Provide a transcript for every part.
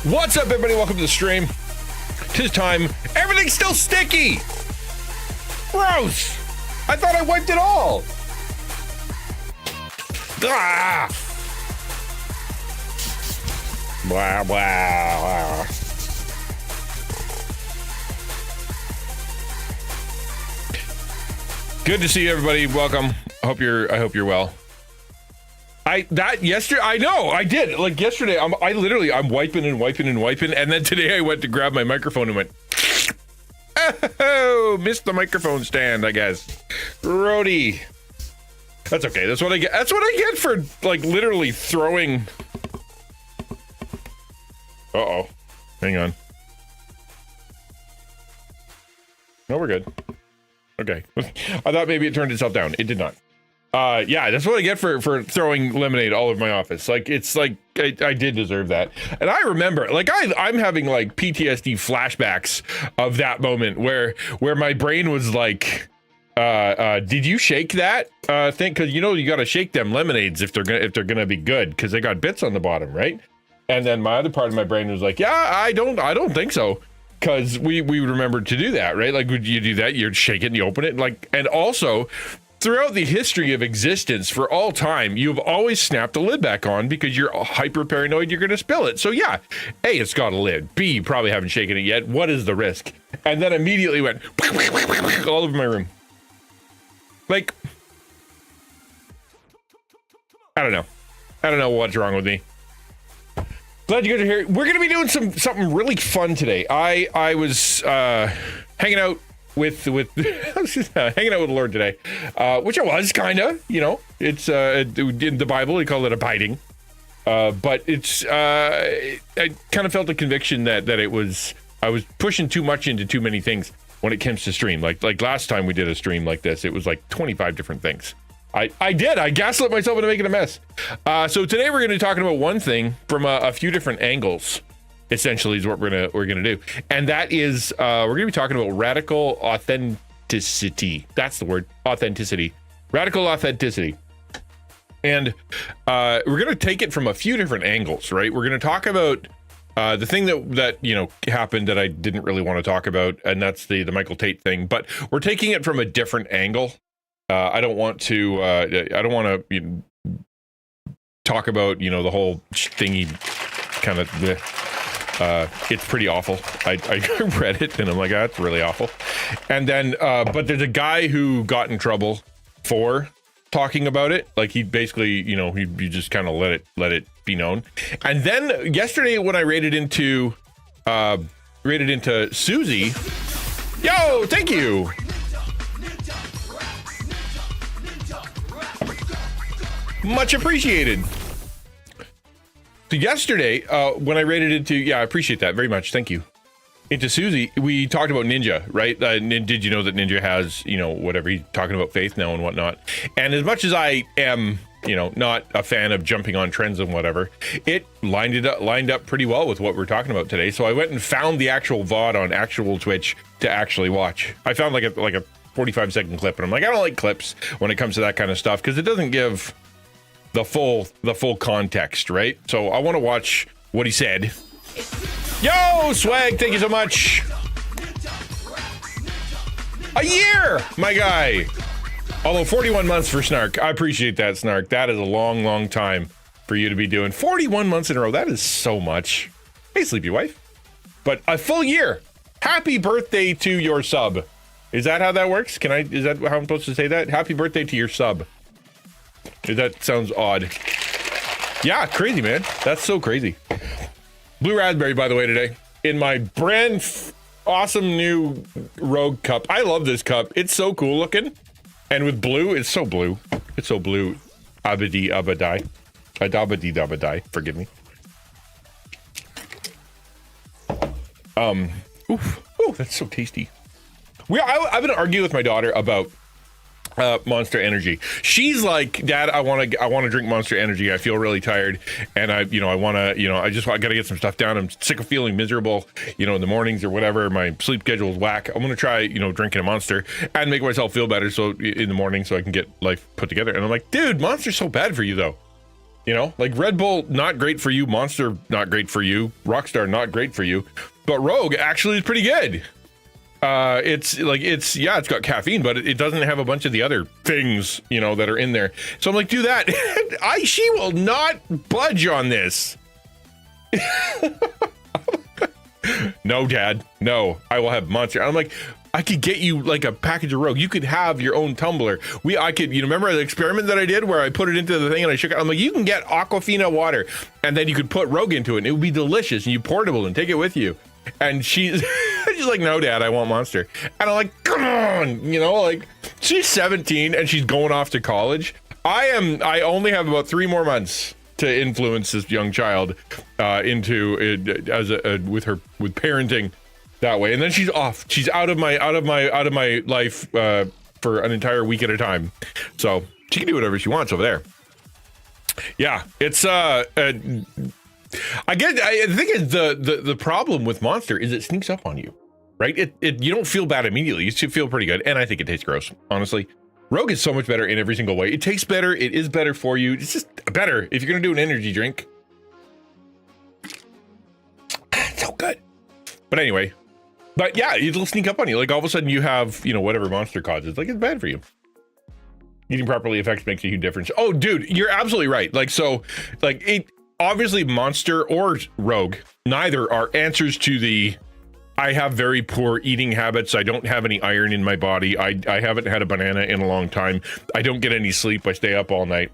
What's up, everybody? Welcome to the stream. Tis time. Everything's still sticky. Gross. I thought I wiped it all. Ah. Blah, blah, blah. Good to see everybody. Welcome. I hope you're well. Yesterday, I know I did. Like yesterday, I'm wiping, and then today I went to grab my microphone and went, oh, missed the microphone stand, I guess. Roadie. That's okay. That's what I get. That's what I get for like literally throwing. Uh-oh. Hang on. No, we're good. Okay. I thought maybe it turned itself down. It did not. Yeah, that's what I get for throwing lemonade all over my office. Like, it's like, I did deserve that. And I remember, like, I'm having, like, PTSD flashbacks of that moment where my brain was like, did you shake that thing? Because, you know, you got to shake them lemonades if they're gonna be good, because they got bits on the bottom, right? And then my other part of my brain was like, yeah, I don't think so. Because we remembered to do that, right? Like, would you do that? You'd shake it and you open it. Like, and also, throughout the history of existence, for all time, you've always snapped the lid back on because you're hyper paranoid you're going to spill it. So yeah, A, it's got a lid. B, you probably haven't shaken it yet. What is the risk? And then immediately went all over my room. Like, I don't know what's wrong with me. Glad you guys are here. We're going to be doing something really fun today. I was hanging out with hanging out with the Lord today, which I was kind of, you know, it's in the Bible we call it abiding, but it's I kind of felt a conviction that I was pushing too much into too many things when it comes to stream. Like last time we did a stream like this, it was like 25 different things. I gaslit myself into making a mess. So today we're going to be talking about one thing from a few different angles. Essentially is what we're gonna do, and that is we're gonna be talking about radical authenticity. That's the word, authenticity, radical authenticity, and we're gonna take it from a few different angles, right? We're gonna talk about the thing that you know happened that I didn't really want to talk about, and that's the Michael Tait thing. But we're taking it from a different angle. I don't want to talk about the whole thingy kind of the. It's pretty awful. I read it and I'm like, that's really awful. And then, but there's a guy who got in trouble for talking about it. Like he basically, he just kind of let it be known. And then yesterday when I raided into Susie, yo, thank you. Much appreciated. So yesterday, when I raided into, I appreciate that very much. Thank you. Into Susie, we talked about Ninja, right? Did you know that Ninja has, whatever, he's talking about faith now and whatnot. And as much as I am, not a fan of jumping on trends and whatever, it lined up pretty well with what we're talking about today. So I went and found the actual VOD on actual Twitch to actually watch. I found like a 45-second clip, and I'm like, I don't like clips when it comes to that kind of stuff because it doesn't give the full context, right? So I want to watch what he said. Yo, Swag, thank you so much. A year, my guy. Although 41 months for Snark. I appreciate that, Snark. That is a long time for you to be doing. 41 months in a row. That is so much. Hey, sleepy wife. But a full year. Happy birthday to your sub. Is that how that works? Is that how I'm supposed to say that? Happy birthday to your sub. That sounds odd. Yeah, crazy, man. That's so crazy. Blue raspberry, by the way, today in my brand awesome new Rogue cup. I love this cup. It's so cool looking, and with blue, it's so blue. It's so blue. Abadi abadai, adabadi dabadai. Forgive me. Ooh, that's so tasty. I've been arguing with my daughter about Monster Energy. She's like, Dad, I want to drink Monster Energy. I feel really tired, and I gotta get some stuff down. I'm sick of feeling miserable, in the mornings or whatever. My sleep schedule is whack. I'm gonna try, drinking a Monster and make myself feel better. So in the morning, so I can get life put together. And I'm like, dude, Monster's so bad for you though. You know, like Red Bull, not great for you. Monster, not great for you. Rockstar, not great for you. But Rogue actually is pretty good. It's got caffeine, but it doesn't have a bunch of the other things, you know, that are in there. So I'm like, do that. She will not budge on this. No, Dad. No, I will have Monster. I'm like, I could get you like a package of Rogue. You could have your own tumbler. Remember the experiment that I did where I put it into the thing and I shook it? I'm like, you can get Aquafina water and then you could put Rogue into it and it would be delicious and you portable and take it with you. And she's like, no, Dad, I want Monster. And I'm like, come on, you know, like she's 17 and she's going off to college. I only have about 3 more months to influence this young child into it with parenting that way, and then she's off. She's out of my life for an entire week at a time. So she can do whatever she wants over there. Yeah, it's I think the problem with Monster is it sneaks up on you, right? You don't feel bad immediately. You should feel pretty good, and I think it tastes gross, honestly. Rogue is so much better in every single way. It tastes better. It is better for you. It's just better if you're gonna do an energy drink. It's so good. But anyway, yeah, it'll sneak up on you. Like all of a sudden you have, you know, whatever Monster causes. Like it's bad for you. Eating properly affects makes a huge difference. Oh, dude, you're absolutely right. Like so, like it obviously Monster or Rogue, neither are answers to the I have very poor eating habits. I don't have any iron in my body. I haven't had a banana in a long time. I don't get any sleep. I stay up all night.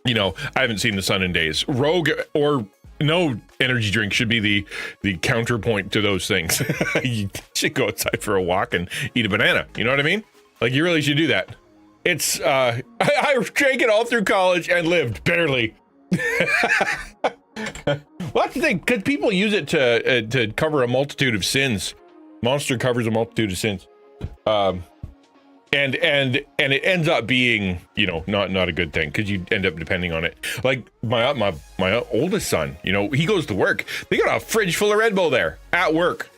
You know, I haven't seen the sun in days. Rogue or no energy drink should be the counterpoint to those things. You should go outside for a walk and eat a banana. You know what I mean? Like you really should do that. It's I drank it all through college and lived barely. Well, that's the thing, because people use it to cover a multitude of sins. Monster covers a multitude of sins, and it ends up being, you know, not a good thing because you end up depending on it. Like my oldest son, you know, he goes to work. They got a fridge full of Red Bull there at work,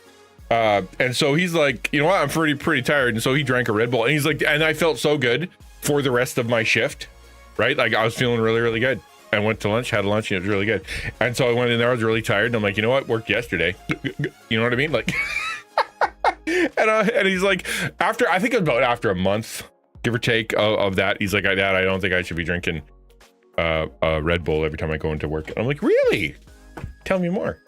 and so he's like, you know what, I'm pretty tired, and so he drank a Red Bull, and he's like, and I felt so good for the rest of my shift, right? Like I was feeling really good. I went to lunch, had lunch, and it was really good. And so I went in there, I was really tired, and I'm like, you know what, worked yesterday. You know what I mean? Like, and he's like, after a month, give or take of that, he's like, Dad, I don't think I should be drinking a Red Bull every time I go into work. And I'm like, really? Tell me more.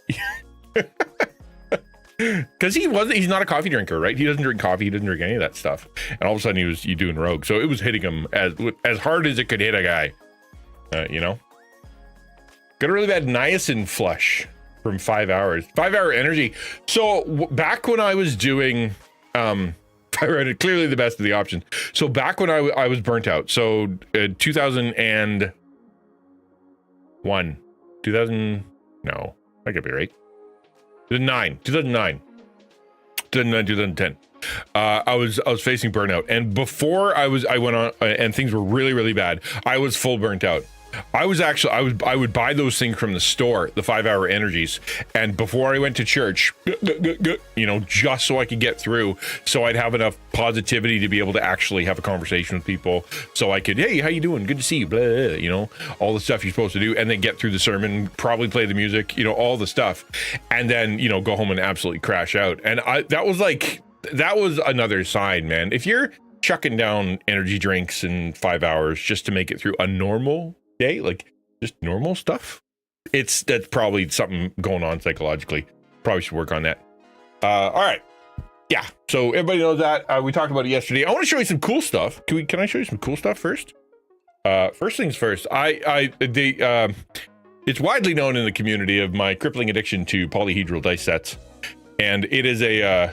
Because he's not a coffee drinker, right? He doesn't drink coffee, he doesn't drink any of that stuff. And all of a sudden you doing Rogue. So it was hitting him as hard as it could hit a guy, you know? Got a really bad niacin flush from 5 hours. 5 hour energy. So back when I was doing, clearly the best of the options. So back when I was burnt out. So 2001, no, I could be right. 2010. I was facing burnout, and before I went on and things were really bad. I was full burnt out. I would buy those things from the store, the 5 hour energies, and before I went to church, you know, just so I could get through, so I'd have enough positivity to be able to actually have a conversation with people, so I could, hey, how you doing? Good to see you, blah, you know, all the stuff you're supposed to do, and then get through the sermon, probably play the music, you know, all the stuff, and then, you know, go home and absolutely crash out. And that was another sign, man. If you're chucking down energy drinks in 5 hours just to make it through a normal day, like just normal stuff, that's probably something going on psychologically. Probably should work on that. All right, yeah, so everybody knows that. We talked about it yesterday. I want to show you some cool stuff. Can I show you some cool stuff first? First things first, it's widely known in the community of my crippling addiction to polyhedral dice sets, and it is a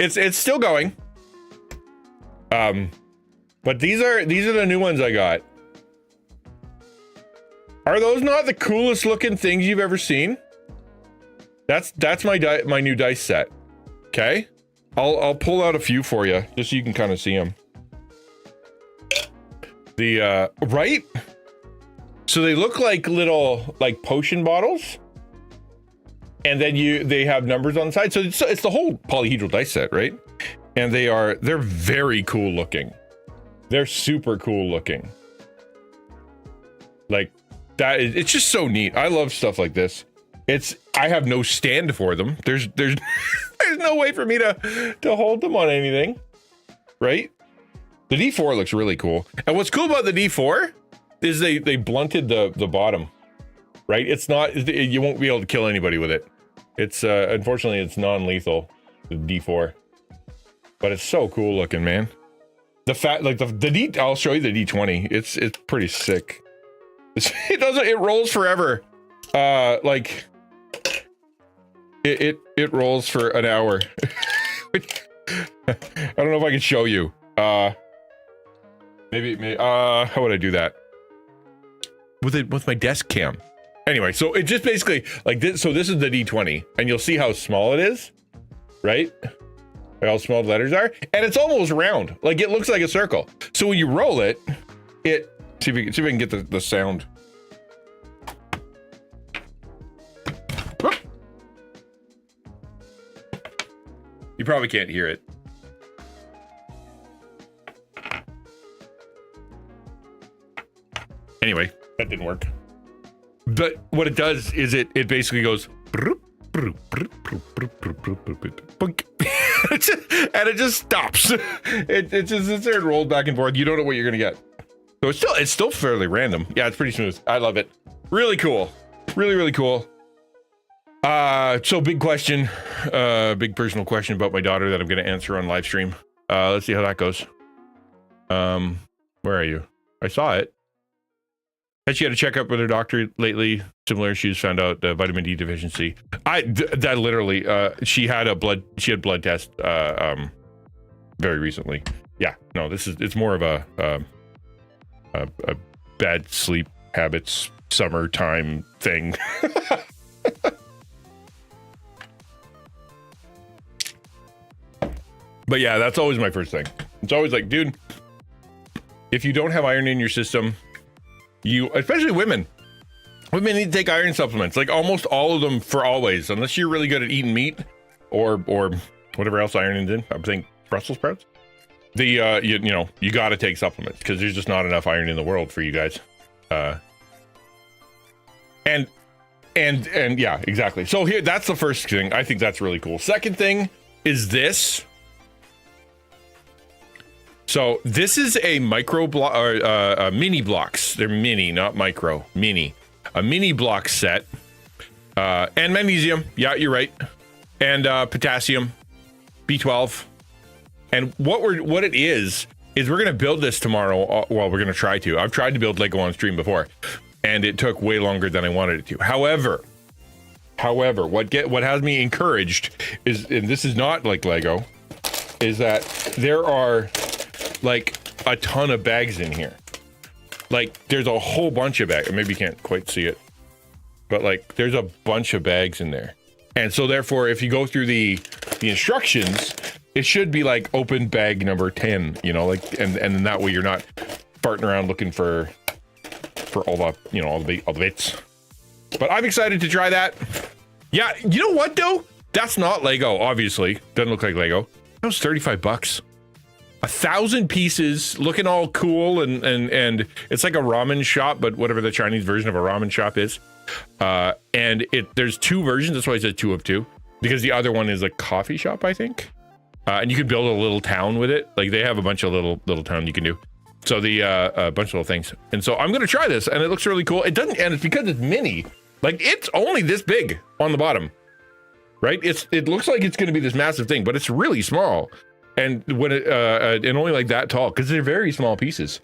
it's still going, but these are the new ones I got. Are those not the coolest looking things you've ever seen? That's my new dice set. Okay, I'll pull out a few for you just so you can kind of see them. The right, so they look like little potion bottles, and then they have numbers on the side. So it's the whole polyhedral dice set, right? And they're very cool looking. They're super cool looking. Like that is, it's just so neat. I love stuff like this. I have no stand for them. There's there's no way for me to hold them on anything, right? The D4 looks really cool. And what's cool about the D4 is they blunted the bottom, right? It's not, you won't be able to kill anybody with it. It's unfortunately it's non-lethal, the D4, but it's so cool looking, man. The fact, like the D, I'll show you the D20. It's pretty sick. It rolls forever. Like it rolls for an hour. I don't know if I can show you. Maybe how would I do that? With my desk cam. Anyway, so it just basically like this. So this is the D20, and you'll see how small it is, right? Like how small the letters are, and it's almost round. Like it looks like a circle. So when you roll it, see if I can get the sound. You probably can't hear it. Anyway, that didn't work. But what it does is it basically goes and it just stops. It just sits there and rolls back and forth. You don't know what you're gonna get. So it's still fairly random. Yeah, it's pretty smooth. I love it. Really cool. Really cool. So big question, big personal question about my daughter that I'm gonna answer on live stream. Let's see how that goes. Where are you? I saw it. Has she had a checkup with her doctor lately? Similar issues, found out vitamin D deficiency. That literally, she had blood test very recently. Yeah, no, it's more of a bad sleep habits summertime thing. But yeah, that's always my first thing. It's always like, dude, if you don't have iron in your system, especially women need to take iron supplements, like almost all of them for always, unless you're really good at eating meat or whatever else iron is in. I think Brussels sprouts. You got to take supplements because there's just not enough iron in the world for you guys. And yeah, exactly. So here, that's the first thing. I think that's really cool. Second thing is this. So this is a micro block or mini blocks. They're mini, not micro. Mini, a mini block set, and magnesium. Yeah, you're right. And potassium, B12. And what it is we're gonna build this tomorrow. Well, we're gonna try to. I've tried to build Lego on stream before, and it took way longer than I wanted it to. However, what has me encouraged is, and this is not like Lego, is that there are like a ton of bags in here. Like there's a whole bunch of bags. Maybe you can't quite see it, but like there's a bunch of bags in there. And so therefore, if you go through the instructions, it should be like open bag number 10, like, and then that way you're not farting around looking for all the, all the bits. But I'm excited to try that. Yeah, you know what though? That's not Lego, obviously. Doesn't look like Lego. That was $35. 1,000 pieces, looking all cool, and it's like a ramen shop, but whatever the Chinese version of a ramen shop is. And there's two versions. That's why I said 2 of 2, because the other one is a coffee shop, I think. And you can build a little town with it. Like they have a bunch of little town you can do. So a bunch of little things. And so I'm gonna try this, and it looks really cool. It doesn't, and it's because it's mini. Like it's only this big on the bottom, right? It looks like it's gonna be this massive thing, but it's really small. And when and only like that tall, because they're very small pieces.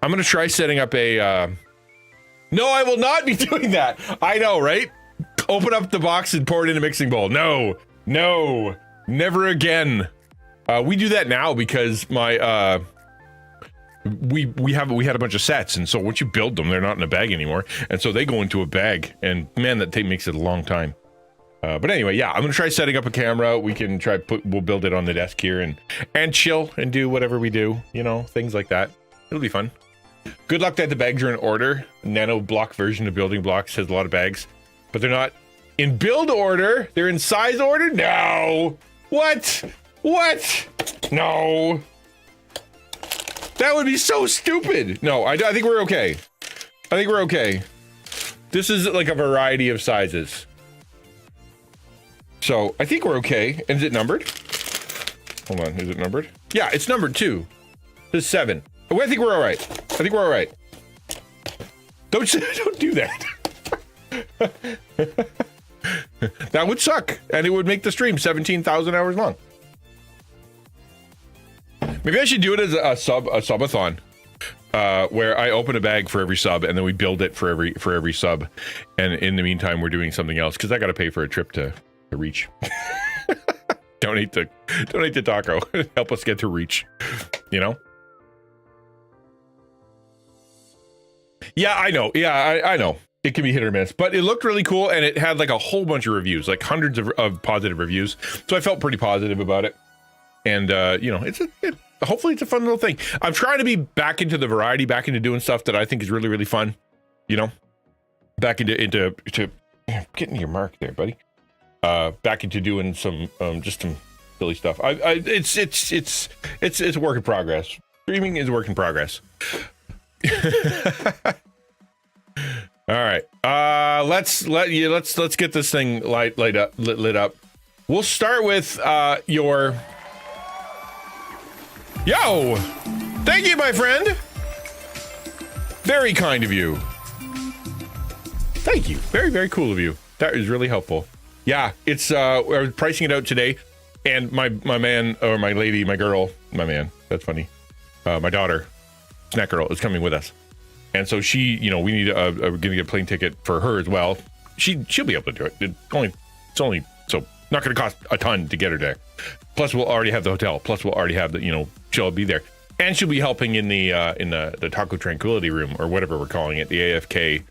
I'm gonna try setting up a. No, I will not be doing that. I know, right? Open up the box and pour it in a mixing bowl. No, never again. We do that now because my we had a bunch of sets, and so once you build them, they're not in a bag anymore, and so they go into a bag, and man, that makes it a long time. But anyway, yeah, I'm gonna try setting up a camera. We can we'll build it on the desk here and chill and do whatever we do, things like that. It'll be fun. Good luck that the bags are in order. Nano block version of building blocks has a lot of bags, but they're not in build order. They're in size order. No, what? No. That would be so stupid. No, I think we're okay. I think we're okay. This is like a variety of sizes. So I think we're okay. Is it numbered? Hold on, is it numbered? Yeah, it's numbered too. This is 7. I think we're all right. I think we're all right. Don't do that. That would suck, and it would make the stream 17,000 hours long. Maybe I should do it as a subathon, where I open a bag for every sub, and then we build it for every sub, and in the meantime, we're doing something else because I got to pay for a trip to Reach. donate to Taco. Help us get to Reach. You know. Yeah, I know. Yeah, I know. It can be hit or miss, but it looked really cool, and it had like a whole bunch of reviews, like hundreds of positive reviews. So I felt pretty positive about it. And you know, hopefully it's a fun little thing. I'm trying to be back into the variety, back into doing stuff that I think is really, really fun. You know, back into getting your mark there, buddy. Back into doing some just some silly stuff. It's a work in progress. Streaming is a work in progress. All right. Let's get this thing lit up. We'll start with your. Yo! Thank you, my friend! Very kind of you. Thank you. Very, very cool of you. That is really helpful. Yeah, it's I was pricing it out today, and my man, or my lady, my girl, my man, that's funny. My daughter, Snack Girl, is coming with us. And so she, you know, we need we're gonna get a plane ticket for her as well. She'll be able to do it. It's only so not gonna cost a ton to get her there. Plus we'll already have the hotel. Plus we'll already have the, you know, she'll be there. And she'll be helping in the Taco Tranquility Room, or whatever we're calling it, the AFK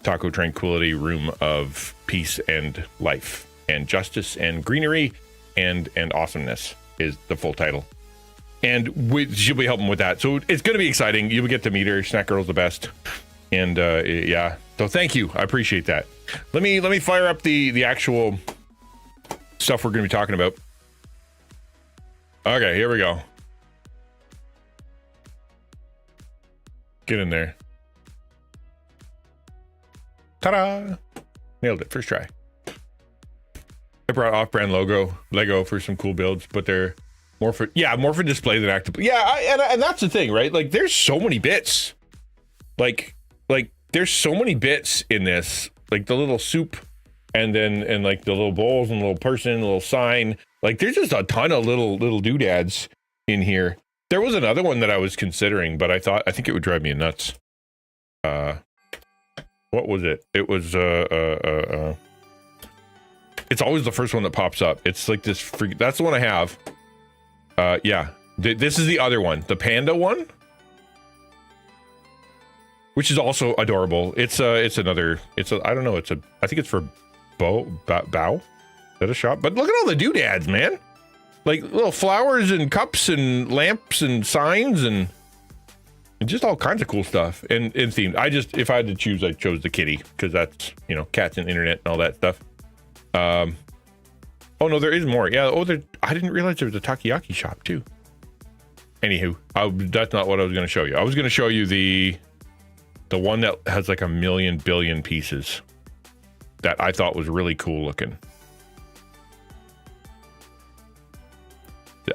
Taco Tranquility Room of Peace and Life and Justice and Greenery and Awesomeness is the full title. And she'll be helping with that. So it's going to be exciting. You'll get to meet her. Snack Girl's the best. And yeah, so thank you. I appreciate that. Let me fire up the actual stuff we're going to be talking about. Okay, here we go. Get in there. Ta-da! Nailed it. First try. I brought off-brand Lego for some cool builds, but they're more for display than active. Yeah, and that's the thing, right? Like, there's so many bits. Like there's so many bits in this. Like the little soup, and like the little bowls and the little person, the little sign. Like, there's just a ton of little doodads in here. There was another one that I was considering, but I think it would drive me nuts. What was it? It was it's always the first one that pops up. It's like this freak. That's the one I have. Yeah. This is the other one, the panda one, which is also adorable. I don't know. I think it's for Bow. Is that a shop? But look at all the doodads, man. Like little flowers and cups and lamps and signs and just all kinds of cool stuff and themed. If I had to choose, I chose the kitty because that's, you know, cats and internet and all that stuff. Oh no, there is more. Yeah. Oh, I didn't realize there was a takoyaki shop too. Anywho, that's not what I was going to show you. I was going to show you the one that has like 1 billion pieces that I thought was really cool looking.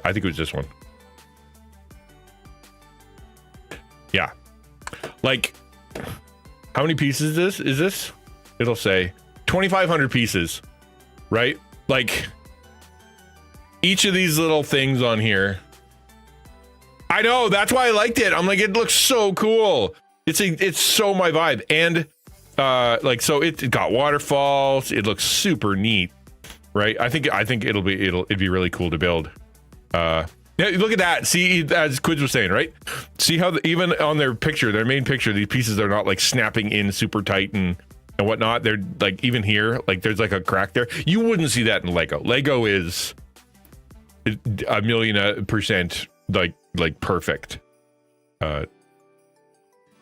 I think it was this one. Yeah. Like, how many pieces is this? It'll say 2,500 pieces, right? Like, each of these little things on here. I know, that's why I liked it. I'm like, it looks so cool. It's so my vibe. And like, so it got waterfalls. It looks super neat, right? I think it'd be really cool to build. Yeah, look at that. See, as Quids was saying, right? See how even on their main picture, these pieces are not like snapping in super tight and whatnot. They're like, even here, like there's like a crack there. You wouldn't see that in Lego. Lego is 1,000,000% like perfect. Yeah,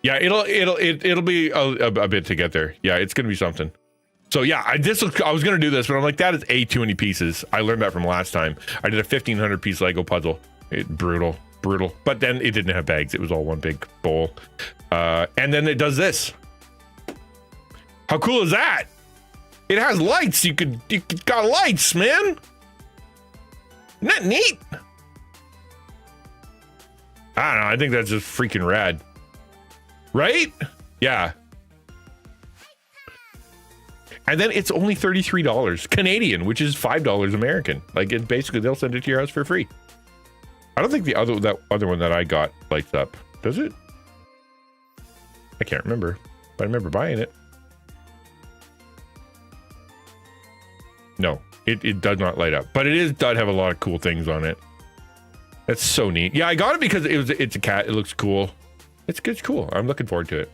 it'll be a bit to get there. Yeah, it's gonna be something. So yeah, I was gonna do this, but I'm like, that is too many pieces. I learned that from last time. I did a 1,500 piece Lego puzzle. Brutal. brutal. But then it didn't have bags. It was all one big bowl. And then it does this. How cool is that? It has lights. You got lights, man. Isn't that neat? I don't know. I think that's just freaking rad. Right? Yeah. And then it's only $33 Canadian, which is $5 American. Like, it basically, they'll send it to your house for free. I don't think that other one that I got lights up. Does it? I can't remember, but I remember buying it. No, it does not light up, but does have a lot of cool things on it. That's so neat. Yeah, I got it because it's a cat. It looks cool. It's cool. I'm looking forward to it.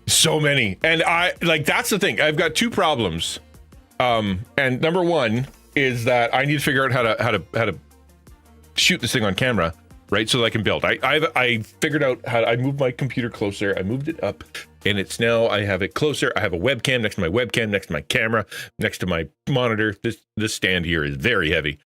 So many. And that's the thing. I've got two problems. And number one is that I need to figure out how to shoot this thing on camera, right? So that I can build. I figured out how I moved my computer closer. I moved it up, and it's now I have it closer. I have a webcam next to my webcam, next to my camera, next to my monitor. This stand here is very heavy.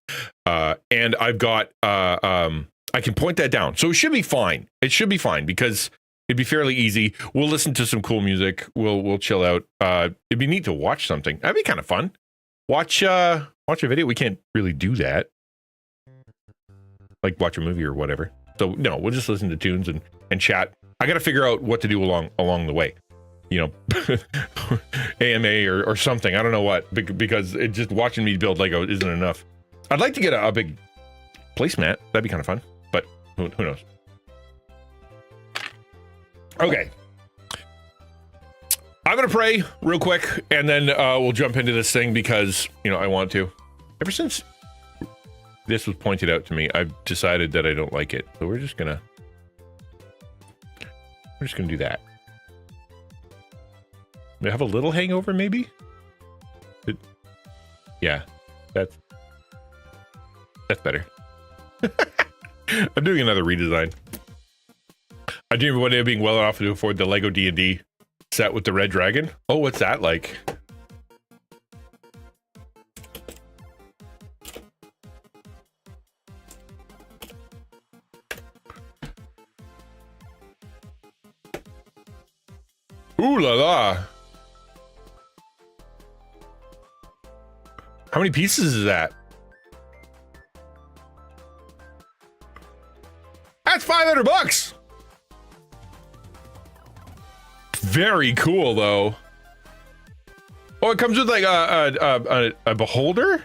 And I've got I can point that down. So it should be fine. It should be fine because it'd be fairly easy. We'll listen to some cool music. We'll chill out. It'd be neat to watch something. That'd be kind of fun. Watch a video. We can't really do that. Like watch a movie or whatever. So no, we'll just listen to tunes and chat. I got to figure out what to do along the way. You know, AMA or something. I don't know what, because it just watching me build Lego isn't enough. I'd like to get a big placemat. That'd be kind of fun, but who knows? Okay. I'm going to pray real quick, and then we'll jump into this thing because, I want to. Ever since this was pointed out to me, I've decided that I don't like it. So we're just going to do that. We have a little hangover, maybe? Yeah, that's better. I'm doing another redesign. I dream of one day being well enough to afford the Lego D&D set with the red dragon. Oh, what's that like? Ooh la la. How many pieces is that? That's $500. Very cool though. Oh, it comes with like a beholder.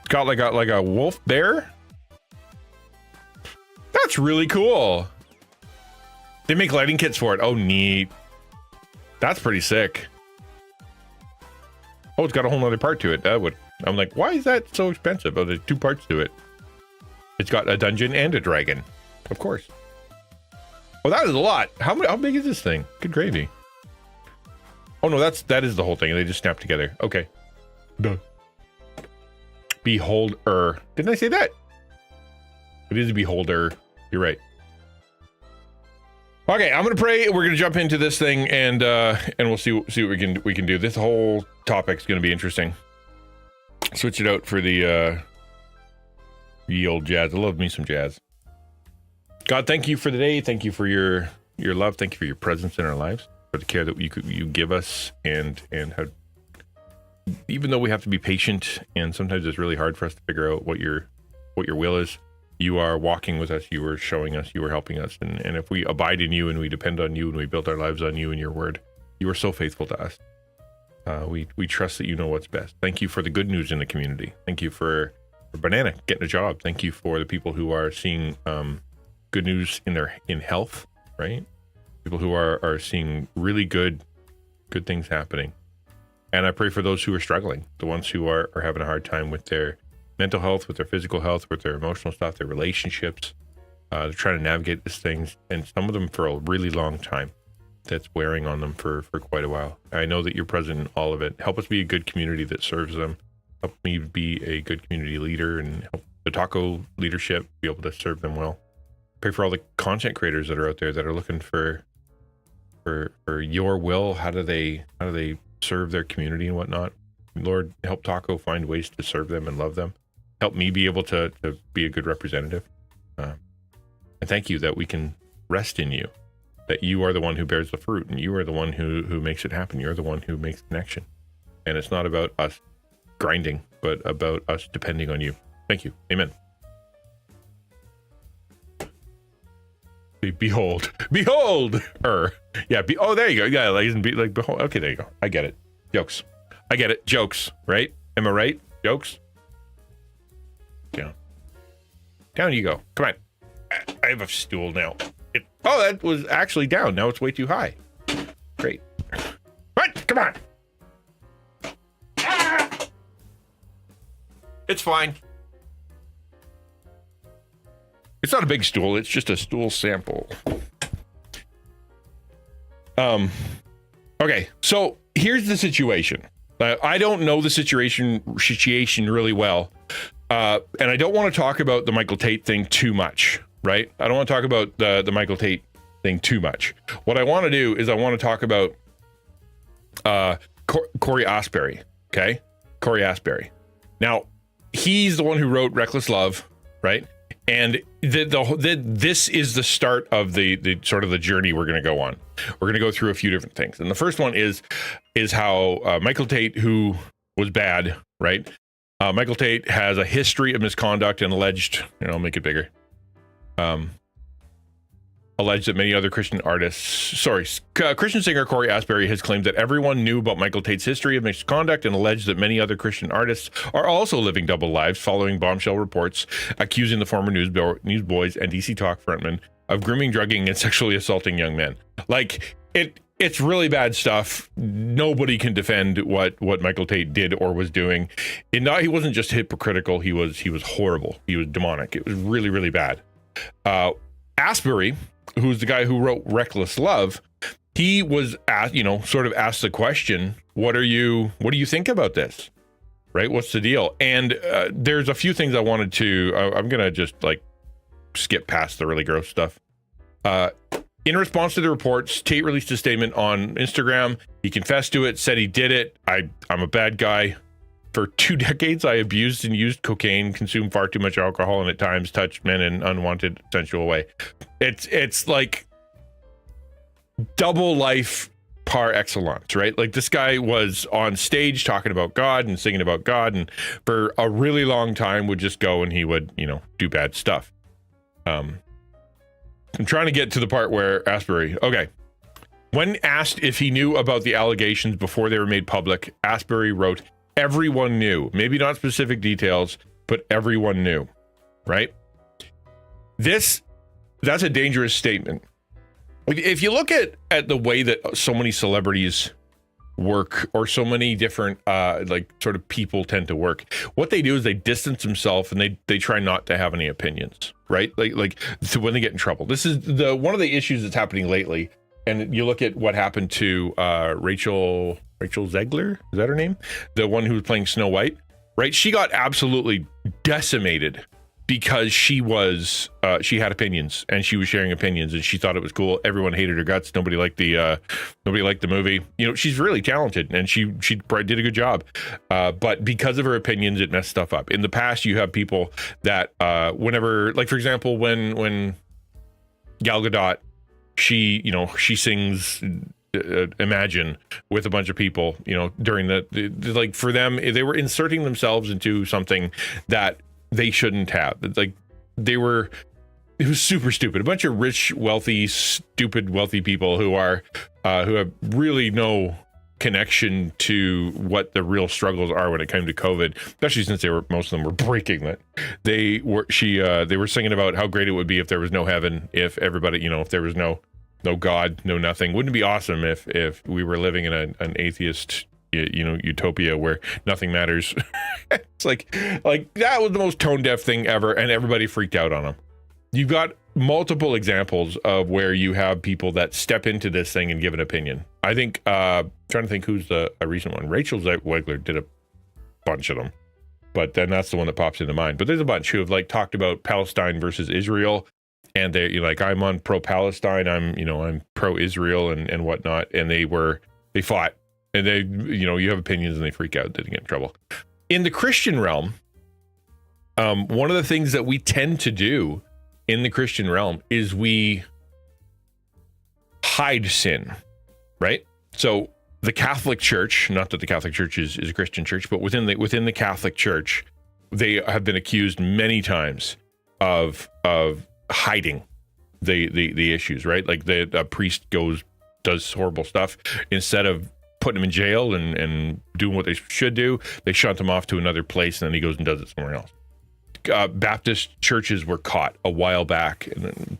It's got like a wolf bear. That's really cool. They make lighting kits for it. Oh, neat. That's pretty sick. Oh, it's got a whole nother part to it. I'm like, why is that so expensive? Oh, there's two parts to it. It's got a dungeon and a dragon, of course. Oh, that is a lot. How big is this thing? Good gravy. Oh no, that is the whole thing. They just snap together. Okay. Duh. Beholder. Didn't I say that? It is a beholder. You're right. Okay, I'm gonna pray. We're gonna jump into this thing and we'll see what we can do. This whole topic's gonna be interesting. Switch it out for the old jazz. I love me some jazz. God, thank you for the day. Thank you for your love. Thank you for your presence in our lives, for the care that you give us, and how, even though we have to be patient, and sometimes it's really hard for us to figure out what your will is, you are walking with us. You are showing us. You are helping us, and if we abide in you and we depend on you and we build our lives on you and your word, you are so faithful to us. We trust that you know what's best. Thank you for the good news in the community. Thank you for Banana getting a job. Thank you for the people who are seeing good news in health, right? People who are seeing really good things happening. And I pray for those who are struggling, the ones who are having a hard time with their mental health, with their physical health, with their emotional stuff, their relationships. They're trying to navigate these things, and some of them for a really long time. That's wearing on them for quite a while. I know that you're present in all of it. Help us be a good community that serves them. Help me be a good community leader and help the taco leadership be able to serve them well. Pray for all the content creators that are out there that are looking for your will. How do they serve their community and whatnot? Lord, help Taco find ways to serve them and love them. help me be able to be a good representative. And thank you that we can rest in you, that you are the one who bears the fruit, and you are the one who makes it happen. You're the one who makes connection. And it's not about us grinding, but about us depending on you. Thank you. Amen. Behold her. Yeah. Oh, there you go. Yeah. Like behold. Okay. There you go. I get it. Jokes. I get it. Jokes. Right? Am I right? Jokes. Down. Down you go. Come on. I have a stool now. Oh, that was actually down. Now it's way too high. Great. What? Come on. Ah! It's fine. It's not a big stool. It's just a stool sample. Okay. So here's the situation. I don't know the situation really well. And I don't want to talk about the Michael Tait thing too much, right? I don't want to talk about the Michael Tait thing too much. What I want to do is I want to talk about Corey Asbury, okay? Corey Asbury. Now, he's the one who wrote Reckless Love, right? And this is the start of the sort of the journey we're going to go on. We're going to go through a few different things. And the first one is how Michael Tait, who was bad, right? Michael Tait has a history of misconduct and alleged, I'll make it bigger. Alleged that many other Christian singer Corey Asbury has claimed that everyone knew about Michael Tait's history of misconduct and alleged that many other Christian artists are also living double lives following bombshell reports accusing the former Newsboys and DC Talk frontman of grooming, drugging, and sexually assaulting young men. Like, it's really bad stuff. Nobody can defend what Michael Tait did or was doing. He wasn't just hypocritical. He was horrible. He was demonic. It was really, really bad. Asbury, who's the guy who wrote Reckless Love, he was sort of asked the question, what do you think about this? Right? What's the deal? And there's a few things I wanted to, I'm going to just skip past the really gross stuff. In response to the reports, Tait released a statement on Instagram. He confessed to it, said he did it. I'm a bad guy. For 2 decades, I abused and used cocaine, consumed far too much alcohol, and at times touched men in unwanted, sensual way. It's like double life par excellence, right? Like, this guy was on stage talking about God and singing about God, and for a really long time would just go and he would, do bad stuff. I'm trying to get to the part where Asbury, okay. When asked if he knew about the allegations before they were made public, Asbury wrote, "Everyone knew." Maybe not specific details, but everyone knew, right? That's a dangerous statement. If you look at the way that so many celebrities work, or so many different sort of people tend to work, what they do is they distance themselves and they try not to have any opinions, right? Like so when they get in trouble. This is one of the issues that's happening lately. And you look at what happened to Rachel Zegler, is that her name? The one who was playing Snow White, right? She got absolutely decimated because she had opinions and she was sharing opinions and she thought it was cool. Everyone hated her guts. Nobody liked the movie. She's really talented and she did a good job. But because of her opinions, it messed stuff up. In the past, you have people that whenever, like, for example, when Gal Gadot, she sings Imagine with a bunch of people, during the for them, they were inserting themselves into something that they shouldn't have. It was super stupid. A bunch of rich, wealthy, stupid, wealthy people who have really no connection to what the real struggles are when it came to COVID, especially since most of them were breaking that. They were singing about how great it would be if there was no heaven, if everybody, if there was no God, no nothing. Wouldn't it be awesome if we were living in an atheist, utopia where nothing matters? It's like that was the most tone deaf thing ever, and everybody freaked out on them. You've got multiple examples of where you have people that step into this thing and give an opinion. I think, trying to think who's a recent one. Rachel Zegler did a bunch of them, but then that's the one that pops into mind. But there's a bunch who have talked about Palestine versus Israel, and they're I'm on pro-Palestine, I'm pro-Israel and whatnot, and they fought, and they, you have opinions and they freak out, they get in trouble. In the Christian realm, one of the things that we tend to do in the Christian realm is we hide sin, right? So the Catholic Church, not that the Catholic Church is a Christian church, but within the Catholic Church, they have been accused many times of hiding the issues, right? Like a priest does horrible stuff, instead of putting him in jail and doing what they should do, they shunt him off to another place, and then he goes and does it somewhere else. Baptist churches were caught a while back,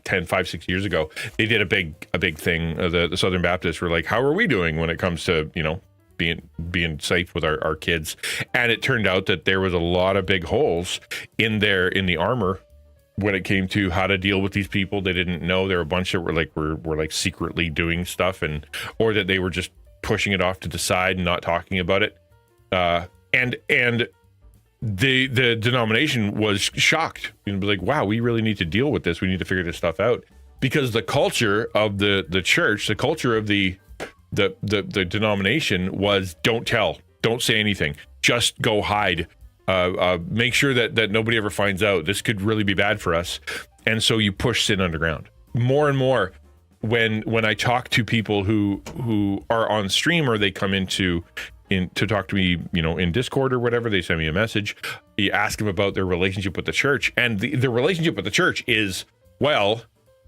5-6 years ago. They did a big thing. The Southern Baptists were like, how are we doing when it comes to, being safe with our kids? And it turned out that there was a lot of big holes in the armor when it came to how to deal with these people. They didn't know. There were a bunch that were like secretly doing stuff, or that they were just pushing it off to the side and not talking about it. And the denomination was shocked, like, wow, we really need to deal with this. We need to figure this stuff out, because the culture of the church, the culture of the denomination was, don't tell, don't say anything, just go hide, make sure that nobody ever finds out. This could really be bad for us. And so you push sin underground more and more. When I talk to people who are on stream, or they come to talk to me, in Discord or whatever, they send me a message. You ask them about their relationship with the church, and the relationship with the church is, well,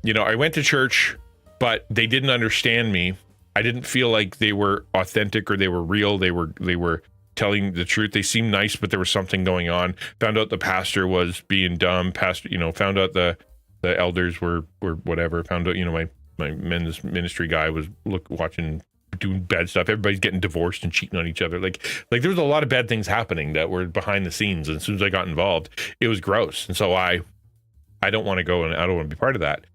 I went to church, but they didn't understand me. I didn't feel like they were authentic or they were real. They were telling the truth. They seemed nice, but there was something going on. Found out the pastor was being dumb. Found out the elders were whatever. Found out, my men's ministry guy was watching, doing bad stuff. Everybody's getting divorced and cheating on each other. Like there was a lot of bad things happening that were behind the scenes. And as soon as I got involved, it was gross. And so I don't want to go, and I don't want to be part of that.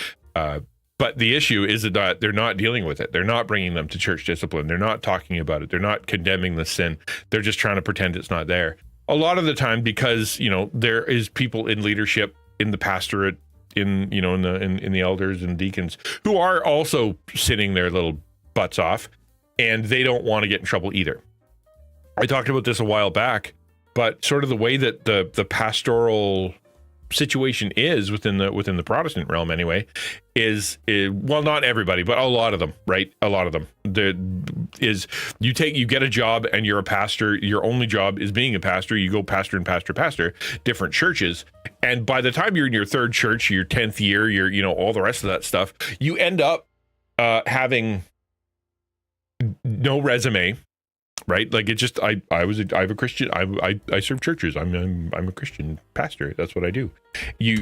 But the issue is that they're not dealing with it. They're not bringing them to church discipline. They're not talking about it. They're not condemning the sin. They're just trying to pretend it's not there. A lot of the time, because, there is people in leadership, in the pastorate, in the elders and deacons, who are also sitting their little butts off, and they don't want to get in trouble either. I talked about this a while back, but sort of the way that the pastoral situation is within the Protestant realm anyway, is well, not everybody, but a lot of them, right? A lot of them. You get a job and you're a pastor. Your only job is being a pastor. You go pastor and pastor, different churches. And by the time you're in your third church, your 10th year, you're, all the rest of that stuff, you end up having no resume, right? Like, it just, I'm a Christian. I serve churches. I'm a Christian pastor. That's what I do.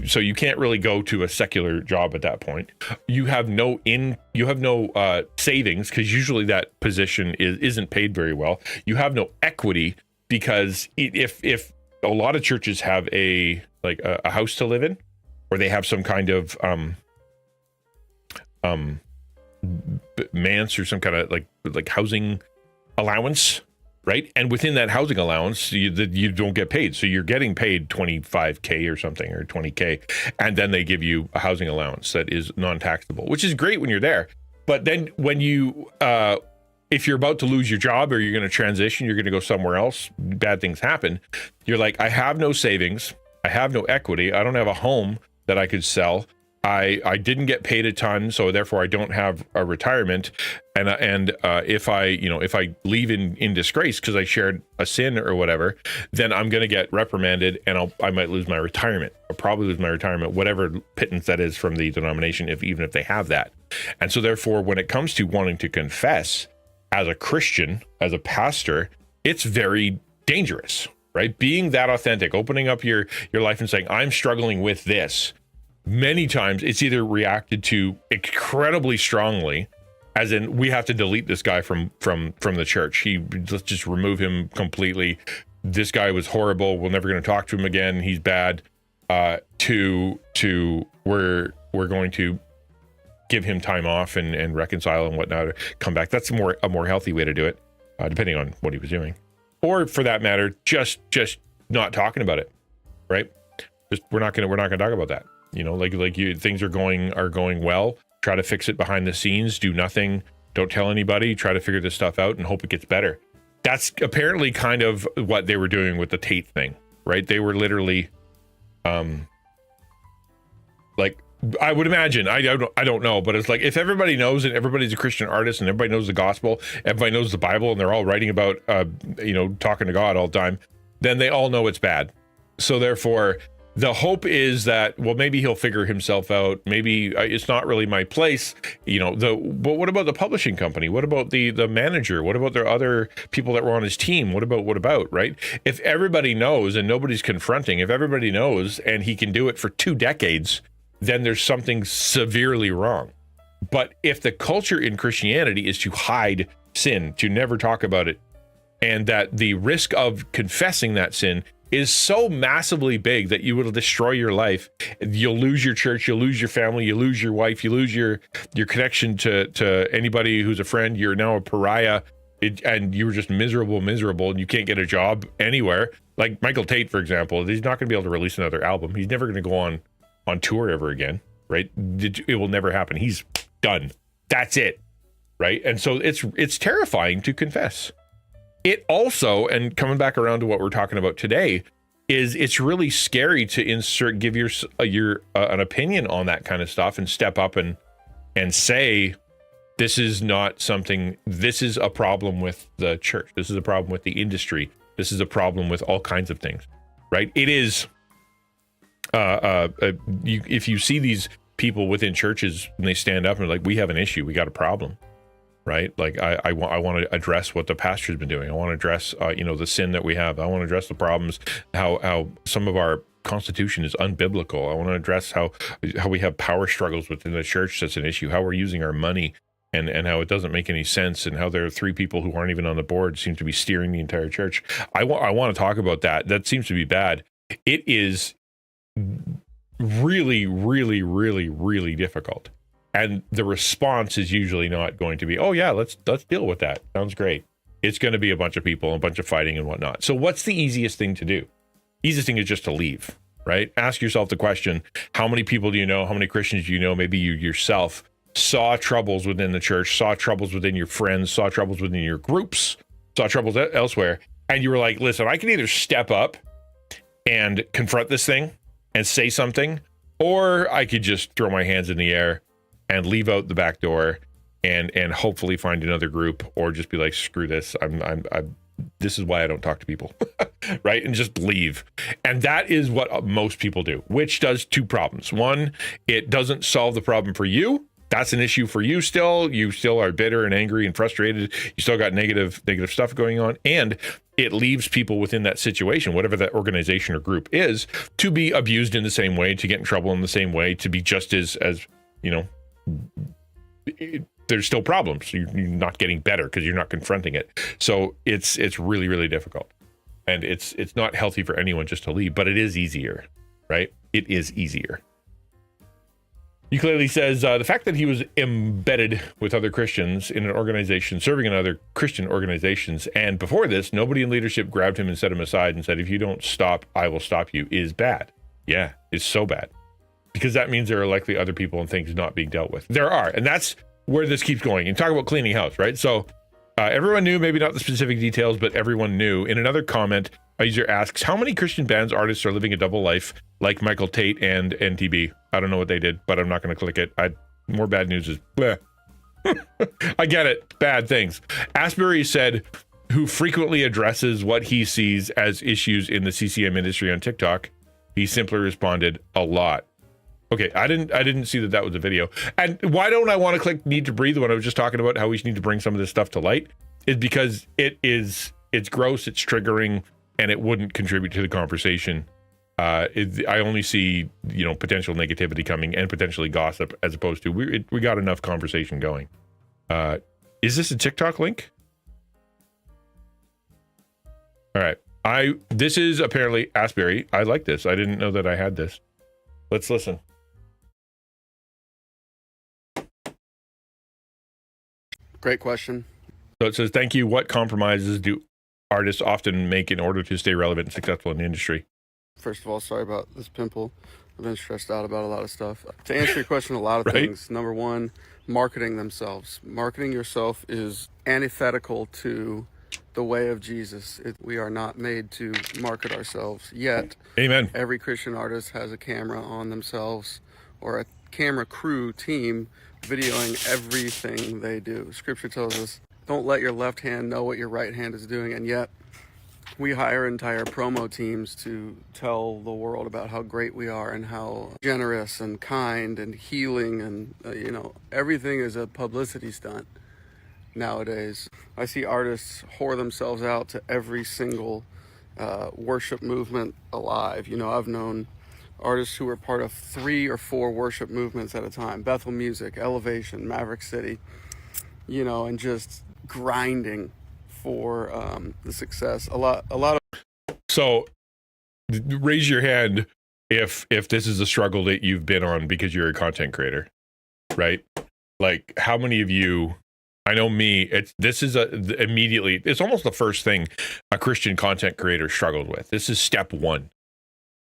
So you can't really go to a secular job at that point. You have no savings, because usually that position isn't paid very well. You have no equity, because if a lot of churches have a house to live in, or they have some kind of manse, or some kind of like housing allowance, right? And within that housing allowance, you don't get paid. So you're getting paid $25K or something, or $20K, and then they give you a housing allowance that is non-taxable, which is great when you're there. But then when you if you're about to lose your job, or you're going to transition, you're going to go somewhere else, bad things happen. You're like, I have no savings, I have no equity, I don't have a home that I could sell. I didn't get paid a ton, so therefore I don't have a retirement. And if I leave in disgrace because I shared a sin or whatever, then I'm going to get reprimanded, and I might lose my retirement. I'll probably lose my retirement, whatever pittance that is from the denomination, even if they have that. And so therefore, when it comes to wanting to confess as a Christian, as a pastor, it's very dangerous, right? Being that authentic, opening up your life and saying, I'm struggling with this. Many times it's either reacted to incredibly strongly, as in, we have to delete this guy from the church. Let's just remove him completely. This guy was horrible. We're never going to talk to him again. He's bad. To we're going to give him time off and reconcile and whatnot, or come back. That's a more healthy way to do it, depending on what he was doing. Or for that matter, just not talking about it, right? We're not gonna talk about that. Things are going well. Try to fix it behind the scenes. Do nothing. Don't tell anybody. Try to figure this stuff out and hope it gets better. That's apparently kind of what they were doing with the Tait thing, right? They were literally Like, I would imagine, I don't know, but it's like if everybody knows and everybody's a Christian artist and everybody knows the gospel, everybody knows the Bible, and they're all writing about, talking to God all the time, then they all know it's bad. So therefore, the hope is that, well, maybe he'll figure himself out. Maybe it's not really my place, but what about the publishing company? What about the manager? What about the other people that were on his team? What about, right? If everybody knows and nobody's confronting, if everybody knows and he can do it for 2 decades, then there's something severely wrong. But if the culture in Christianity is to hide sin, to never talk about it, and that the risk of confessing that sin is so massively big that you will destroy your life, you'll lose your church, you'll lose your family, you lose your wife, you lose your connection to anybody who's a friend, you're now a pariah, and you were just miserable, and you can't get a job anywhere. Like Michael Tait, for example, he's not going to be able to release another album. He's never going to go on tour ever again, right? It will never happen. He's done. That's it, right? And so it's terrifying to confess. It also, and coming back around to what we're talking about today, is it's really scary to give your an opinion on that kind of stuff and step up and say, this is not something, this is a problem with the church. This is a problem with the industry. This is a problem with all kinds of things, right? It is, if you see these people within churches and they stand up and they're like, we have an issue, we got a problem, right? Like I want to address what the pastor's been doing. I want to address, the sin that we have. I want to address the problems, how some of our constitution is unbiblical. I want to address how we have power struggles within the church. That's an issue. How we're using our money and how it doesn't make any sense, and how there are 3 people who aren't even on the board seem to be steering the entire church. I want to talk about that. That seems to be bad. It is really, really, really, really difficult. And the response is usually not going to be, oh yeah, let's deal with that. Sounds great. It's going to be a bunch of people, a bunch of fighting and whatnot. So what's the easiest thing to do? Easiest thing is just to leave, right? Ask yourself the question, how many people do you know? How many Christians do you know? Maybe you yourself saw troubles within the church, saw troubles within your friends, saw troubles within your groups, saw troubles elsewhere. And you were like, listen, I can either step up and confront this thing and say something, or I could just throw my hands in the air and leave out the back door and hopefully find another group, or just be like, screw this. I'm this is why I don't talk to people, right? And just leave. And that is what most people do, which does 2 problems. One, it doesn't solve the problem for you. That's an issue for you still. You still are bitter and angry and frustrated. You still got negative stuff going on. And it leaves people within that situation, whatever that organization or group is, to be abused in the same way, to get in trouble in the same way, to be just as there's still problems. You're not getting better because you're not confronting it. So it's really, really difficult. And it's not healthy for anyone just to leave, but it is easier, right? It is easier. Ukulele says, the fact that he was embedded with other Christians in an organization, serving in other Christian organizations, and before this, nobody in leadership grabbed him and set him aside and said, if you don't stop, I will stop you, is bad. Yeah, it's so bad. Because that means there are likely other people and things not being dealt with. There are, and that's where this keeps going. And talk about cleaning house, right? So everyone knew, maybe not the specific details, but everyone knew. In another comment, a user asks, how many Christian bands artists are living a double life like Michael Tait and NTB? I don't know what they did, but I'm not going to click it. More bad news is bleh. I get it. Bad things. Asbury said, who frequently addresses what he sees as issues in the CCM industry on TikTok. He simply responded, a lot. Okay, I didn't see that was a video. And why don't I want to click need to breathe when I was just talking about how we need to bring some of this stuff to light? Is because it's gross, it's triggering, and it wouldn't contribute to the conversation. I only see, potential negativity coming and potentially gossip, as opposed to we got enough conversation going. Is this a TikTok link? All right. This is apparently Asbury. I like this. I didn't know that I had this. Let's listen. Great question. So it says, thank you. What compromises do artists often make in order to stay relevant and successful in the industry? First of all, sorry about this pimple. I've been stressed out about a lot of stuff. To answer your question, a lot of right? things. Number one, marketing themselves. Marketing yourself is antithetical to the way of Jesus. We are not made to market ourselves yet. Amen. Every Christian artist has a camera on themselves or a camera crew team videoing everything they do. Scripture tells us, don't let your left hand know what your right hand is doing, and yet we hire entire promo teams to tell the world about how great we are and how generous and kind and healing and, everything is a publicity stunt nowadays. I see artists whore themselves out to every single worship movement alive. I've known artists who were part of 3 or 4 worship movements at a time: Bethel Music, Elevation, Maverick City, and just grinding for the success. A lot of. So raise your hand if this is a struggle that you've been on because you're a content creator, right? Like, how many of you, I know me, it's almost the first thing a Christian content creator struggled with. This is step 1.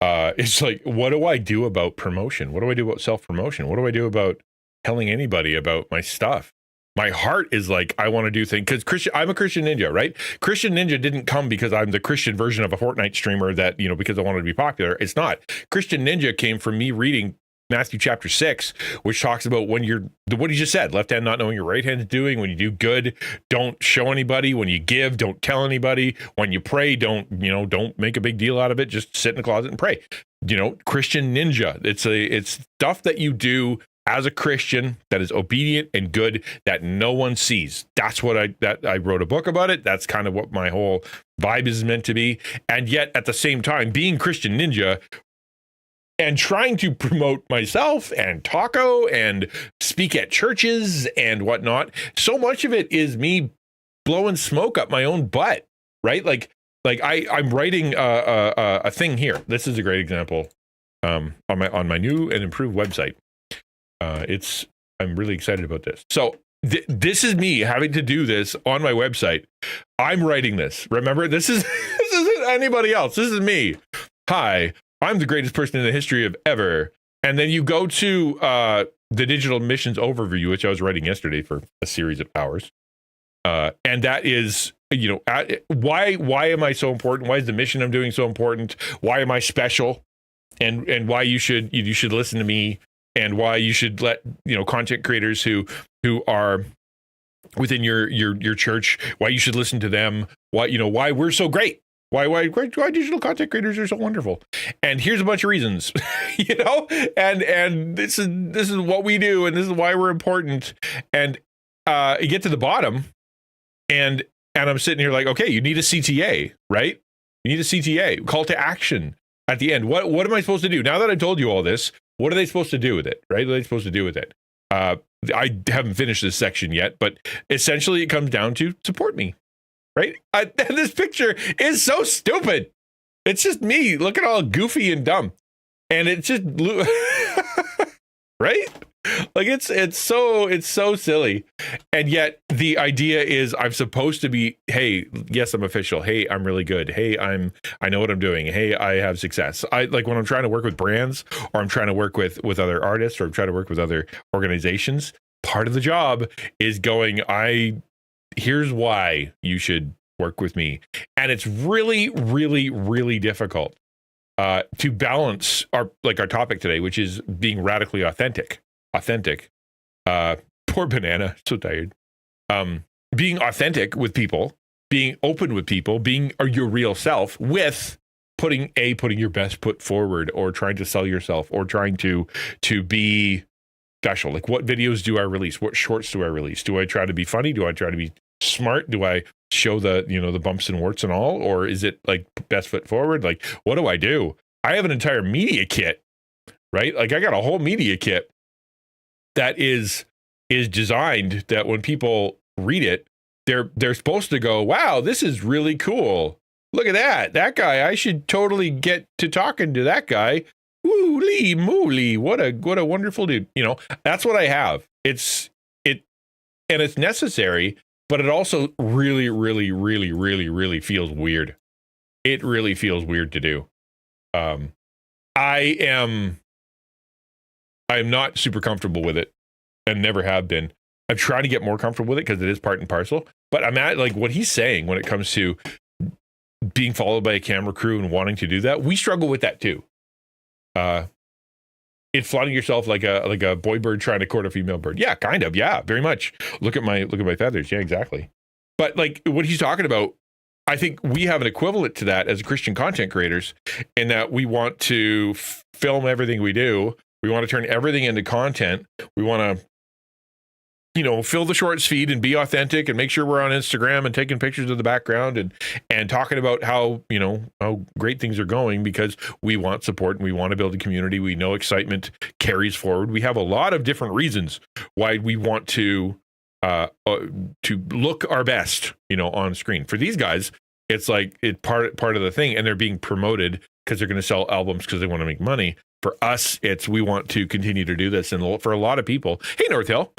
It's like, what do I do about promotion? What do I do about self-promotion? What do I do about telling anybody about my stuff? My heart is like, I want to do things because I'm a Christian Ninja, right? Christian Ninja didn't come because I'm the Christian version of a Fortnite streamer that, because I wanted to be popular. It's not. Christian Ninja came from me reading Matthew chapter 6, which talks about when what he just said, left hand not knowing your right hand is doing. When you do good, don't show anybody. When you give, don't tell anybody. When you pray, don't make a big deal out of it. Just sit in the closet and pray. Christian Ninja. It's stuff that you do as a Christian that is obedient and good that no one sees. That's what I wrote a book about it. That's kind of what my whole vibe is meant to be. And yet at the same time, being Christian Ninja and trying to promote myself and Taco and speak at churches and whatnot, so much of it is me blowing smoke up my own butt, right? Like I'm writing a thing here. This is a great example on my new and improved website. I'm really excited about this. So this is me having to do this on my website. I'm writing this. Remember, this isn't anybody else. This is me. Hi, I'm the greatest person in the history of ever. And then you go to the digital missions overview, which I was writing yesterday for a series of hours. And that is, why am I so important? Why is the mission I'm doing so important? Why am I special? And why you should listen to me, and why you should let content creators who are within your church, why you should listen to them, why we're so great, why digital content creators are so wonderful. And here's a bunch of reasons, and this is what we do, and this is why we're important. And you get to the bottom, and I'm sitting here like, okay, you need a CTA, right? You need a CTA, call to action at the end. What am I supposed to do? Now that I told you all this, what are they supposed to do with it, right? What are they supposed to do with it? I haven't finished this section yet, but essentially it comes down to support me, right? This picture is so stupid. It's just me looking all goofy and dumb. And it's just, right? Like it's so silly. And yet the idea is I'm supposed to be, hey, yes, I'm official. Hey, I'm really good. Hey, I know what I'm doing. Hey, I have success. I like when I'm trying to work with brands, or I'm trying to work with other artists, or I'm trying to work with other organizations. Part of the job is going, here's why you should work with me. And it's really, really, really difficult to balance our topic today, which is being radically authentic. Poor banana, so tired. Being authentic with people, being open with people, being your real self, with putting your best foot forward, or trying to sell yourself, or trying to be special. Like, what videos do I release? What shorts do I release? Do I try to be funny? Do I try to be smart? Do I show the bumps and warts and all? Or is it like best foot forward? Like, what do I do? I have an entire media kit, right? Like, I got a whole media kit that is designed that when people read it, they're supposed to go, wow, this is really cool. Look at that guy. I should totally get to talking to that guy. Woo-lee mooly. What a wonderful dude. That's what I have. It's necessary, but it also really, really, really, really, really feels weird. It really feels weird to do. I'm not super comfortable with it, and never have been. I'm trying to get more comfortable with it because it is part and parcel, But I'm at like what he's saying when it comes to being followed by a camera crew and wanting to do that. We struggle with that too. It's flaunting yourself like a boy bird trying to court a female bird. Yeah, kind of. Yeah, very much. Look at my feathers. Yeah, exactly. But like what he's talking about, I think we have an equivalent to that as Christian content creators in that we want to film everything we do. We want to turn everything into content. We want to, fill the shorts feed and be authentic and make sure we're on Instagram and taking pictures of the background and talking about how great things are going because we want support and we want to build a community. We know excitement carries forward. We have a lot of different reasons why we want to look our best, on screen. For these guys, it's like it's part of the thing, and they're being promoted because they're going to sell albums because they want to make money. For us, it's we want to continue to do this, and for a lot of people, hey, North Hill,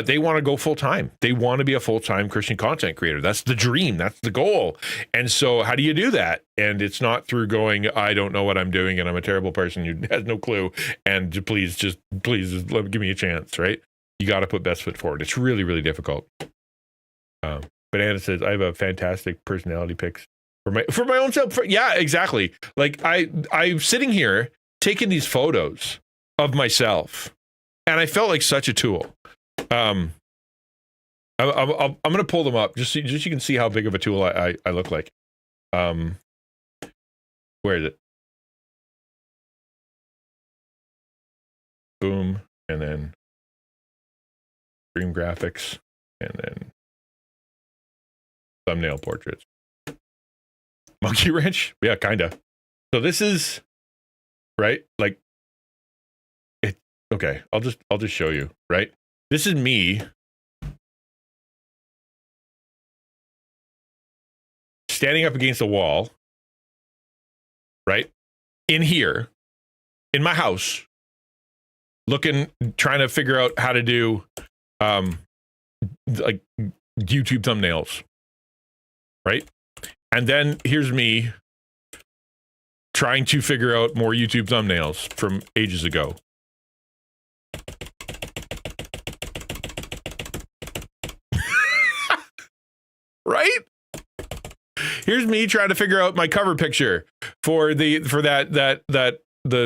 they want to go full time. They want to be a full time Christian content creator. That's the dream. That's the goal. And so, how do you do that? And it's not through going, I don't know what I'm doing, and I'm a terrible person who has no clue. And please, just give me a chance, right? You got to put best foot forward. It's really, really difficult. But Anna says, I have a fantastic personality pics for my own self. Yeah, exactly. Like I'm sitting here taking these photos of myself, and I felt like such a tool. I'm going to pull them up just so you can see how big of a tool I look like. Where is it? Boom, and then Dream Graphics, and then thumbnail portraits. Monkey wrench? Yeah, kind of. So this is right. Like it. Okay, I'll just show you. Right. This is me standing up against a wall. Right in here, in my house, trying to figure out how to do like YouTube thumbnails, right? And then here's me trying to figure out more YouTube thumbnails from ages ago. Right? Here's me trying to figure out my cover picture for the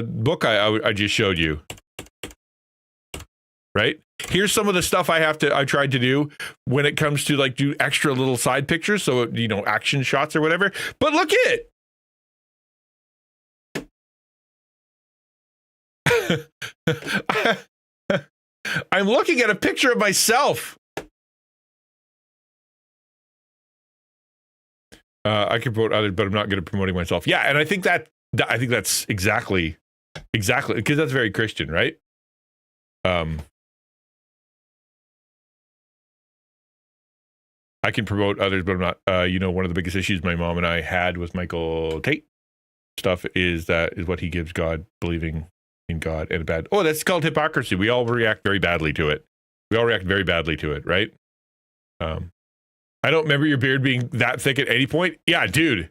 book I just showed you. Right? Here's some of the stuff I tried to do when it comes to like do extra little side pictures. So, action shots or whatever. But look at it. I'm looking at a picture of myself. I can promote others, but I'm not good at promoting myself. Yeah. And I think that's exactly because that's very Christian, right? I can promote others, but I'm not. One of the biggest issues my mom and I had with Michael Tait stuff is what he gives God, believing in God, and a bad. Oh, that's called hypocrisy. We all react very badly to it. Right? I don't remember your beard being that thick at any point. Yeah, dude.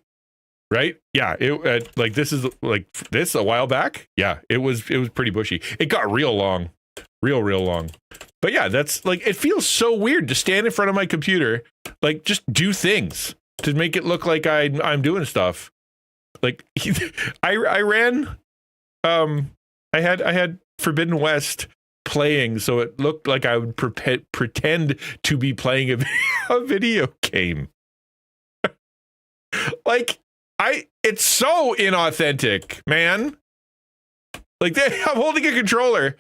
Right? Yeah. It like this is like this a while back. Yeah, it was pretty bushy. It got real long, real long. But yeah, that's like, it feels so weird to stand in front of my computer, like just do things to make it look like I'm doing stuff. Like I ran, I had Forbidden West playing, so it looked like I would pretend to be playing a video game. Like it's so inauthentic, man. Like I'm holding a controller,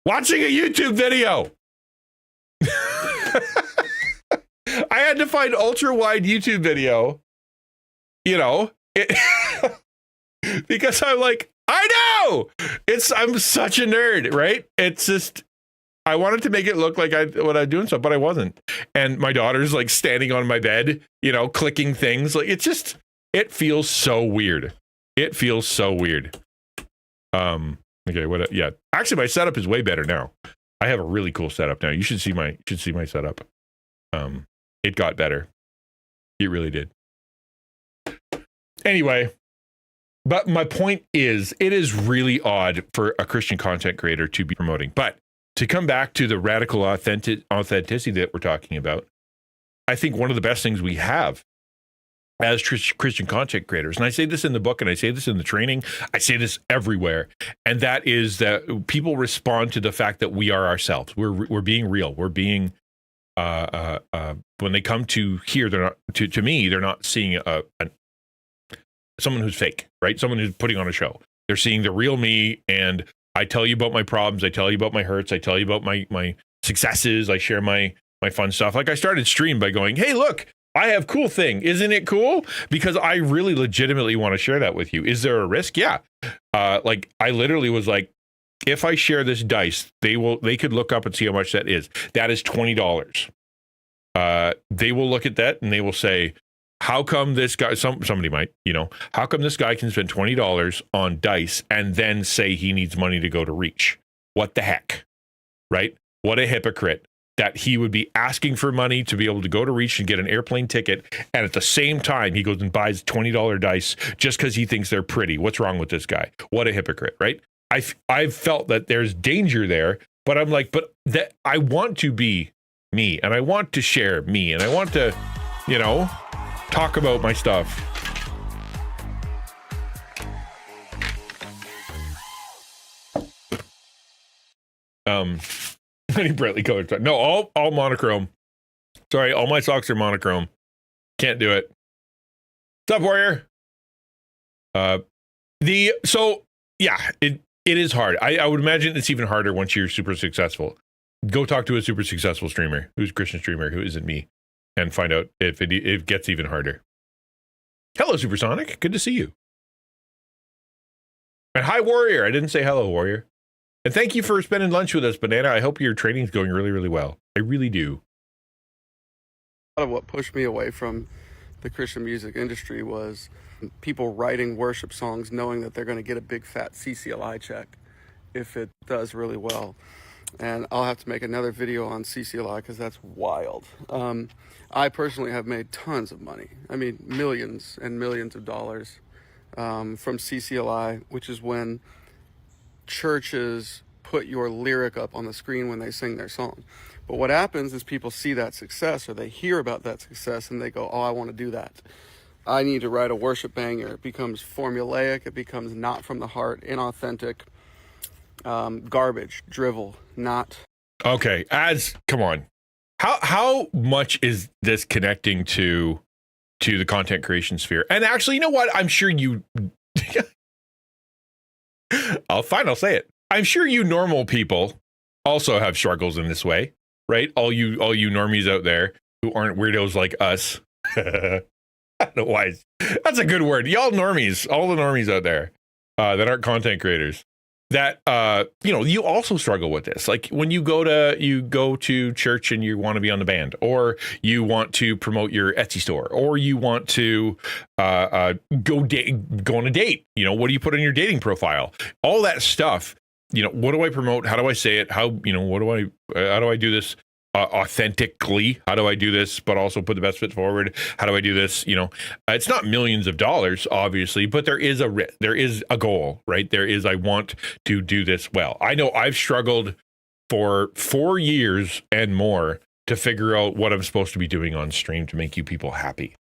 watching a YouTube video. I had to find ultra wide YouTube video, because I'm like, I know I'm such a nerd, right? It's just, I wanted to make it look like what I'm doing stuff, but I wasn't. And my daughter's like standing on my bed, clicking things. Like it feels so weird. Okay, yeah. Actually, my setup is way better now. I have a really cool setup now. You should see my setup. It got better. It really did. Anyway, but my point is, it is really odd for a Christian content creator to be promoting. But to come back to the radical authenticity that we're talking about, I think one of the best things we have as Christian content creators, and I say this in the book and I say this in the training, I say this everywhere, and that is that people respond to the fact that we are ourselves. We're being real. We're being when they come to here, they're not to me. They're not seeing someone who's fake, right? Someone who's putting on a show. They're seeing the real me, and I tell you about my problems. I tell you about my hurts. I tell you about my successes. I share my fun stuff. Like I started stream by going, hey, look, I have cool thing. Isn't it cool? Because I really legitimately want to share that with you. Is there a risk? Yeah. Like I literally was like, if I share this dice, they could look up and see how much that is. That is $20. They will look at that and they will say, how come this guy, somebody might, how come this guy can spend $20 on dice and then say he needs money to go to Reach? What the heck? Right? What a hypocrite that he would be asking for money to be able to go to Reach and get an airplane ticket. And at the same time, he goes and buys $20 dice just because he thinks they're pretty. What's wrong with this guy? What a hypocrite, right? I've felt that there's danger there, but I'm like, but that I want to be me and I want to share me and I want to, talk about my stuff. Any brightly colored. No, all monochrome. Sorry, all my socks are monochrome. Can't do it. What's up, Warrior? It is hard. I would imagine it's even harder once you're super successful. Go talk to a super successful streamer who's a Christian streamer who isn't me and find out if it gets even harder. Hello, Supersonic. Good to see you. And hi, Warrior. I didn't say hello, Warrior. And thank you for spending lunch with us, Banana. I hope your training's going really, really well. I really do. A lot of what pushed me away from the Christian music industry was people writing worship songs knowing that they're going to get a big fat CCLI check if it does really well. And I'll have to make another video on CCLI because that's wild. I personally have made tons of money. I mean, millions and millions of dollars from CCLI, which is when churches put your lyric up on the screen when they sing their song. But what happens is people see that success or they hear about that success and they go, oh, I want to do that. I need to write a worship banger. It becomes formulaic. It becomes not from the heart, inauthentic, garbage, drivel, not. Okay, come on. How much is this connecting to the content creation sphere? And actually, you know what? I'm sure you. I'll say it. I'm sure you normal people also have struggles in this way, right? All you normies out there who aren't weirdos like us. I don't know why. That's a good word. Y'all normies, all the normies out there that aren't content creators. That you also struggle with this. Like when you go to church and you want to be on the band, or you want to promote your Etsy store, or you want to go on a date. What do you put on your dating profile? All that stuff. What do I promote? How do I say it? How do I do this authentically? How do I do this, but also put the best foot forward? How do I do this? It's not millions of dollars, obviously, but there is a goal, right? I want to do this well. I know I've struggled for 4 years and more to figure out what I'm supposed to be doing on stream to make you people happy.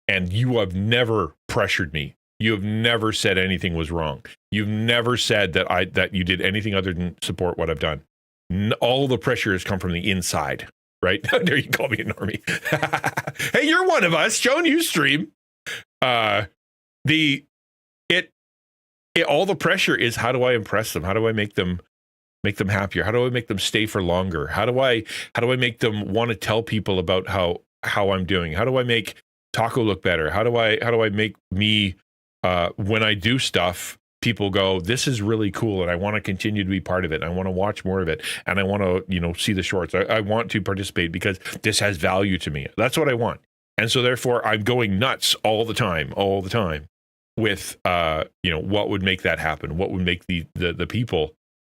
And you have never pressured me. You have never said anything was wrong. You've never said that you did anything other than support what I've done. All the pressure has come from the inside, right? How dare you call me a normie? Hey, you're one of us. Joan, you stream. All the pressure is, how do I impress them? How do I make them happier? How do I make them stay for longer? How do I make them want to tell people about how I'm doing? How do I make Taco look better? How do I make me when I do stuff, people go, this is really cool, and I want to continue to be part of it. I want to watch more of it, and I want to, see the shorts. I want to participate because this has value to me. That's what I want. And so therefore I'm going nuts all the time with, what would make that happen? What would make the people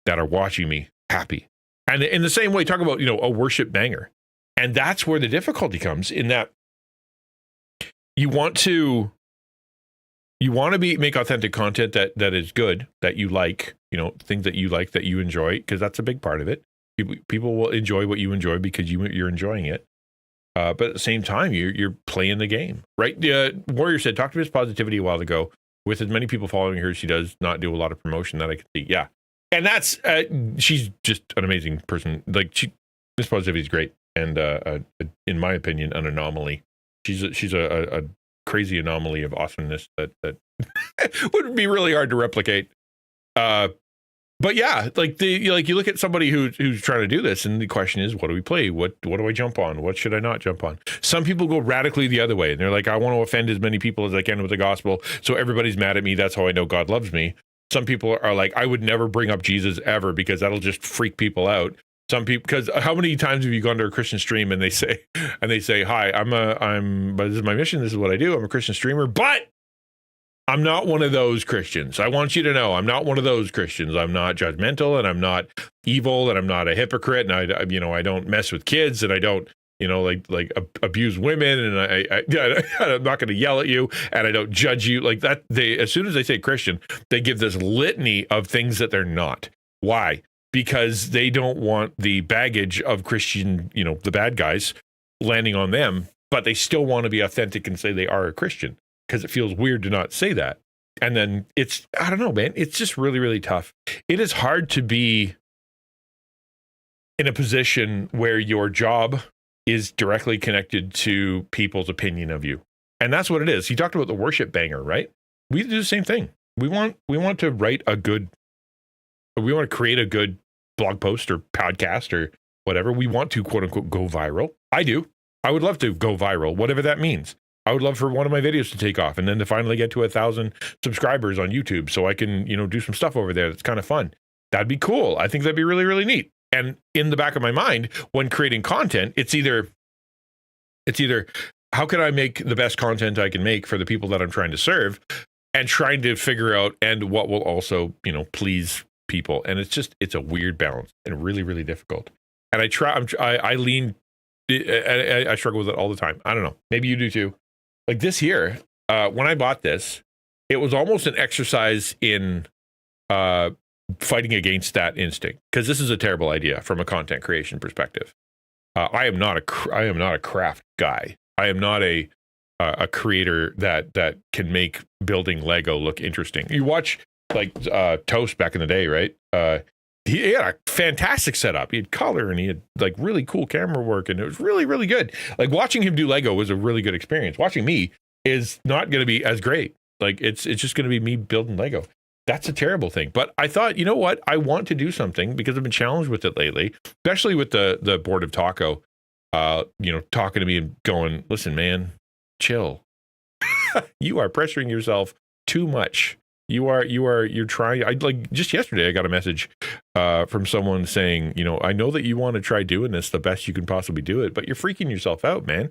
that are watching me happy? And in the same way, talk about, a worship banger. And that's where the difficulty comes, in that you want to make authentic content that is good, that you like, things that you like, that you enjoy, because that's a big part of it. People will enjoy what you enjoy because you're enjoying it. But at the same time, you're playing the game, right? Warrior said, talk to Miss Positivity a while ago. With as many people following her, she does not do a lot of promotion that I can see. Yeah. And that's, she's just an amazing person. Like, Miss Positivity is great. And in my opinion, an anomaly. She's a crazy anomaly of awesomeness that would be really hard to replicate. But yeah, you look at somebody who's trying to do this, and the question is, what do we play? What do I jump on? What should I not jump on? Some people go radically the other way, and they're like, I want to offend as many people as I can with the gospel, so everybody's mad at me. That's how I know God loves me. Some people are like, I would never bring up Jesus ever because that'll just freak people out. Some people, because how many times have you gone to a Christian stream and they say, hi, but this is my mission. This is what I do. I'm a Christian streamer, but I'm not one of those Christians. I want you to know I'm not one of those Christians. I'm not judgmental, and I'm not evil, and I'm not a hypocrite, and I don't mess with kids, and I don't, abuse women, and I'm not going to yell at you, and I don't judge you like that. As soon as they say Christian, they give this litany of things that they're not. Why? Because they don't want the baggage of Christian, the bad guys landing on them, but they still want to be authentic and say they are a Christian. Because it feels weird to not say that. And then I don't know, man, it's just really, really tough. It is hard to be in a position where your job is directly connected to people's opinion of you. And that's what it is. He talked about the worship banger, right? We do the same thing. We want to create a good blog post or podcast or whatever. We want to, quote unquote, go viral. I do. I would love to go viral, whatever that means. I would love for one of my videos to take off and then to finally get to 1,000 subscribers on YouTube so I can, do some stuff over there that's kind of fun. That'd be cool. I think that'd be really, really neat. And in the back of my mind, when creating content, it's either how can I make the best content I can make for the people that I'm trying to serve, and trying to figure out and what will also, please people. And it's a weird balance and really, really difficult. And I struggle with it all the time. I don't know. Maybe you do too. Like this year, when I bought this, it was almost an exercise in fighting against that instinct, because this is a terrible idea from a content creation perspective. I am not a craft guy. I am not a creator that can make building Lego look interesting. You watch Toast back in the day, right? He had a fantastic setup. He had color and he had really cool camera work, and it was really, really good. Like watching him do Lego was a really good experience. Watching me is not going to be as great. It's just going to be me building Lego. That's a terrible thing. But I thought, you know what? I want to do something because I've been challenged with it lately, especially with the board of Taco, talking to me and going, listen, man, chill. You are pressuring yourself too much. You're trying. Just yesterday, I got a message from someone saying, I know that you want to try doing this the best you can possibly do it, but you're freaking yourself out, man.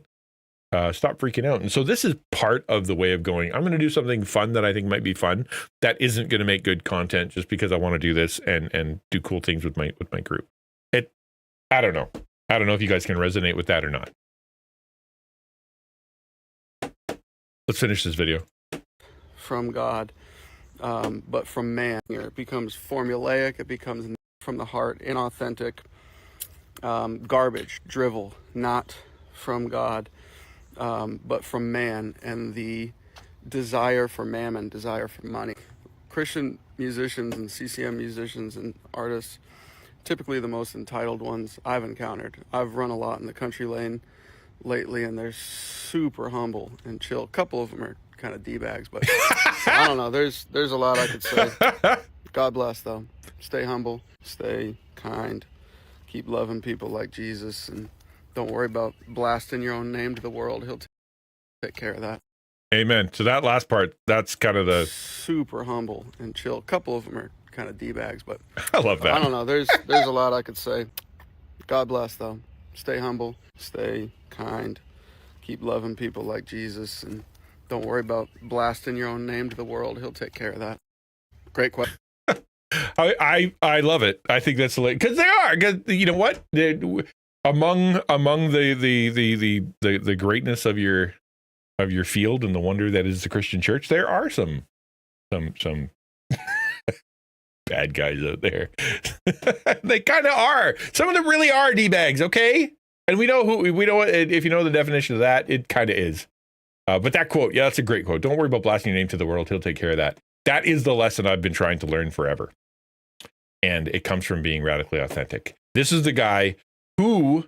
Stop freaking out. And so this is part of the way of going, I'm going to do something fun that I think might be fun that isn't going to make good content just because I want to do this and do cool things with my group. I don't know. I don't know if you guys can resonate with that or not. Let's finish this video. From God. But from man, it becomes formulaic, it becomes from the heart, inauthentic, garbage, drivel, not from God, but from man, and the desire for mammon, desire for money. Christian musicians and CCM musicians and artists, typically the most entitled ones I've encountered. I've run a lot in the country lane lately, and they're super humble and chill. A couple of them are kind of D-bags, but I don't know. There's a lot I could say. God bless, though. Stay humble, stay kind, keep loving people like Jesus, and don't worry about blasting your own name to the world. He'll take care of that. Amen. So that last part, that's kind of the super humble and chill. A couple of them are kind of D-bags, but I love that. I don't know. There's a lot I could say. God bless, though. Stay humble, stay kind, keep loving people like Jesus, and don't worry about blasting your own name to the world. He'll take care of that. Great question. I love it. I think that's because they are. Cause you know what? Among the greatness of your field and the wonder that is the Christian church, there are some bad guys out there. They kind of are. Some of them really are D-bags. Okay. And we know if you know the definition of that, it kind of is. But that quote, yeah, that's a great quote. Don't worry about blasting your name to the world. He'll take care of that. That is the lesson I've been trying to learn forever. And it comes from being radically authentic. This is the guy who,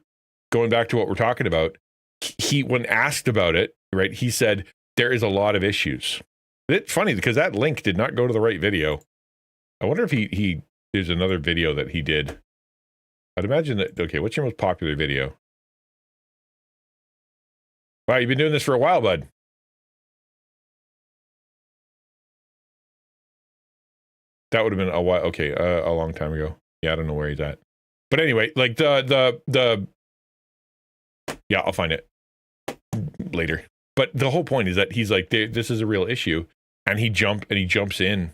going back to what we're talking about, he, when asked about it, right, he said, there is a lot of issues. It's funny because that link did not go to the right video. I wonder if there's another video that he did. I'd imagine that, okay, what's your most popular video? Wow, you've been doing this for a while, bud. That would have been a while. Okay, a long time ago. Yeah, I don't know where he's at. But anyway, like yeah, I'll find it later. But the whole point is that he's like, this is a real issue, and he jumps in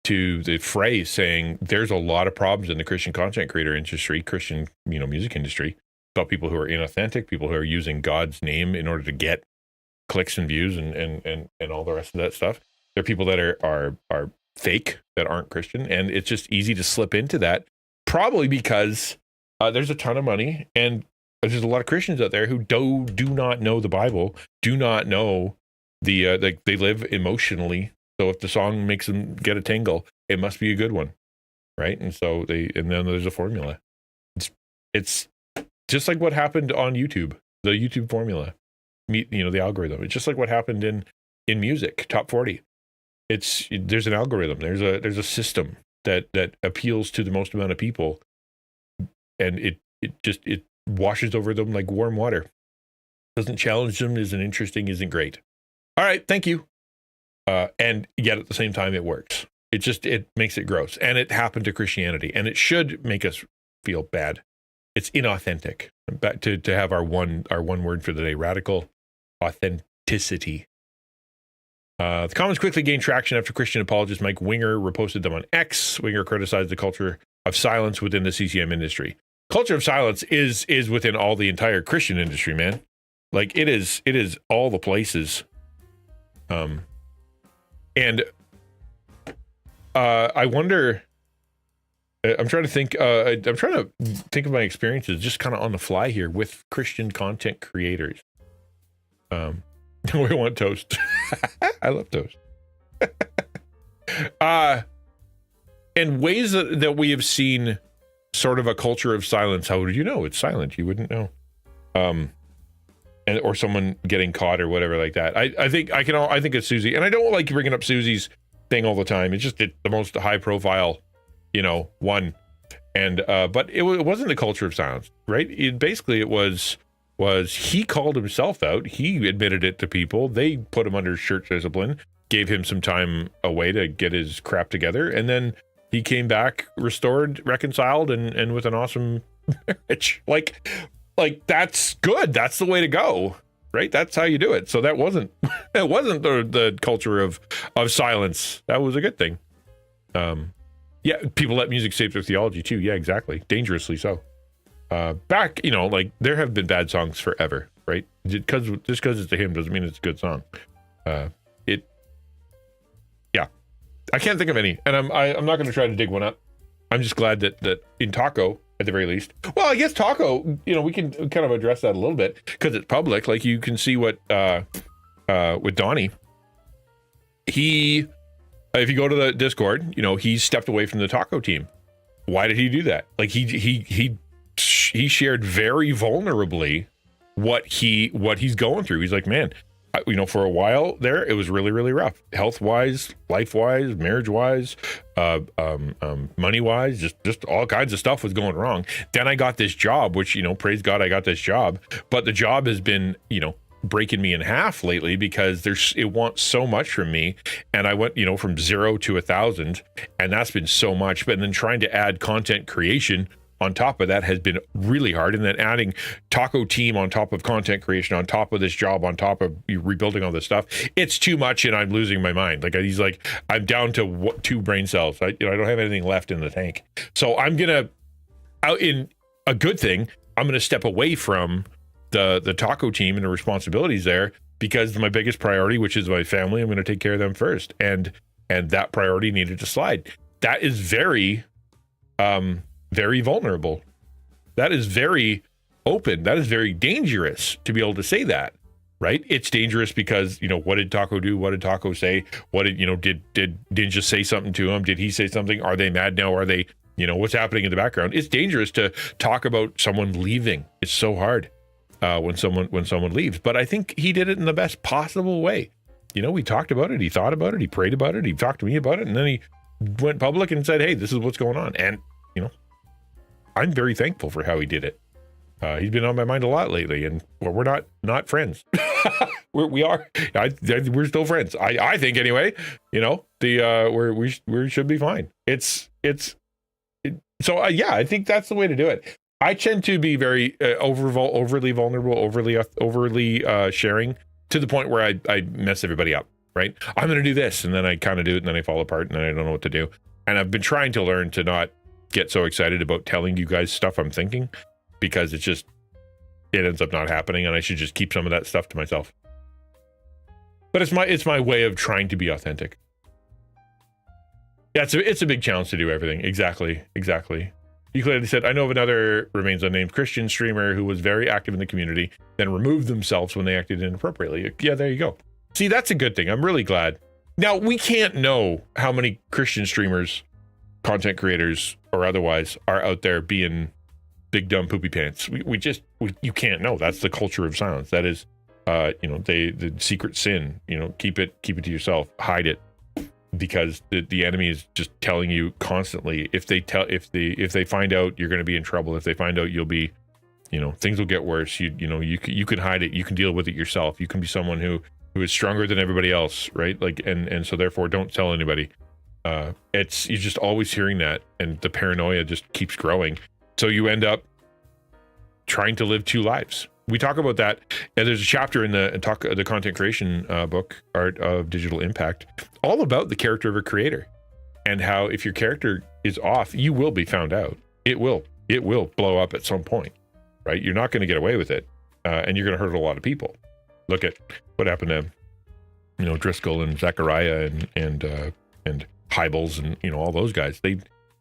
to the phrase saying there's a lot of problems in the Christian content creator industry, Christian, music industry, about people who are inauthentic, people who are using God's name in order to get clicks and views and all the rest of that stuff. There are people that are fake, that aren't Christian, and it's just easy to slip into that, probably because there's a ton of money, and there's a lot of Christians out there who do not know the Bible, do not know they live emotionally. So if the song makes them get a tingle, it must be a good one, right? And so and then there's a formula. It's just like what happened on YouTube, the YouTube formula, the algorithm. It's just like what happened in music, top 40. There's an algorithm. There's a system that appeals to the most amount of people, and it washes over them like warm water. Doesn't challenge them, isn't interesting, isn't great. All right, thank you. And yet at the same time, it works. It makes it gross. And it happened to Christianity, and it should make us feel bad. It's inauthentic. Back to have our one word for the day: radical authenticity. The comments quickly gained traction after Christian apologist Mike Winger reposted them on X. Winger criticized the culture of silence within the CCM industry. Culture of silence is within all the entire Christian industry, man. Like it is all the places. And I wonder. I'm trying to think. I'm trying to think of my experiences just kind of on the fly here with Christian content creators. We want toast. I love toast. And ways that we have seen sort of a culture of silence. How would you know it's silent? You wouldn't know. Or someone getting caught or whatever like that. I think it's Susie, and I don't like bringing up Susie's thing all the time. It's just the most high profile, one. And but it wasn't the culture of silence, right? It was he called himself out. He admitted it to people. They put him under church discipline, gave him some time away to get his crap together, and then he came back restored, reconciled, and with an awesome marriage. Like that's good. That's the way to go, right? That's how you do it. So that wasn't the culture of silence. That was a good thing. Yeah, people let music shape their theology too. Yeah, exactly. Dangerously so. Back, there have been bad songs forever, right? Just because it's a hymn doesn't mean it's a good song. I can't think of any, and I'm not going to try to dig one up. I'm just glad that in Taco, at the very least. Well, I guess Taco, we can kind of address that a little bit because it's public. Like you can see what with Donnie, if you go to the Discord, he stepped away from the Taco team. Why did he do that? Like he shared very vulnerably what he's going through. He's like, man, for a while there, it was really, really rough. Health-wise, life-wise, marriage-wise, money-wise, just all kinds of stuff was going wrong. Then I got this job, which, praise God, I got this job. But the job has been, breaking me in half lately because it wants so much from me. And I went, from 0 to 1,000, and that's been so much. But then trying to add content creation on top of that has been really hard. And then adding Taco team on top of content creation, on top of this job, on top of rebuilding all this stuff, it's too much and I'm losing my mind. Like he's like, I'm down to 2 brain cells. I don't have anything left in the tank. So I'm going to, in a good thing, I'm going to step away from the Taco team and the responsibilities there because my biggest priority, which is my family, I'm going to take care of them first. And that priority needed to slide. That is very, very vulnerable. That is very open. That is very dangerous to be able to say that, right? It's dangerous because, what did Taco do? What did Taco say? What did Ninja say something to him? Did he say something? Are they mad now? Are they, what's happening in the background? It's dangerous to talk about someone leaving. It's so hard when someone leaves. But I think he did it in the best possible way. We talked about it. He thought about it. He prayed about it. He talked to me about it. And then he went public and said, hey, this is what's going on. And, I'm very thankful for how he did it. He's been on my mind a lot lately, and we're not friends. we are. We're still friends. I think anyway. We should be fine. I think that's the way to do it. I tend to be very overly vulnerable, overly sharing to the point where I mess everybody up. Right? I'm going to do this, and then I kind of do it, and then I fall apart, and then I don't know what to do. And I've been trying to learn to not get so excited about telling you guys stuff I'm thinking, because it ends up not happening, and I should just keep some of that stuff to myself. But it's my way of trying to be authentic. Yeah, it's a big challenge to do everything. Exactly. You clearly said, I know of another remains unnamed Christian streamer who was very active in the community, then removed themselves when they acted inappropriately. Yeah, there you go. See, that's a good thing. I'm really glad. Now, we can't know how many Christian streamers, content creators, or otherwise are out there being big dumb poopy pants. You can't know. That's the culture of silence. That is, the secret sin. Keep it to yourself. Hide it, because the enemy is just telling you constantly. If they find out, you're going to be in trouble. If they find out, you'll be, things will get worse. You can hide it. You can deal with it yourself. You can be someone who is stronger than everybody else, right? And so therefore, don't tell anybody. You're just always hearing that, and the paranoia just keeps growing. So you end up trying to live two lives. We talk about that, and there's a chapter in the content creation book, Art of Digital Impact, all about the character of a creator, and how if your character is off, you will be found out. It will blow up at some point, right? You're not going to get away with it, and you're going to hurt a lot of people. Look at what happened to, Driscoll and Zechariah and Hybels and all those guys.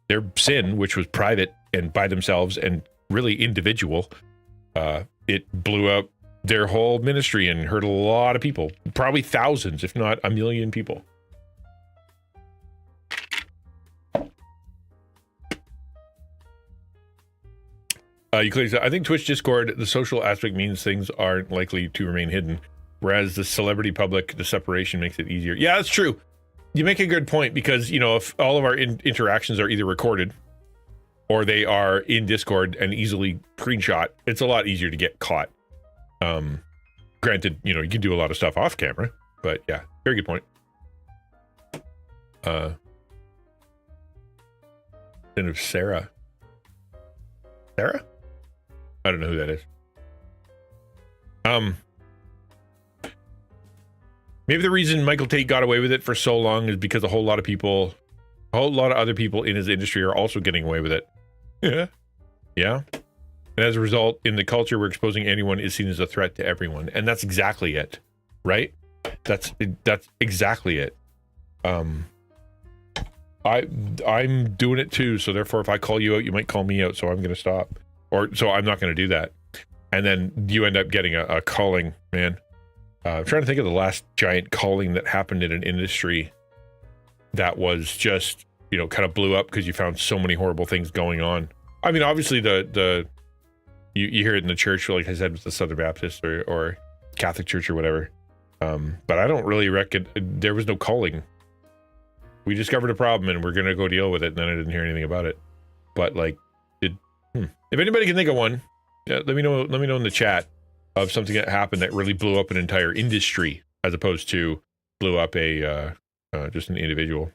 Their sin, which was private and by themselves and really individual, it blew up their whole ministry and hurt a lot of people, probably thousands, if not a million people. You clearly said, I think Twitch Discord, the social aspect means things aren't likely to remain hidden, whereas the celebrity public, the separation makes it easier. Yeah, that's true. You make a good point, because, if all of our interactions are either recorded or they are in Discord and easily screenshot, it's a lot easier to get caught. Granted, you can do a lot of stuff off camera, but yeah, very good point. Then of Sarah. Sarah? I don't know who that is. Maybe the reason Michael Tait got away with it for so long is because a whole lot of other people in his industry are also getting away with it. Yeah. And as a result, in the culture, we're exposing anyone is seen as a threat to everyone. And that's exactly it, right? That's exactly it. I'm doing it too. So therefore, if I call you out, you might call me out. So I'm going to stop. So I'm not going to do that. And then you end up getting a calling, man. I'm trying to think of the last giant calling that happened in an industry that was just, kind of blew up because you found so many horrible things going on. I mean, obviously you hear it in the church, like I said, with the Southern Baptist or Catholic Church or whatever. But I don't really reckon there was no calling. We discovered a problem and we're going to go deal with it. And then I didn't hear anything about it. But if anybody can think of one, let me know in the chat of something that happened that really blew up an entire industry as opposed to blew up just an individual.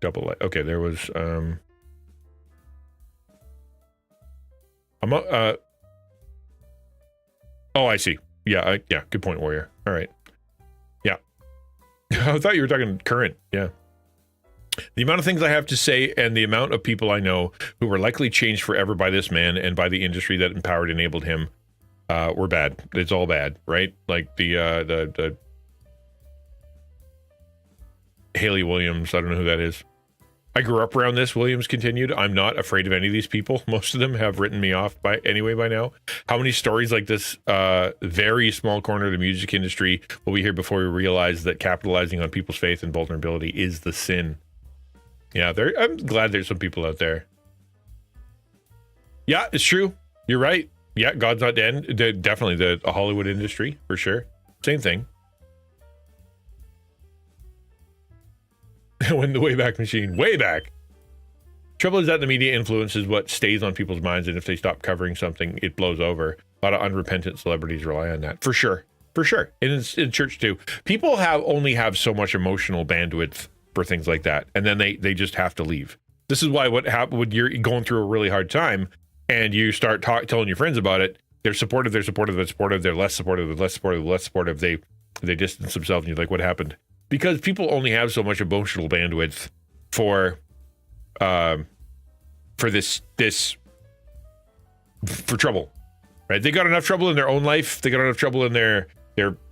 Okay, there was oh, I see. Yeah, good point, Warrior. All right. Yeah. I thought you were talking current. Yeah. The amount of things I have to say and the amount of people I know who were likely changed forever by this man and by the industry that empowered and enabled him were bad. It's all bad, right? Like the Haley Williams, I don't know who that is. I grew up around this, Williams continued. I'm not afraid of any of these people. Most of them have written me off by now. How many stories like this, very small corner of the music industry, will we hear before we realize that capitalizing on people's faith and vulnerability is the sin? Yeah, I'm glad there's some people out there. Yeah, it's true. You're right. Yeah, God's not dead. Definitely the Hollywood industry, for sure. Same thing. When the Wayback Machine, way back. Trouble is that the media influences what stays on people's minds, and if they stop covering something, it blows over. A lot of unrepentant celebrities rely on that, for sure. And it's in church too. People only have so much emotional bandwidth for things like that, and then they just have to leave. This is why what happens when you're going through a really hard time, and you start telling your friends about it. They're supportive. They're less supportive. They distance themselves, and you're like, what happened? Because people only have so much emotional bandwidth for trouble, right? They got enough trouble in their own life. They got enough trouble in their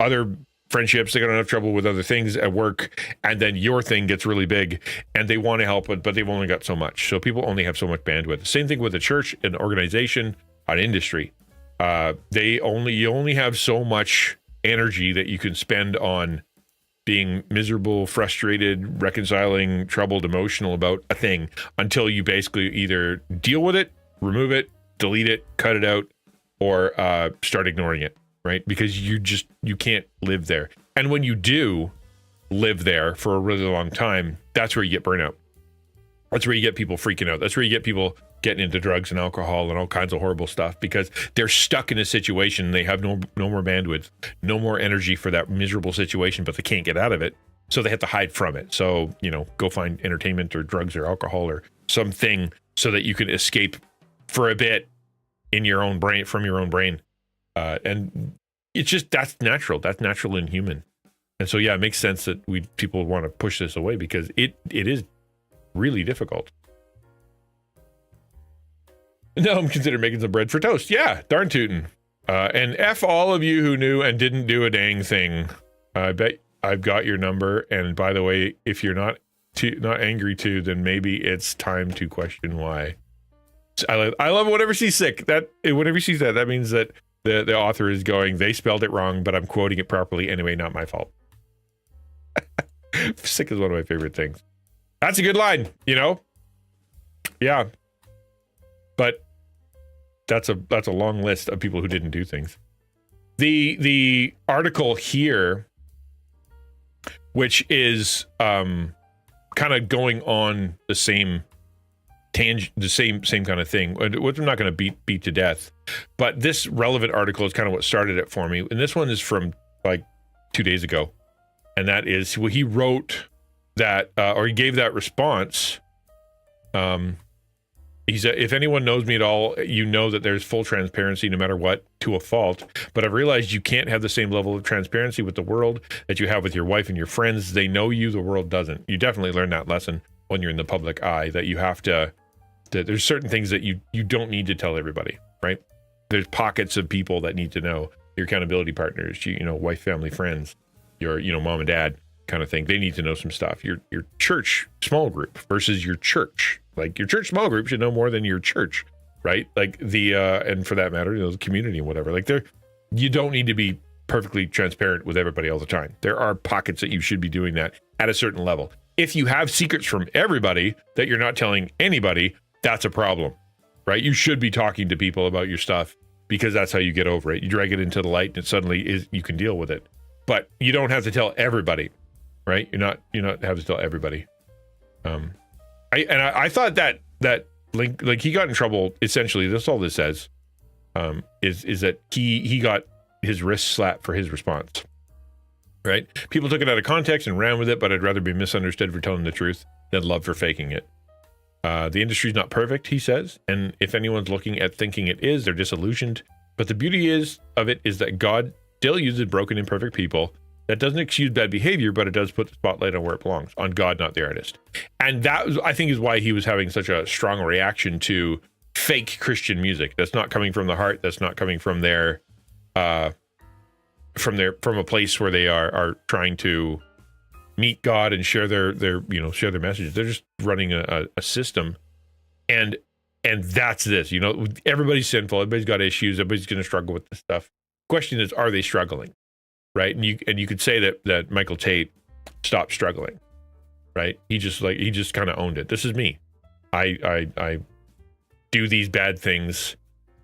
other friendships. They got enough trouble with other things at work, and then your thing gets really big, and they want to help it, but they've only got so much. So people only have so much bandwidth. Same thing with a church, an organization, an industry. You only have so much energy that you can spend on being miserable, frustrated, reconciling, troubled, emotional about a thing until you basically either deal with it, remove it, delete it, cut it out, or start ignoring it, right? Because you can't live there. And when you do live there for a really long time, that's where you get burnout. That's where you get people freaking out. That's where you get people getting into drugs and alcohol and all kinds of horrible stuff because they're stuck in a situation. They have no more bandwidth, no more energy for that miserable situation, but they can't get out of it. So they have to hide from it. So, go find entertainment or drugs or alcohol or something so that you can escape for a bit in your own brain, from your own brain. And it's just, that's natural. That's natural and human. And so, yeah, it makes sense that people want to push this away because it is really difficult. Now I'm considering making some bread for toast. Yeah, darn tootin'. And F all of you who knew and didn't do a dang thing. I bet I've got your number. And by the way, if you're not angry too, then maybe it's time to question why. I love whenever she's sick. Whenever she says that means that the author is going, they spelled it wrong, but I'm quoting it properly anyway, not my fault. Sick is one of my favorite things. That's a good line, Yeah. But that's a long list of people who didn't do things. The article here, which is kind of going on the same tangent, the same kind of thing, which I'm not going to beat to death, but this relevant article is kind of what started it for me. And this one is from like 2 days ago, and that is he wrote that or he gave that response. He said, if anyone knows me at all, you know that there's full transparency no matter what, to a fault. But I've realized you can't have the same level of transparency with the world that you have with your wife and your friends. They know you, the world doesn't. You definitely learn that lesson when you're in the public eye, that you have that there's certain things that you don't need to tell everybody, right? There's pockets of people that need to know. Your accountability partners, wife, family, friends, your, mom and dad kind of thing. They need to know some stuff. Your church small group versus your church. Like your church small group should know more than your church, right? Like and for that matter, the community and whatever. Like you don't need to be perfectly transparent with everybody all the time. There are pockets that you should be doing that at a certain level. If you have secrets from everybody that you're not telling anybody, that's a problem, right? You should be talking to people about your stuff because that's how you get over it. You drag it into the light and it suddenly you can deal with it. But you don't have to tell everybody, right? You're not have to tell everybody. I thought that link, like he got in trouble. Essentially, that's all this says. Is that he got his wrist slapped for his response, right? People took it out of context and ran with it, but I'd rather be misunderstood for telling the truth than loved for faking it. The industry's not perfect, he says, and if anyone's looking at thinking it is, they're disillusioned. But the beauty is that God still uses broken, imperfect people. That doesn't excuse bad behavior, but it does put the spotlight on where it belongs, on God, not the artist. And that, I think, is why he was having such a strong reaction to fake Christian music. That's not coming from the heart. That's not coming from from a place where they are trying to meet God and share their share their messages. They're just running a system, and that's this. Everybody's sinful. Everybody's got issues. Everybody's going to struggle with this stuff. Question is, are they struggling? Right? And you could say that Michael Tait stopped struggling. Right? He just kind of owned it. This is me. I do these bad things,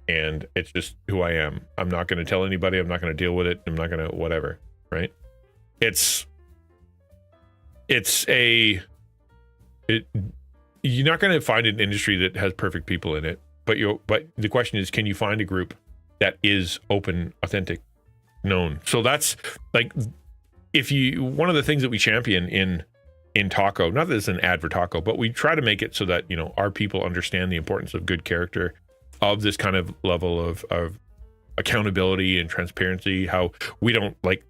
and it's just who I am. I'm not going to tell anybody. I'm not going to deal with it. I'm not going to whatever. Right? You're not going to find an industry that has perfect people in it, but the question is, can you find a group that is open, authentic, known? So that's like, one of the things that we champion in Taco, not that it's an ad for Taco, but we try to make it so that, our people understand the importance of good character, of this kind of level of accountability and transparency, how we don't like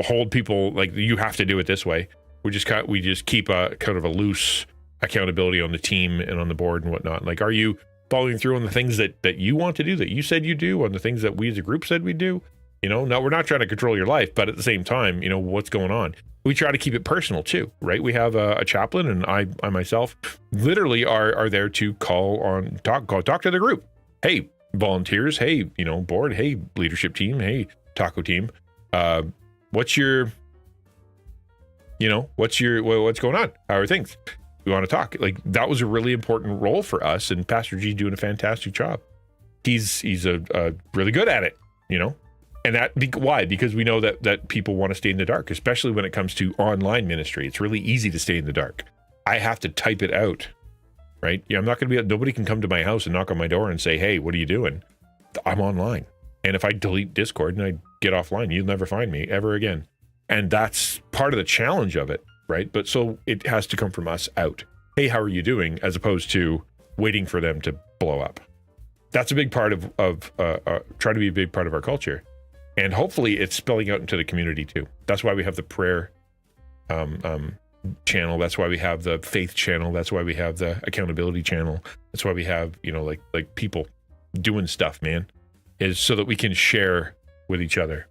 hold people like you have to do it this way. We just keep a kind of a loose accountability on the team and on the board and whatnot. Like, are you following through on the things that you want to do, that you said you do, on the things that we as a group said we do? No, we're not trying to control your life, but at the same time, what's going on? We try to keep it personal too, right? We have a chaplain, and I myself literally are there to talk to the group. Hey, volunteers. Hey, board. Hey, leadership team. Hey, Taco team. What's going on? How are things? We want to talk. Like, that was a really important role for us, and Pastor G's doing a fantastic job. He's a really good at it, and why? Because we know that people want to stay in the dark, especially when it comes to online ministry. It's really easy to stay in the dark. I have to type it out, right? I'm not going to nobody can come to my house and knock on my door and say, hey, what are you doing? I'm online. And if I delete Discord and I get offline, you'll never find me ever again. And that's part of the challenge of it, right? But so it has to come from us out. Hey, how are you doing? As opposed to waiting for them to blow up. That's a big part of trying to be a big part of our culture. And hopefully it's spilling out into the community too. That's why we have the prayer channel. That's why we have the faith channel. That's why we have the accountability channel. That's why we have, like people doing stuff, man, is so that we can share with each other.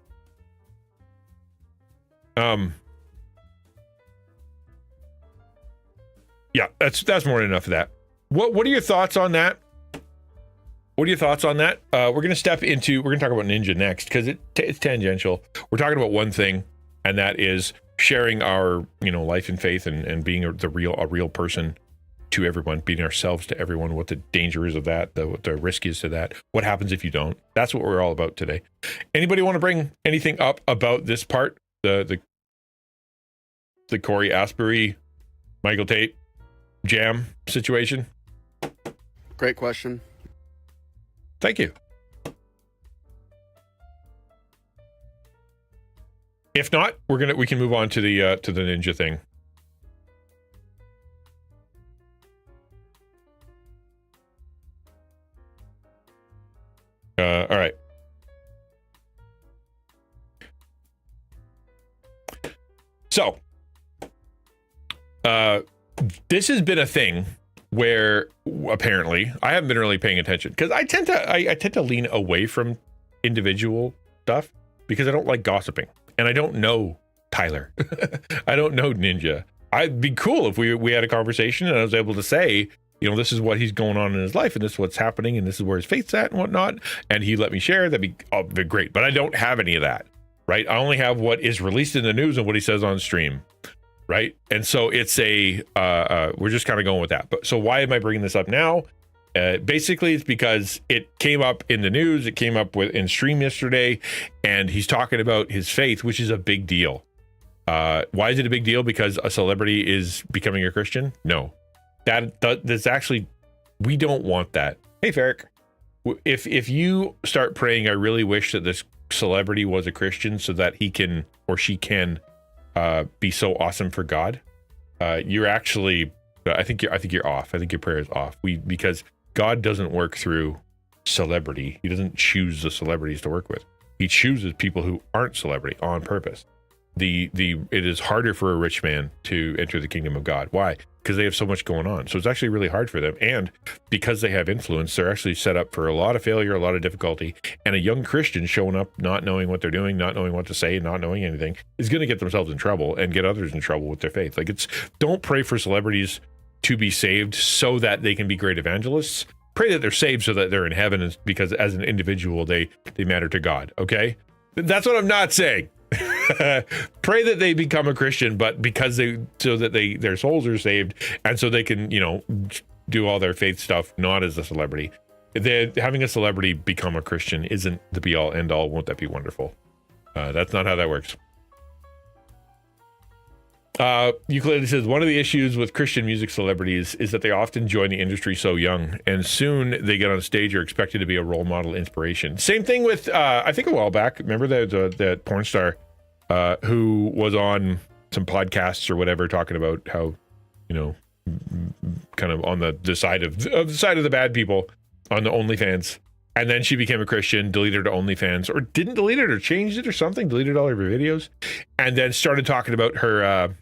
Yeah, that's more than enough of that. What are your thoughts on that? We're going to talk about Ninja next, because it's tangential. We're talking about one thing, and that is sharing our, life and faith and being a real person to everyone, being ourselves to everyone, what the danger is of that, what the risk is to that, what happens if you don't. That's what we're all about today. Anybody want to bring anything up about this part? The Corey Asbury, Michael Tait jam situation? Great question. Thank you. If not, we can move on to the ninja thing. All right. So, this has been a thing where apparently I haven't been really paying attention, because I tend to lean away from individual stuff because I don't like gossiping, and I don't know Tyler. I don't know Ninja. I'd be cool if we had a conversation and I was able to say, this is what he's going on in his life, and this is what's happening, and this is where his faith's at and whatnot, and he let me share. That'd be great. But I don't have any of that, right? I only have what is released in the news and what he says on stream. Right. And so it's we're just kind of going with that. But so why am I bringing this up now? Basically, it's because it came up in the news. It came up in stream yesterday, and he's talking about his faith, which is a big deal. Why is it a big deal? Because a celebrity is becoming a Christian? No, that's actually, we don't want that. Hey, Ferrick, if you start praying, I really wish that this celebrity was a Christian so that he can, or she can, be so awesome for God, you're actually, I think you're off. I think your prayer is off. Because God doesn't work through celebrity. He doesn't choose the celebrities to work with. He chooses people who aren't celebrity on purpose. It is harder for a rich man to enter the kingdom of God. Why? because they have so much going on. So it's actually really hard for them. And because they have influence, they're actually set up for a lot of failure, a lot of difficulty. And a young Christian showing up, not knowing what they're doing, not knowing what to say, not knowing anything, is going to get themselves in trouble and get others in trouble with their faith. Like, don't pray for celebrities to be saved so that they can be great evangelists. Pray that they're saved so that they're in heaven, because as an individual, they matter to God. Okay? That's what I'm not saying. Pray that they become a Christian, but so that their souls are saved, and so they can, do all their faith stuff, not as a celebrity. Having a celebrity become a Christian isn't the be all end all. Won't that be wonderful? That's not how that works. Ukulele says, one of the issues with Christian music celebrities is that they often join the industry so young, and soon they get on stage are expected to be a role model inspiration. Same thing with, I think a while back, remember that porn star who was on some podcasts or whatever talking about how, kind of on the side of the bad people on the OnlyFans. And then she became a Christian, deleted her OnlyFans, or didn't delete it or changed it or something, deleted all of her videos, and then started talking about her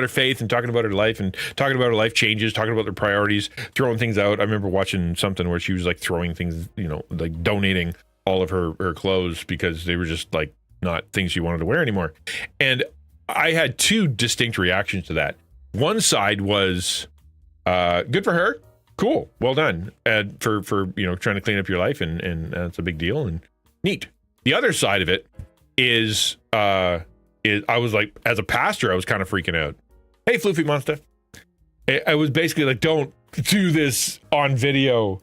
faith and talking about her life and talking about her life changes, talking about their priorities, throwing things out. I remember watching something where she was like throwing things, like donating all of her clothes because they were just like not things she wanted to wear anymore. And I had two distinct reactions to that. One side was good for her. Cool. Well done. And for trying to clean up your life, and that's a big deal and neat. The other side of it is I was like, as a pastor, I was kind of freaking out. Hey, Floofy Monster. I was basically like, don't do this on video.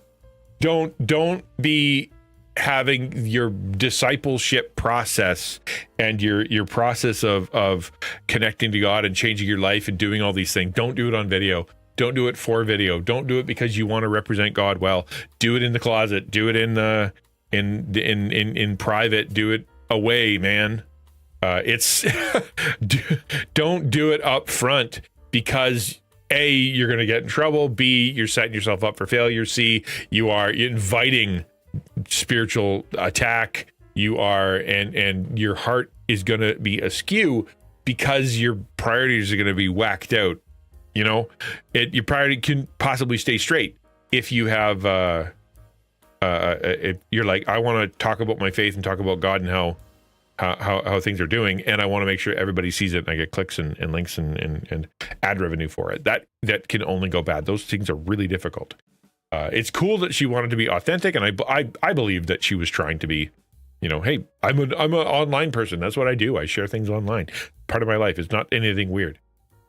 Don't be having your discipleship process and your process of connecting to God and changing your life and doing all these things. Don't do it on video. Don't do it for video. Don't do it because you want to represent God well. Do it in the closet. Do it in private. Do it away, man. Don't do it up front, because A, you're going to get in trouble. B, you're setting yourself up for failure. C, you are inviting spiritual attack. You are, and your heart is going to be askew because your priorities are going to be whacked out. Your priority can possibly stay straight if you have, if you're like, I want to talk about my faith and talk about God and how things are doing, and I want to make sure everybody sees it and I get clicks and links and ad revenue for it. That can only go bad. Those things are really difficult. It's cool that she wanted to be authentic, and I believe that she was trying to be, hey, I'm an online person. That's what I do. I share things online. Part of my life. It's not anything weird.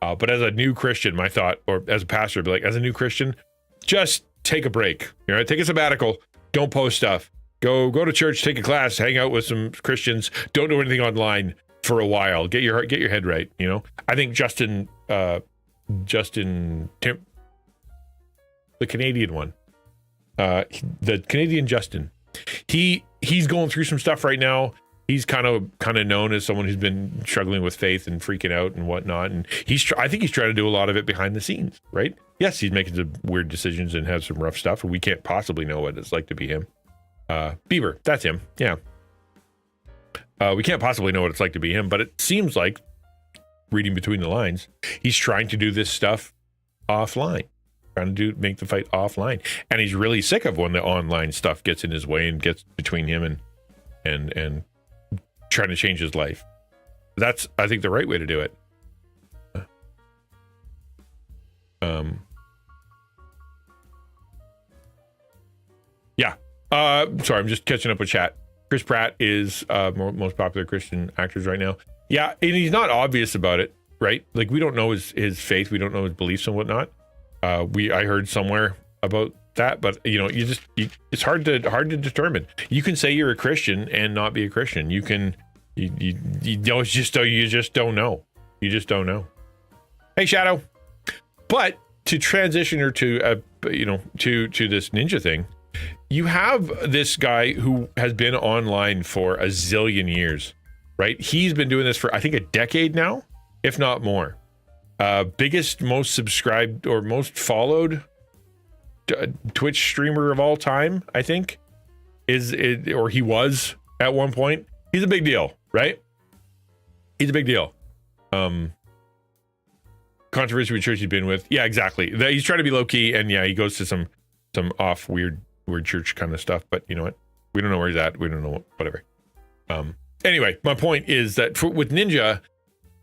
But as a new Christian, my thought, or as a pastor, I'd be like, as a new Christian, just take a break. Take a sabbatical. Don't post stuff. Go to church, take a class, hang out with some Christians. Don't do anything online for a while. Get your head right. I think Justin Tim, the Canadian one, the Canadian Justin, he's going through some stuff right now. He's kind of known as someone who's been struggling with faith and freaking out and whatnot. And I think he's trying to do a lot of it behind the scenes, right? Yes, he's making some weird decisions and has some rough stuff. And we can't possibly know what it's like to be him. Bieber, that's him. Yeah. We can't possibly know what it's like to be him, but it seems like, reading between the lines, he's trying to do this stuff offline, trying to make the fight offline. And he's really sick of when the online stuff gets in his way and gets between him and trying to change his life. That's, I think, the right way to do it. Sorry, I'm just catching up with chat. Chris Pratt is most popular Christian actors right now. Yeah, and he's not obvious about it, right? Like, we don't know his faith, we don't know his beliefs and whatnot. I heard somewhere about that, but it's hard to determine. You can say you're a Christian and not be a Christian. You can, you just don't know. You just don't know. Hey, Shadow. But to transition her to this ninja thing, you have this guy who has been online for a zillion years, right? He's been doing this for, I think, a decade now, if not more. Biggest, most subscribed, or most followed Twitch streamer of all time, I think, or he was at one point. He's a big deal, right? He's a big deal. Go Controversy with church he's been with. Yeah, exactly. He's trying to be low key, and yeah, he goes to some off weird church kind of stuff. But you know what? We don't know where he's at. We don't know whatever. Anyway, my point is that with Ninja,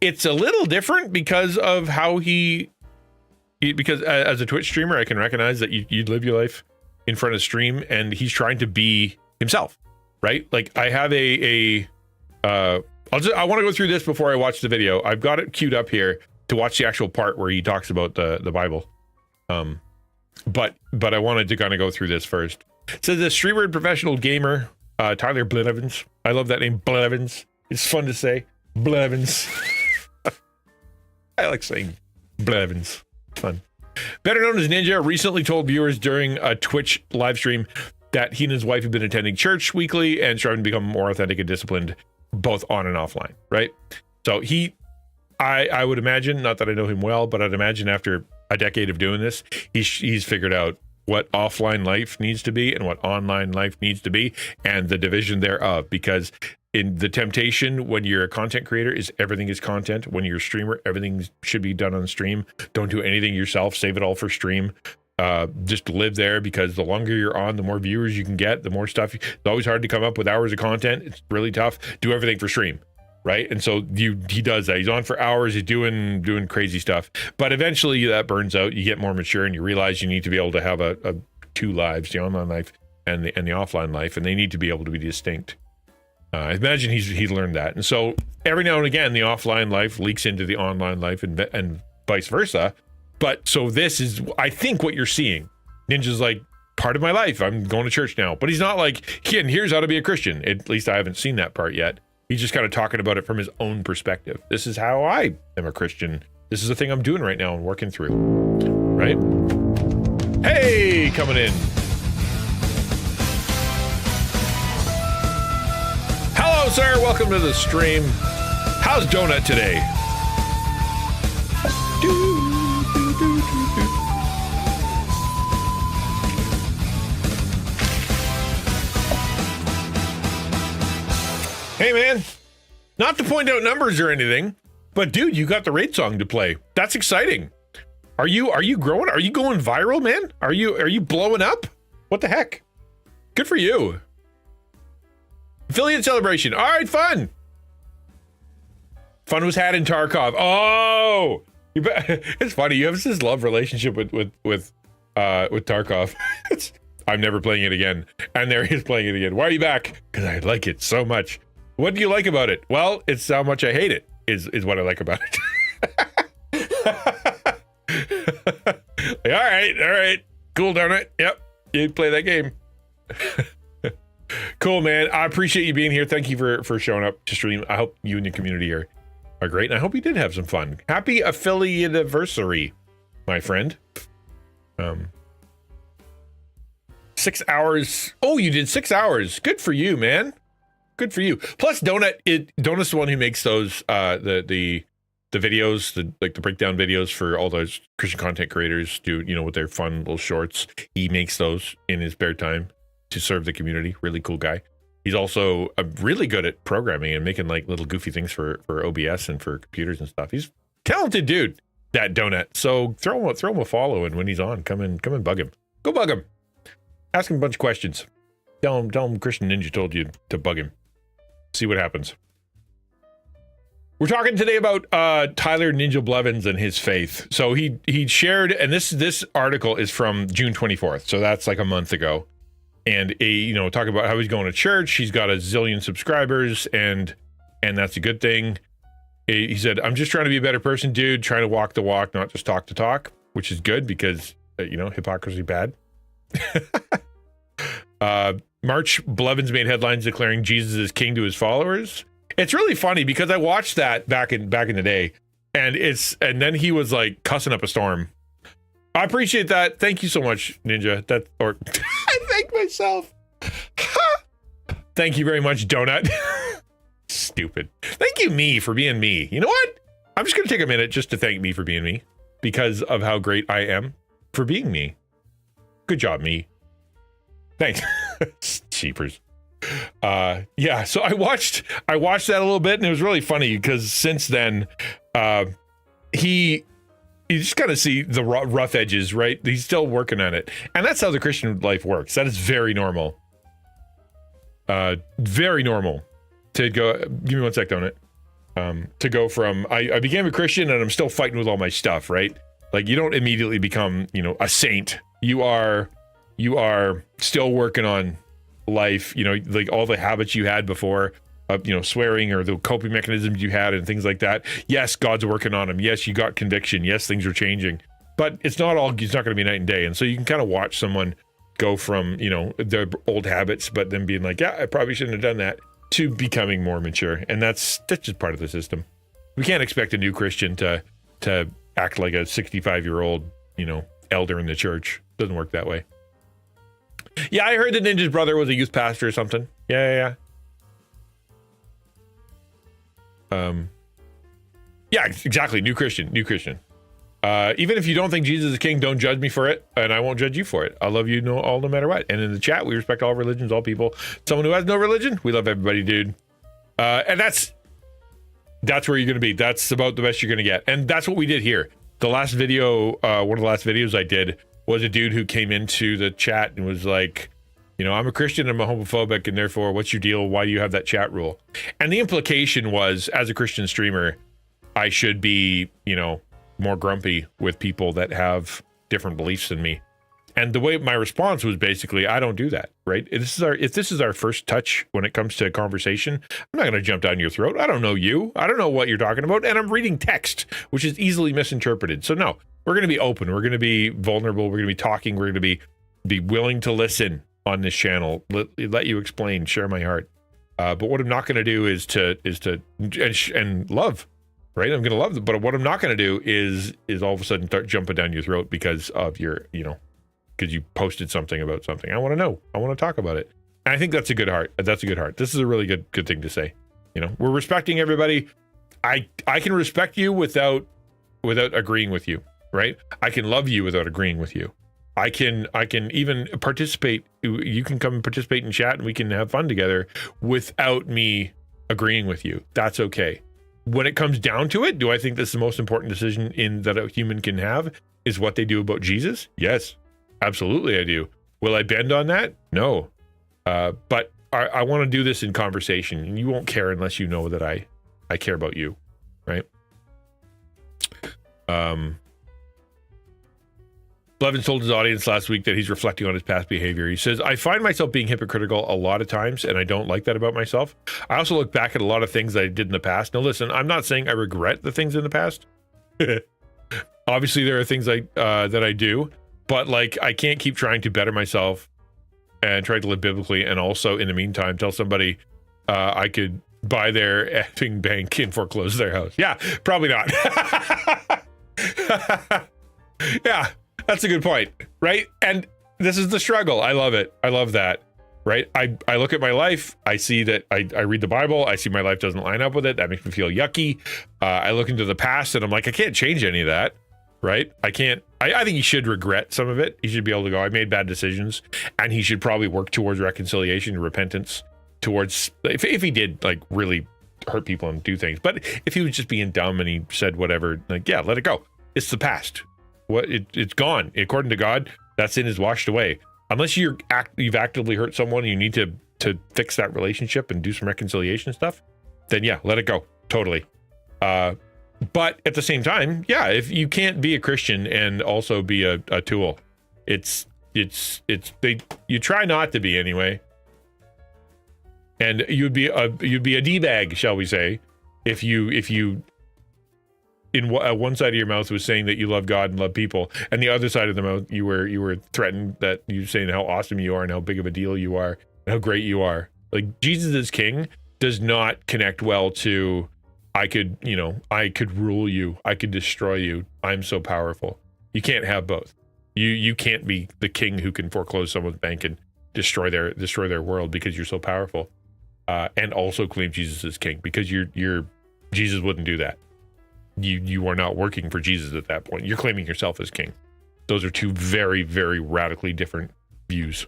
it's a little different because of how because as a Twitch streamer, I can recognize that you live your life in front of stream, and he's trying to be himself, right? Like I have I want to go through this before I watch the video. I've got it queued up here to watch the actual part where he talks about the Bible. But I wanted to kind of go through this first. It says the streamer and professional gamer, Tyler Blevins. I love that name, Blevins. It's fun to say, Blevins. I like saying Blevins. Fun. Better known as Ninja, recently told viewers during a Twitch live stream that he and his wife have been attending church weekly and striving to become more authentic and disciplined, both on and offline, right? So I would imagine, not that I know him well, but I'd imagine after a decade of doing this, he's figured out what offline life needs to be and what online life needs to be, and the division thereof, because in the temptation when you're a content creator is everything is content. When you're a streamer, everything should be done on stream. Don't do anything yourself. Save it all for stream. Just live there, because the longer you're on, the more viewers you can get, the more stuff. It's always hard to come up with hours of content. It's really tough. Do everything for stream, right? And so he does that. He's on for hours. He's doing crazy stuff. But eventually that burns out. You get more mature and you realize you need to be able to have a two lives, the online life and the offline life, and they need to be able to be distinct. I imagine he's learned that. And so every now and again, the offline life leaks into the online life and vice versa. But so this is, I think, what you're seeing. Ninja's like, part of my life, I'm going to church now. But he's not like, and here's how to be a Christian. At least I haven't seen that part yet. He's just kind of talking about it from his own perspective. This is how I am a Christian. This is the thing I'm doing right now and working through. Right? Hey, coming in. Hello, sir. Welcome to the stream. How's Donut today? Hey, man. Not to point out numbers or anything, but dude, you got the raid song to play. That's exciting. Are you growing? Are you going viral, man? Are you blowing up? What the heck? Good for you. Affiliate celebration. All right, fun. Fun was had in Tarkov. Oh, it's funny. You have this love relationship with Tarkov. I'm never playing it again. And there he is playing it again. Why are you back? Because I like it so much. What do you like about it? Well, it's how much I hate it. Is what I like about it. All right. Cool, darn it. Yep, you play that game. Cool, man. I appreciate you being here. Thank you for showing up to stream. I hope you and your community are great, and I hope you did have some fun. Happy affiliate anniversary, my friend. 6 hours. Oh, you did 6 hours. Good for you, man. Good for you. Plus, Donut's the one who makes those the videos, the breakdown videos for all those Christian content creators do, with their fun little shorts. He makes those in his spare time to serve the community. Really cool guy. He's also really good at programming and making like little goofy things for OBS and for computers and stuff. He's a talented dude, that Donut. So throw him a follow, and when he's on, come and bug him. Go bug him. Ask him a bunch of questions. Tell him Christian Ninja told you to bug him. See what happens. We're talking today about Tyler Ninja Blevins and his faith. So he shared, and this article is from June 24th, so that's like a month ago. And talk about how he's going to church. He's got a zillion subscribers, and that's a good thing. He said, "I'm just trying to be a better person, dude. Trying to walk the walk, not just talk the talk," which is good because hypocrisy bad. March, Blevins made headlines declaring Jesus is king to his followers. It's really funny because I watched that back in the day, and then he was like cussing up a storm. I appreciate that. Thank you so much, Ninja. I thank myself. Thank you very much, Donut. Stupid. Thank you, me, for being me. You know what? I'm just gonna take a minute just to thank me for being me, because of how great I am for being me. Good job, me. Thanks. Cheapers. Yeah, so I watched that a little bit, and it was really funny because since then, he you just kind of see the rough edges, right? He's still working on it. And that's how the Christian life works. That is very normal. Very normal to go, give me one sec, Donut. To go from, I became a Christian and I'm still fighting with all my stuff, right? Like you don't immediately become, a saint. You are still working on life, like all the habits you had before, swearing or the coping mechanisms you had and things like that. Yes, God's working on them. Yes, you got conviction. Yes, things are changing, but it's not going to be night and day. And so you can kind of watch someone go from, their old habits, but then being like, yeah, I probably shouldn't have done that, to becoming more mature. And that's just part of the system. We can't expect a new Christian to act like a 65-year-old, elder in the church. Doesn't work that way. Yeah, I heard that Ninja's brother was a youth pastor or something. Yeah. Yeah, exactly. New Christian. Even if you don't think Jesus is king, don't judge me for it, and I won't judge you for it. I love you all no matter what. And in the chat, we respect all religions, all people. Someone who has no religion, we love everybody, dude. And that's where you're going to be. That's about the best you're going to get. And that's what we did here. The last video, one of the last videos I did was a dude who came into the chat and was like, I'm a Christian, I'm a homophobic, and therefore, what's your deal? Why do you have that chat rule? And the implication was, as a Christian streamer, I should be, more grumpy with people that have different beliefs than me. And the way my response was basically, I don't do that, right? If this is our first touch when it comes to a conversation, I'm not going to jump down your throat. I don't know you. I don't know what you're talking about. And I'm reading text, which is easily misinterpreted. So no, we're going to be open. We're going to be vulnerable. We're going to be talking. We're going to be willing to listen on this channel. Let you explain, share my heart. But what I'm not going to do is to love. Right, I'm gonna love them, but what I'm not gonna do is all of a sudden start jumping down your throat because of your, because you posted something about something. I want to know. I want to talk about it. And I think that's a good heart. That's a good heart. This is a really good thing to say. We're respecting everybody. I can respect you without agreeing with you. Right? I can love you without agreeing with you. I can even participate. You can come and participate in chat, and we can have fun together without me agreeing with you. That's okay. When it comes down to it, do I think that's the most important decision that a human can have is what they do about Jesus? Yes, absolutely I do. Will I bend on that? No. But I want to do this in conversation, and you won't care unless you know that I care about you, right? Blevins told his audience last week that he's reflecting on his past behavior. He says, I find myself being hypocritical a lot of times, and I don't like that about myself. I also look back at a lot of things that I did in the past. Now, listen, I'm not saying I regret the things in the past. Obviously, there are things that I do, but I can't keep trying to better myself and try to live biblically, and also, in the meantime, tell somebody I could buy their effing bank and foreclose their house. Yeah, probably not. Yeah. That's a good point, right? And this is the struggle. I love it. I love that, right? I look at my life. I see that I read the Bible. I see my life doesn't line up with it. That makes me feel yucky. I look into the past and I'm like, I can't change any of that, right? I can't. I think he should regret some of it. He should be able to go, I made bad decisions, and he should probably work towards reconciliation and repentance towards, if he did really hurt people and do things. But if he was just being dumb and he said whatever, yeah, let it go. It's the past. It's gone. According to God, that sin is washed away. Unless you've actively hurt someone and you need to fix that relationship and do some reconciliation stuff, then yeah, let it go. Totally. But at the same time, yeah, if you can't be a Christian and also be a tool, you try not to be anyway. And you'd be a D-bag, shall we say, if you in one side of your mouth was saying that you love God and love people, and the other side of the mouth you were threatened that you saying how awesome you are and how big of a deal you are and how great you are. Jesus is king does not connect well to I could rule you, I could destroy you, I'm so powerful. You can't have both. You can't be the king who can foreclose someone's bank and destroy their world because you're so powerful, and also claim Jesus as king, because Jesus wouldn't do that. You are not working for Jesus at that point. You're claiming yourself as king. Those are two very, very radically different views.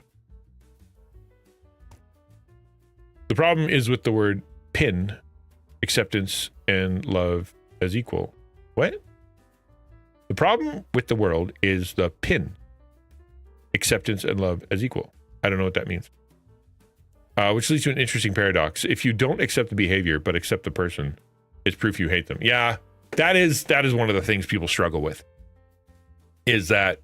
The problem is with the word pin, acceptance and love as equal. What? The problem with the world is the pin, acceptance and love as equal. I don't know what that means. Which leads to an interesting paradox. If you don't accept the behavior but accept the person, it's proof you hate them. Yeah, that is one of the things people struggle with. Is that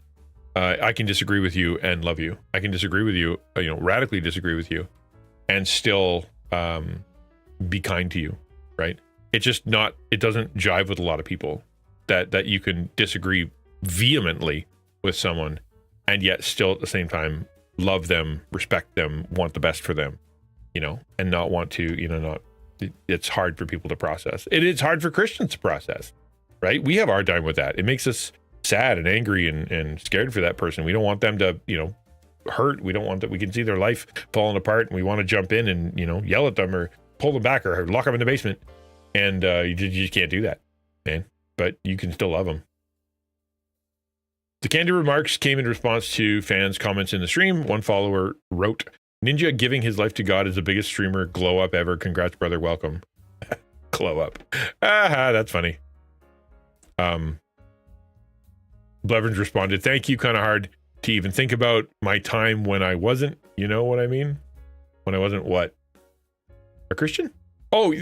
I can disagree with you and love you. I can disagree with you, radically disagree with you, and still be kind to you, right? It doesn't jive with a lot of people that you can disagree vehemently with someone and yet still at the same time love them, respect them, want the best for them, and not want to, it's hard for people to process. It is hard for Christians to process, right? We have our time with that. It makes us sad and angry and scared for that person. We don't want them to, hurt. We don't want that. We can see their life falling apart and we want to jump in and, yell at them or pull them back or lock them in the basement. And you just can't do that, man. But you can still love them. The candid remarks came in response to fans' comments in the stream. One follower wrote, "Ninja giving his life to God is the biggest streamer glow up ever. Congrats, brother. Welcome." Glow up. That's funny. Blevins responded, "Thank you. Kind of hard to even think about my time when I wasn't, you know what I mean? When I wasn't what? A Christian? Oh,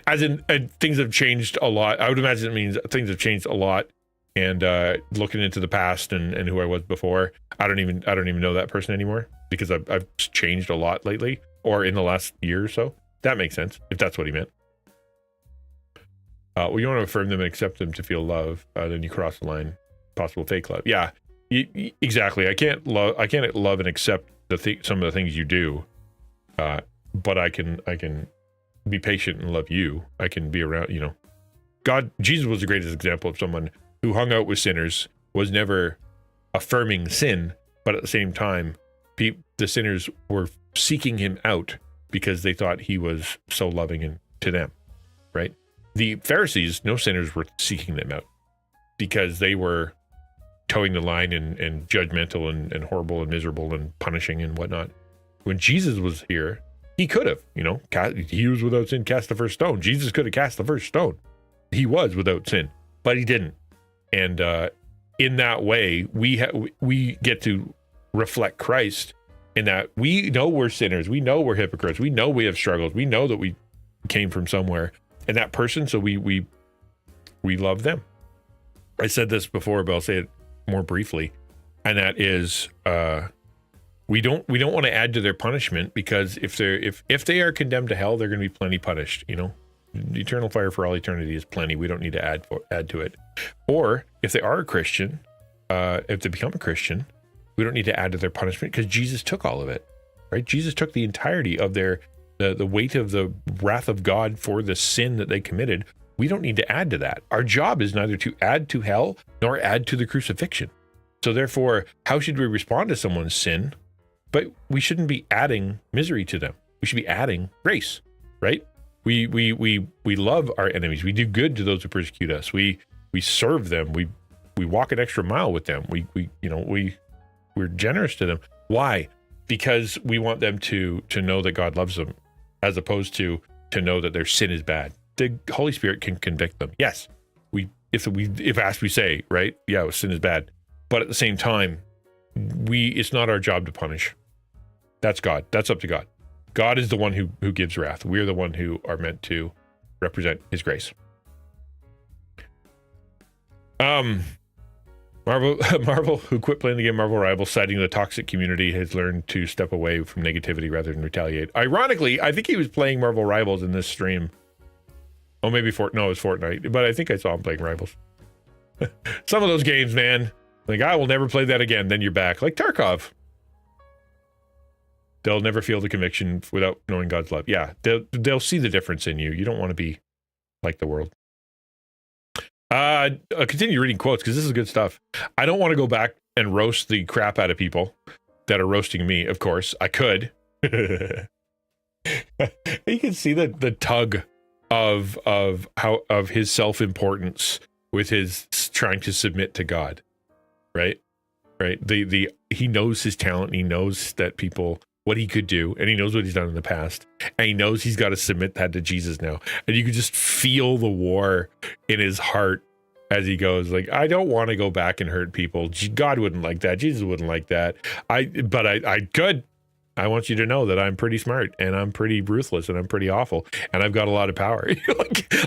as in things have changed a lot. I would imagine it means things have changed a lot. And looking into the past and who I was before, I don't even know that person anymore because I've changed a lot lately or in the last year or so. That makes sense if that's what he meant. Well, you want to affirm them and accept them to feel love, then you cross the line. Possible fake love. Yeah, exactly. I can't love and accept some of the things you do, but I can be patient and love you. I can be around. Jesus was the greatest example of someone who hung out with sinners, was never affirming sin, but at the same time, the sinners were seeking him out because they thought he was so loving to them, right? The Pharisees, no sinners were seeking them out because they were towing the line and judgmental and horrible and miserable and punishing and whatnot. When Jesus was here, he could have, he was without sin, cast the first stone. Jesus could have cast the first stone. He was without sin, but he didn't. And in that way, we get to reflect Christ in that we know we're sinners. We know we're hypocrites. We know we have struggles. We know that we came from somewhere. And that person, so we love them. I said this before, but I'll say it more briefly. And that is we don't want to add to their punishment because if they are condemned to hell, they're going to be plenty punished, Eternal fire for all eternity is plenty. We don't need to add to it. Or if they are a Christian, if they become a Christian, we don't need to add to their punishment because Jesus took all of it, right? Jesus took the entirety of the weight of the wrath of God for the sin that they committed. We don't need to add to that. Our job is neither to add to hell nor add to the crucifixion. So therefore, how should we respond to someone's sin? But we shouldn't be adding misery to them. We should be adding grace, right? We love our enemies. We do good to those who persecute us. We serve them. We walk an extra mile with them. We're generous to them. Why? Because we want them to know that God loves them, as opposed to know that their sin is bad. The Holy Spirit can convict them. Yes, if asked, we say, right? Yeah, sin is bad. But at the same time, it's not our job to punish. That's God. That's up to God. God is the one who gives wrath. We're the one who are meant to represent his grace. Marvel, who quit playing the game Marvel Rivals, citing the toxic community, has learned to step away from negativity rather than retaliate. Ironically, I think he was playing Marvel Rivals in this stream. Oh, maybe it was Fortnite, but I think I saw him playing Rivals. Some of those games, man, like I will never play that again. Then you're back, like Tarkov. They'll never feel the conviction without knowing God's love. Yeah, they'll see the difference in you. You don't want to be like the world. I'll continue reading quotes because this is good stuff. I don't want to go back and roast the crap out of people that are roasting me. Of course, I could. You can see the tug of his self-importance with his trying to submit to God, right? He knows his talent. And he knows that what he could do, and he knows what he's done in the past, and he knows he's got to submit that to Jesus now. And you can just feel the war in his heart as he goes, like, I don't want to go back and hurt people. God wouldn't like that. Jesus wouldn't like that. But I could. I want you to know that I'm pretty smart and I'm pretty ruthless and I'm pretty awful and I've got a lot of power.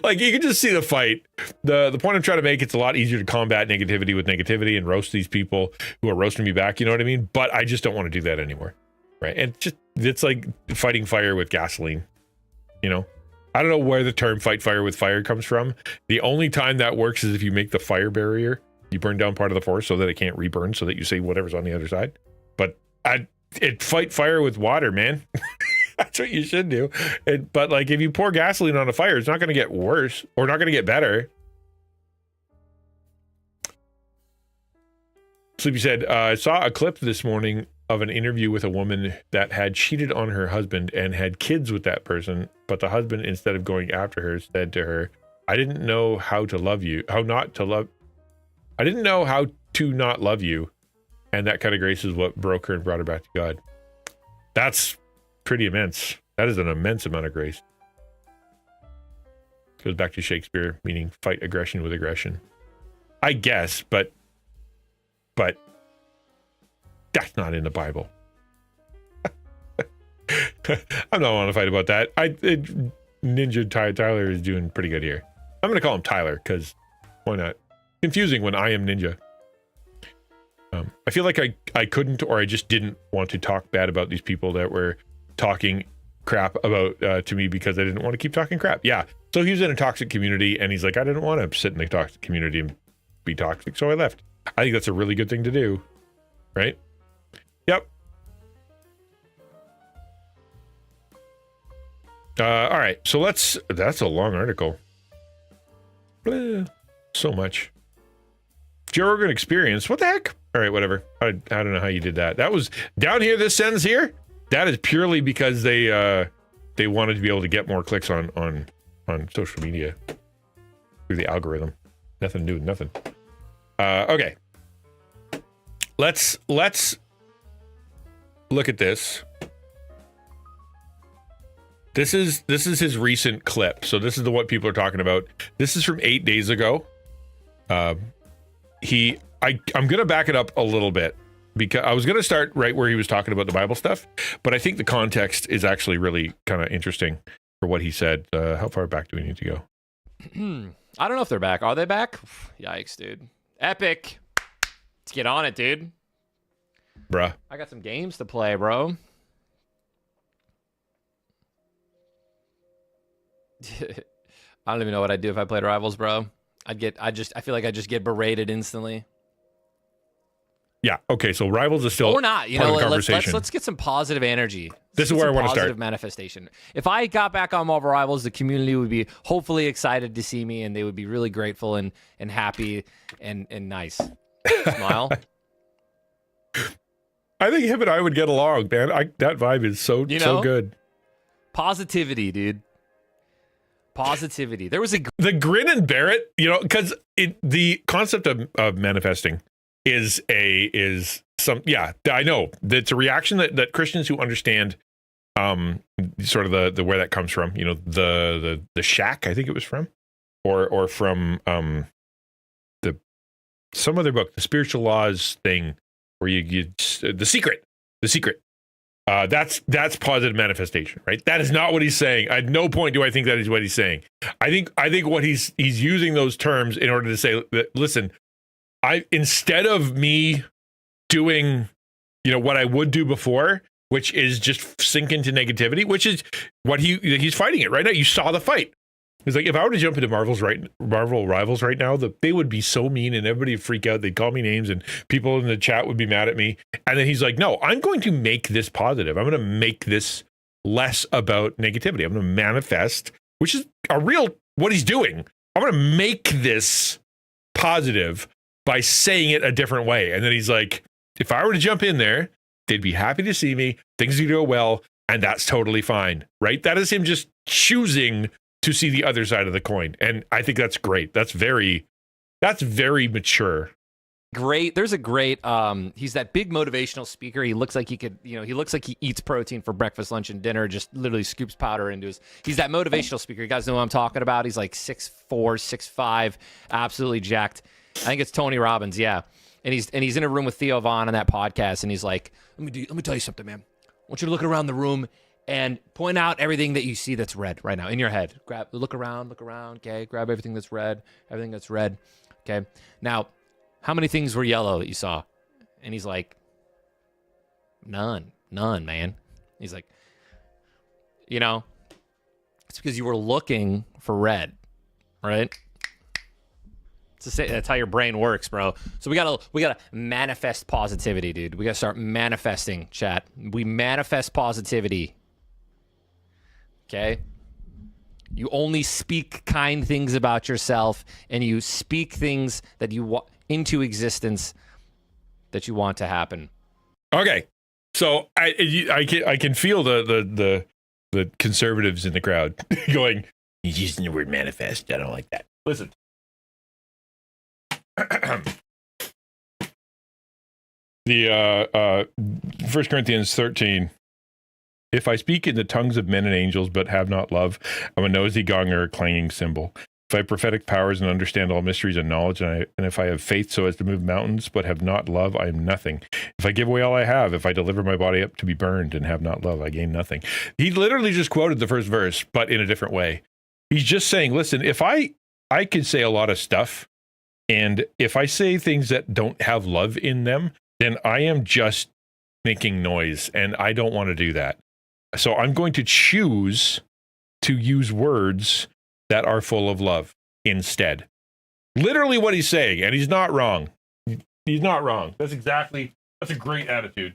like you can just see the fight. The point I'm trying to make, it's a lot easier to combat negativity with negativity and roast these people who are roasting me back. You know what I mean? But I just don't want to do that anymore. Right. And it's like fighting fire with gasoline. You know, I don't know where the term fight fire with fire comes from. The only time that works is if you make the fire barrier, you burn down part of the forest so that it can't reburn, so that you save whatever's on the other side. But it fight fire with water, man. That's what you should do. But like, if you pour gasoline on a fire, it's not going to get worse or not going to get better. Sleepy said, I saw a clip this morning of an interview with a woman that had cheated on her husband and had kids with that person. But the husband, instead of going after her, said to her, I didn't know how to love you, I didn't know how to not love you. And that kind of grace is what broke her and brought her back to God. That's pretty immense. That is an immense amount of grace. Goes back to Shakespeare, meaning fight aggression with aggression. I guess, but that's not in the Bible. I'm not want to fight about that. Ninja Tyler is doing pretty good here. I'm going to call him Tyler because why not? Confusing when I am Ninja. I feel like I couldn't, or I just didn't want to talk bad about these people that were talking crap about to me because I didn't want to keep talking crap. Yeah. So he was in a toxic community and he's like, I didn't want to sit in the toxic community and be toxic. So I left. I think that's a really good thing to do. Right? Yep. All right. So that's a long article. So much. Joe Rogan Experience. What the heck? All right, whatever. I don't know how you did that. That was down here. This sentence here. That is purely because they wanted to be able to get more clicks on social media through the algorithm. Nothing new. Nothing. Okay. Let's look at this. This is his recent clip. So this is what people are talking about. This is from 8 days ago. I'm going to back it up a little bit because I was going to start right where he was talking about the Bible stuff, but I think the context is actually really kind of interesting for what he said. How far back do we need to go? I don't know if they're back. Are they back? Yikes, dude. Epic. Let's get on it, dude. Bruh. I got some games to play, bro. I don't even know what I'd do if I played Rivals, bro. I feel like I just get berated instantly. Yeah. Okay. So Rivals is still or not. You know, let's get some positive energy. This is where I want to start. Positive manifestation. If I got back on Marvel Rivals, the community would be hopefully excited to see me, and they would be really grateful and happy and nice. Smile. I think him and I would get along, man. That vibe is so good. Positivity, dude. Positivity. There was the grin and bear it, because the concept of manifesting is I know that's a reaction that Christians who understand sort of the where that comes from, the shack, I think it was from, or from some other book, the spiritual laws thing, where you the secret. That's positive manifestation, right? That is not what he's saying. At no point do I think that is what he's saying. I think what he's using those terms in order to say that, listen, instead of me doing, what I would do before, which is just sink into negativity, which is what he's fighting it right now. You saw the fight. He's like, if I were to jump into Marvel Rivals right now, they would be so mean and everybody would freak out. They'd call me names and people in the chat would be mad at me. And then he's like, no, I'm going to make this positive. I'm going to make this less about negativity. I'm going to manifest, which is what he's doing. I'm going to make this positive by saying it a different way. And then he's like, if I were to jump in there, they'd be happy to see me. Things would go well. And that's totally fine, right? That is him just choosing to see the other side of the coin. And I think that's great. That's very mature. There's a great he's that big motivational speaker. He looks like he could, he looks like he eats protein for breakfast, lunch, and dinner, just literally scoops powder into he's that motivational speaker. You guys know what I'm talking about? He's like 6'4", 6'5", absolutely jacked. I think it's Tony Robbins, yeah. And he's in a room with Theo Vaughn on that podcast, and he's like, let me tell you something, man. I want you to look around the room and point out everything that you see that's red right now in your head. Look around, okay? Grab everything that's red, okay? Now, how many things were yellow that you saw? And he's like, none, man. He's like, it's because you were looking for red, right? That's how your brain works, bro. So we gotta manifest positivity, dude. We gotta start manifesting, chat. We manifest positivity. Okay? You only speak kind things about yourself, and you speak things that you want into existence that you want to happen. Okay, so I can feel the conservatives in the crowd going, "He's using the word manifest. I don't like that." Listen, 1 Corinthians 13. If I speak in the tongues of men and angels, but have not love, I'm a noisy gong or a clanging cymbal. If I have prophetic powers and understand all mysteries and knowledge, and if I have faith so as to move mountains, but have not love, I am nothing. If I give away all I have, if I deliver my body up to be burned and have not love, I gain nothing. He literally just quoted the first verse, but in a different way. He's just saying, listen, if I could say a lot of stuff, and if I say things that don't have love in them, then I am just making noise, and I don't want to do that. So I'm going to choose to use words that are full of love instead. Literally what he's saying, and he's not wrong. He's not wrong. That's a great attitude.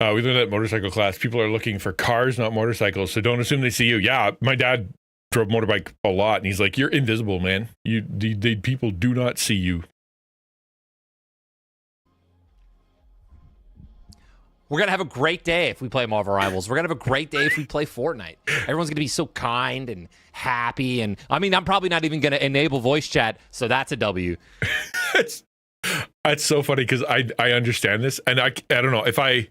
We learned that motorcycle class. People are looking for cars, not motorcycles, so don't assume they see you. Yeah, my dad drove motorbike a lot, and he's like, you're invisible, man. People do not see you. We're going to have a great day if we play Marvel Rivals. We're going to have a great day if we play Fortnite. Everyone's going to be so kind and happy. And I mean, I'm probably not even going to enable voice chat, so that's a W. That's so funny because I understand this. And I don't know if I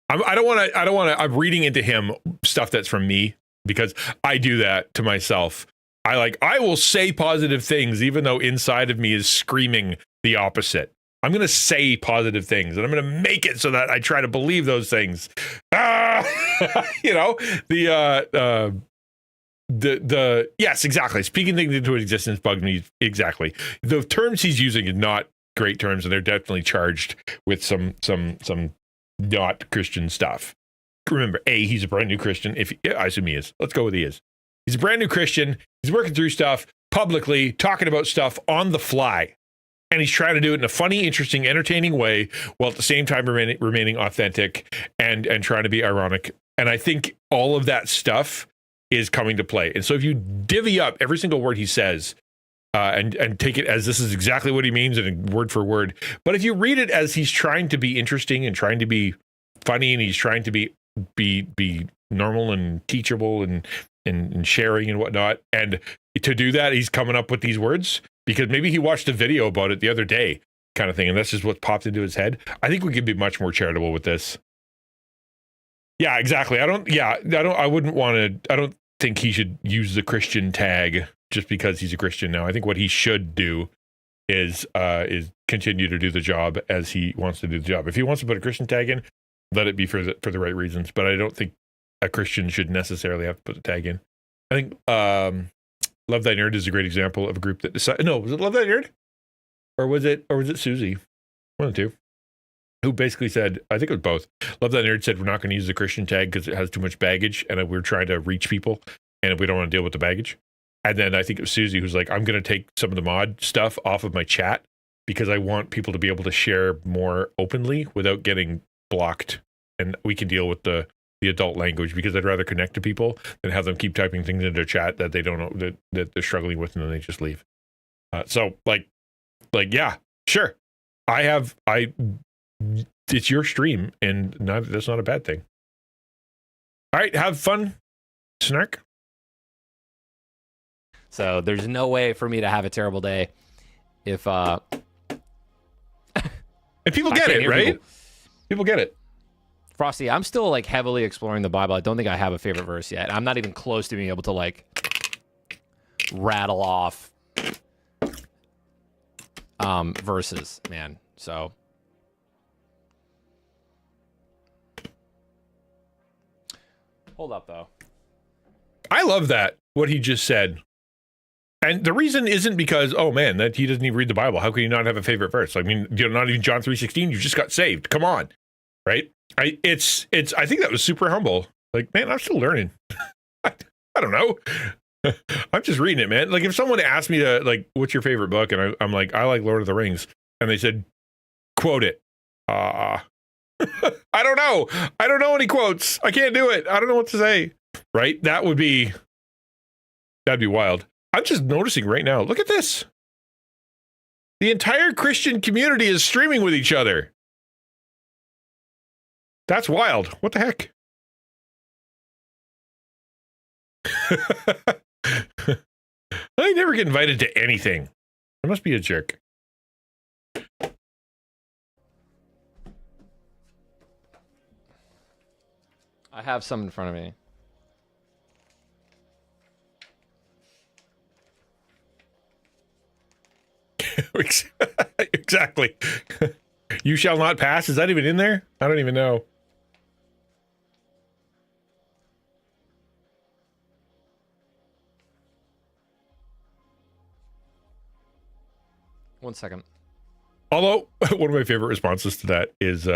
don't want to, I'm reading into him stuff that's from me because I do that to myself. I will say positive things, even though inside of me is screaming the opposite. I'm going to say positive things, and I'm going to make it so that I try to believe those things. Yes, exactly. Speaking things into existence bugged me. Exactly. The terms he's using are not great terms, and they're definitely charged with some not Christian stuff. Remember, he's a brand new Christian. I assume he is. Let's go with he is. He's a brand new Christian. He's working through stuff publicly, talking about stuff on the fly. And he's trying to do it in a funny, interesting, entertaining way, while at the same time remaining authentic and trying to be ironic. And I think all of that stuff is coming to play. And so if you divvy up every single word he says and take it as this is exactly what he means and word for word, but if you read it as he's trying to be interesting and trying to be funny and he's trying to be normal and teachable and sharing and whatnot, and to do that, he's coming up with these words. Because maybe he watched a video about it the other day kind of thing, and that's just what popped into his head. I think we could be much more charitable with this. Yeah, exactly. I don't think he should use the Christian tag just because he's a Christian now. I think what he should do is continue to do the job as he wants to do the job. If he wants to put a Christian tag in, let it be for the right reasons. But I don't think a Christian should necessarily have to put the tag in. I think Love Thy Nerd is a great example of a group that decided. No, was it Love Thy Nerd, or was it Susie? One of the two, who basically said, I think it was both. Love Thy Nerd said we're not going to use the Christian tag because it has too much baggage, and we're trying to reach people, and we don't want to deal with the baggage. And then I think it was Susie who's like, I'm going to take some of the mod stuff off of my chat because I want people to be able to share more openly without getting blocked, and we can deal with the adult language because I'd rather connect to people than have them keep typing things into their chat that they don't know that they're struggling with and then they just leave. So yeah, sure. It's your stream and that's not a bad thing. All right. Have fun, Snark. So there's no way for me to have a terrible day if And people get it, right? People get it. Frosty, I'm still like heavily exploring the Bible. I don't think I have a favorite verse yet. I'm not even close to being able to like rattle off verses, man. So hold up though. I love that, what he just said. And the reason isn't because, oh man, that he doesn't even read the Bible. How can you not have a favorite verse? I mean, you're not even John 3:16. You just got saved. Come on, right? I think that was super humble. Like, man, I'm still learning. I don't know. I'm just reading it, man. Like, if someone asked me to, like, what's your favorite book, and I'm like, I like Lord of the Rings, and they said, quote it. I don't know. I don't know any quotes. I can't do it. I don't know what to say. Right? That'd be wild. I'm just noticing right now. Look at this. The entire Christian community is streaming with each other. That's wild. What the heck? I never get invited to anything. I must be a jerk. I have some in front of me. Exactly. You shall not pass. Is that even in there? I don't even know. One second. Although one of my favorite responses to that is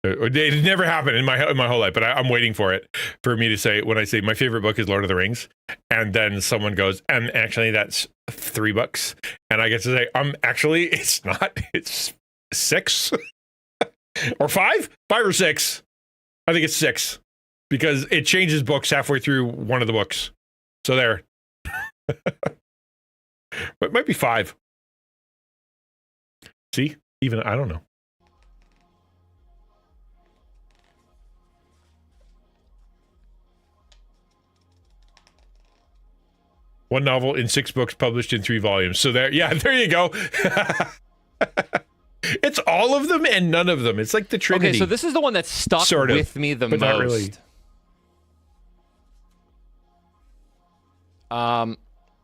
it never happened in my whole life, but I'm waiting for it, for me to say, when I say my favorite book is Lord of the Rings, and then someone goes, and actually that's $3, and I get to say, actually it's not, it's 6 or 5 or 6. I think it's 6 because it changes books halfway through one of the books. So there, but it might be 5. See, even I don't know. One novel in 6 books published in 3 volumes. So there you go. It's all of them and none of them. It's like the Trinity. Okay, so this is the one that stuck sort of, with me the but most. not really.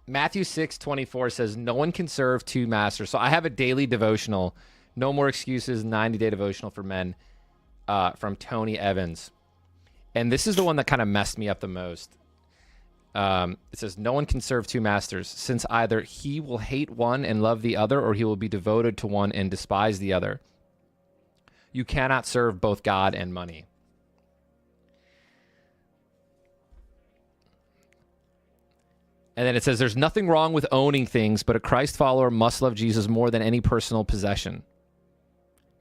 Matthew 6:24 says, no one can serve 2 masters. So I have a daily devotional, No More Excuses, 90-day devotional for men, from Tony Evans. And this is the one that kind of messed me up the most. It says, no one can serve 2 masters, since either he will hate one and love the other, or he will be devoted to one and despise the other. You cannot serve both God and money. And then it says, there's nothing wrong with owning things, but a Christ follower must love Jesus more than any personal possession.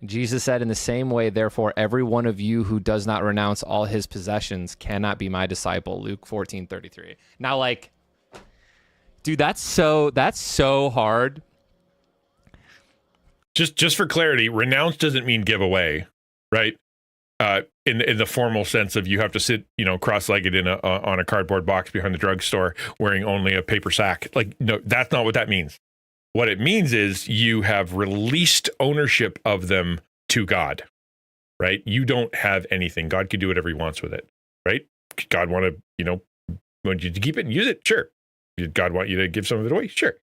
Jesus said, in the same way, therefore, every one of you who does not renounce all his possessions cannot be my disciple. Luke 14:33. Now, like, dude, that's so hard. Just for clarity, renounce doesn't mean give away, right? In the formal sense of you have to sit, cross-legged on a cardboard box behind the drugstore wearing only a paper sack. Like, no, that's not what that means. What it means is you have released ownership of them to God, right? You don't have anything. God can do whatever he wants with it, right? God want you to keep it and use it? Sure. Did God want you to give some of it away? Sure.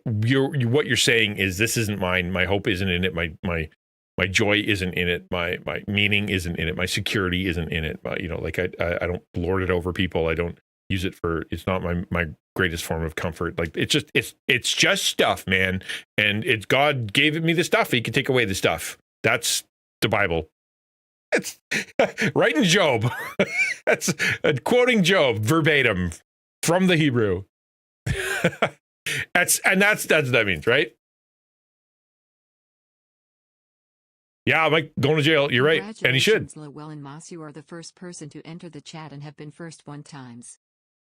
What you're saying is, this isn't mine. My hope isn't in it. My joy isn't in it. My meaning isn't in it. My security isn't in it. I don't lord it over people. I don't use it for, it's not my greatest form of comfort. Like, it's just stuff, man. And it's God gave me the stuff. He can take away the stuff. That's the Bible. It's right in Job. That's quoting Job verbatim from the Hebrew. That's what that means, right? Yeah, I'm like going to jail. You're right. And he should. Lowell and Moss, you are the first person to enter the chat and have been first 1 times.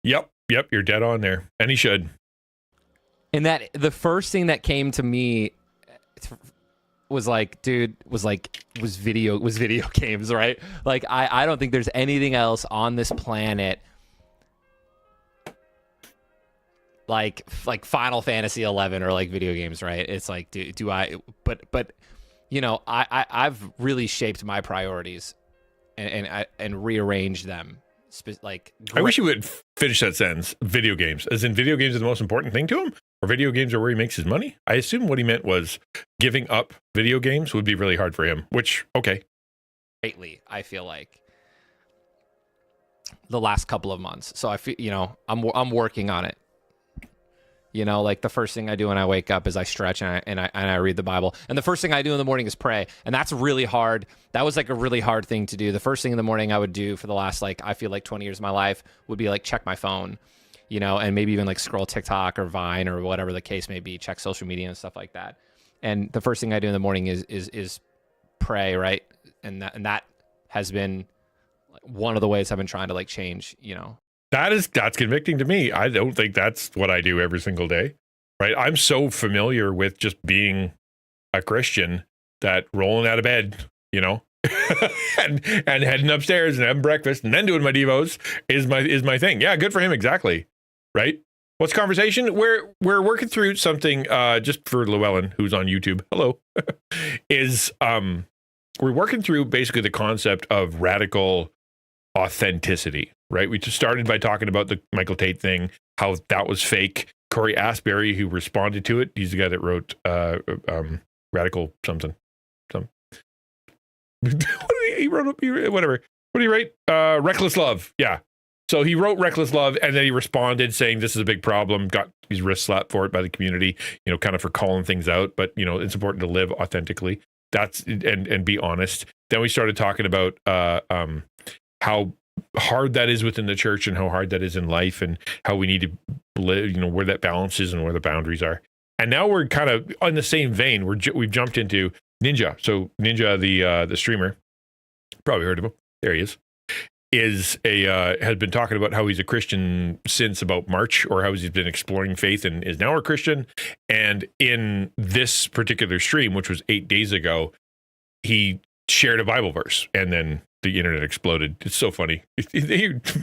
Yep. You're dead on there. And he should. And that the first thing that came to me was like, dude, was video games, right? Like, I don't think there's anything else on this planet like Final Fantasy 11 or like video games, right? It's like, do I? But you know, I've really shaped my priorities and rearranged them. I wish you would finish that sentence. Video games, as in video games are the most important thing to him, or video games are where he makes his money. I assume what he meant was giving up video games would be really hard for him. Which, okay, greatly, I feel like the last couple of months. So I feel, you know, I'm working on it. You know, like the first thing I do when I wake up is I stretch and I read the Bible. And the first thing I do in the morning is pray. And that's really hard. That was like a really hard thing to do. The first thing in the morning I would do for the last, like, I feel like 20 years of my life would be like check my phone, you know, and maybe even like scroll TikTok or Vine or whatever the case may be, check social media and stuff like that. And the first thing I do in the morning is pray, right? And that has been one of the ways I've been trying to like change, you know. That's convicting to me. I don't think that's what I do every single day, right? I'm so familiar with just being a Christian that rolling out of bed, you know, and heading upstairs and having breakfast and then doing my devos is my thing. Yeah, good for him. Exactly. Right. What's conversation? We're working through something just for Llewellyn, who's on YouTube. Hello. We're working through basically the concept of radical authenticity, right? We just started by talking about the Michael Tait thing, how that was fake. Corey Asbury, who responded to it, he's the guy that wrote radical something. He wrote whatever. What did he write? Reckless Love. Yeah. So he wrote Reckless Love, and then he responded saying this is a big problem, got his wrist slapped for it by the community, you know, kind of for calling things out. But, you know, it's important to live authentically. That's and be honest. Then we started talking about how hard that is within the church and how hard that is in life and how we need to live, you know, where that balance is and where the boundaries are. And now we're kind of on the same vein. We've jumped into Ninja. So Ninja, the streamer, probably heard of him. There he is has been talking about how he's a Christian since about March, or how he's been exploring faith and is now a Christian. And in this particular stream, which was 8 days ago, he shared a Bible verse, and then the internet exploded. It's so funny.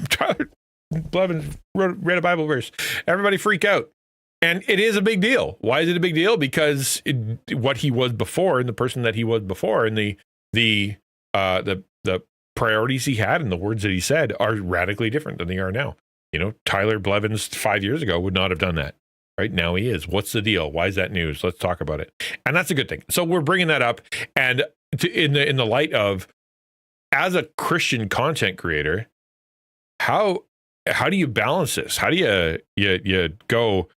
Tyler Blevins read a Bible verse. Everybody freak out. And it is a big deal. Why is it a big deal? Because what he was before and the person that he was before and the priorities he had and the words that he said are radically different than they are now. You know, Tyler Blevins 5 years ago would not have done that. Right now he is. What's the deal? Why is that news? Let's talk about it. And that's a good thing. So we're bringing that up, and in the light of, as a Christian content creator, how do you balance this? How do you go,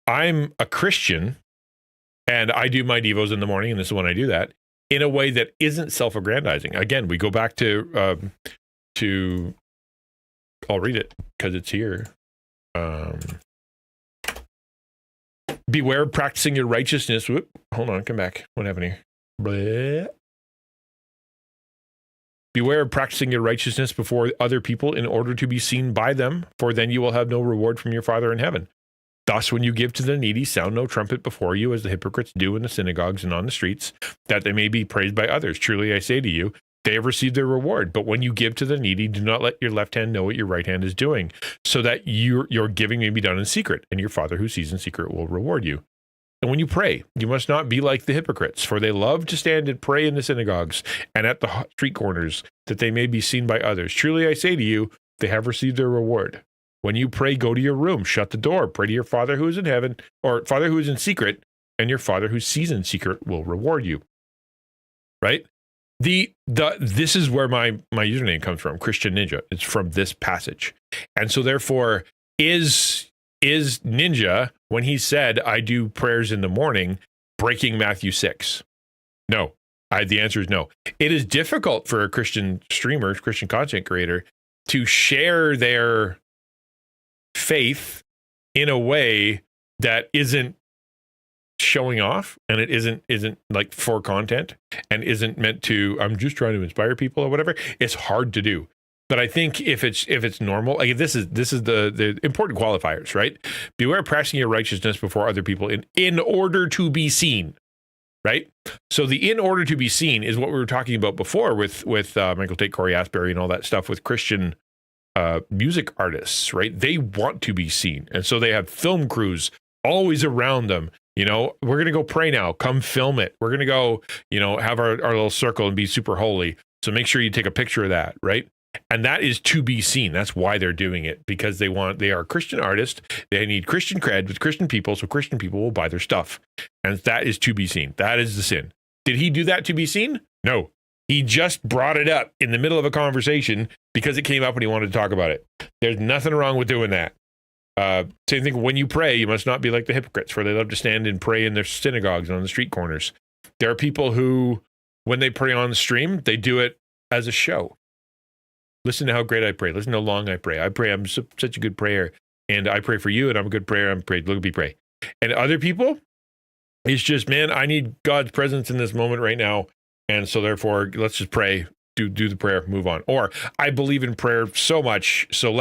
I'm a Christian and I do my devos in the morning, and this is when I do that, in a way that isn't self-aggrandizing. Again, we go back to I'll read it because it's here. Beware of practicing your righteousness. Whoop, hold on, come back. What happened here? Bleh. Beware of practicing your righteousness before other people in order to be seen by them, for then you will have no reward from your Father in heaven. Thus, when you give to the needy, sound no trumpet before you, as the hypocrites do in the synagogues and on the streets, that they may be praised by others. Truly, I say to you, they have received their reward. But when you give to the needy, do not let your left hand know what your right hand is doing, so that your giving may be done in secret, and your Father who sees in secret will reward you. And when you pray, you must not be like the hypocrites, for they love to stand and pray in the synagogues and at the street corners, that they may be seen by others. Truly, I say to you, they have received their reward. When you pray, go to your room, shut the door, pray to your Father who is in heaven, or Father who is in secret, and your Father who sees in secret will reward you. Right? This is where my username comes from, XtianNinja. It's from this passage. And so therefore, is Ninja, when he said, I do prayers in the morning, breaking Matthew 6? No. The answer is no. It is difficult for a Christian streamer, Christian content creator, to share their faith in a way that isn't showing off, and it isn't like for content, and isn't meant to, I'm just trying to inspire people or whatever. It's hard to do. But I think if it's normal, like this is the important qualifiers, right? Beware of practicing your righteousness before other people in order to be seen, right? So the in order to be seen is what we were talking about before with Michael Tait, Corey Asbury, and all that stuff with Christian music artists, right? They want to be seen. And so they have film crews always around them. You know, we're going to go pray now. Come film it. We're going to go, you know, have our little circle and be super holy. So make sure you take a picture of that, right? And that is to be seen. That's why they're doing it, because they are Christian artists. They need Christian cred with Christian people, so Christian people will buy their stuff. And that is to be seen. That is the sin. Did he do that to be seen? No. He just brought it up in the middle of a conversation because it came up and he wanted to talk about it. There's nothing wrong with doing that. Same thing, when you pray, you must not be like the hypocrites, for they love to stand and pray in their synagogues and on the street corners. There are people who, when they pray on the stream, they do it as a show. Listen to how great I pray. Listen to how long I pray. I'm such a good prayer. And I pray for you, and I'm a good prayer. I'm prayed. Look at me pray. And other people, it's just, man, I need God's presence in this moment right now. And so therefore, let's just pray, do the prayer, move on. Or I believe in prayer so much, so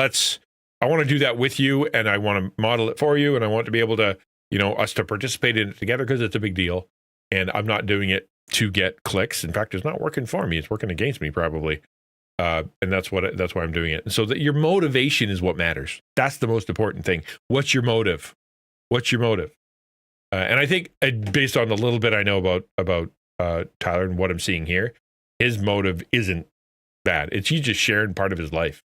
I want to do that with you, and I want to model it for you, and I want to be able to, you know, us to participate in it together because it's a big deal. And I'm not doing it to get clicks. In fact, it's not working for me. It's working against me probably. And that's why I'm doing it. And so that your motivation is what matters. That's the most important thing. What's your motive? What's your motive? And I think, based on the little bit I know about Tyler and what I'm seeing here, his motive isn't bad. He's just sharing part of his life.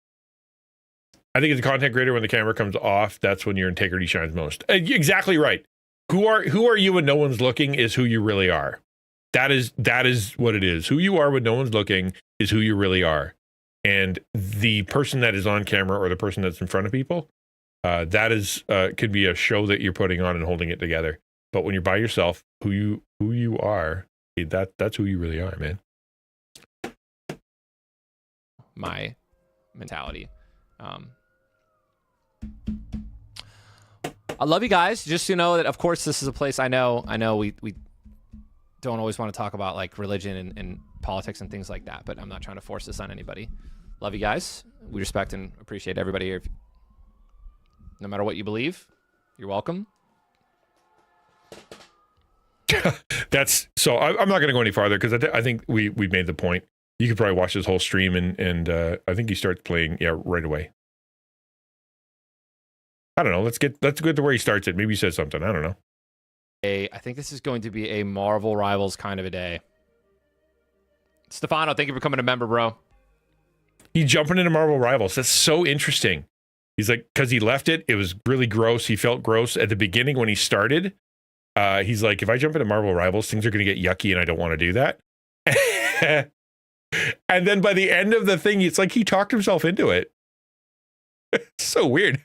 I think as a content creator, when the camera comes off, that's when your integrity shines most. Exactly right. Who are you when no one's looking is who you really are. That is what it is. Who you are when no one's looking is who you really are. And the person that is on camera, or the person that's in front of people, that is could be a show that you're putting on and holding it together. But when you're by yourself, who you are, that's who you really are, man. My mentality. I love you guys. Just to know that, of course, this is a place I know we don't always want to talk about like religion and politics and things like that, but I'm not trying to force this on anybody. Love you guys. We respect and appreciate everybody here. No matter what you believe, you're welcome. That's so. I'm not going to go any farther because I think we made the point. You could probably watch this whole stream, and I think he starts playing right away. I don't know. Let's get to where he starts it. Maybe he says something. I don't know. I think this is going to be a Marvel Rivals kind of a day. Stefano, thank you for coming a member, bro. He's jumping into Marvel Rivals. That's so interesting. He's like, because he left it, it was really gross. He felt gross at the beginning when he started. He's like, if I jump into Marvel Rivals, things are going to get yucky, and I don't want to do that. And then by the end of the thing, it's like he talked himself into it. It's so weird.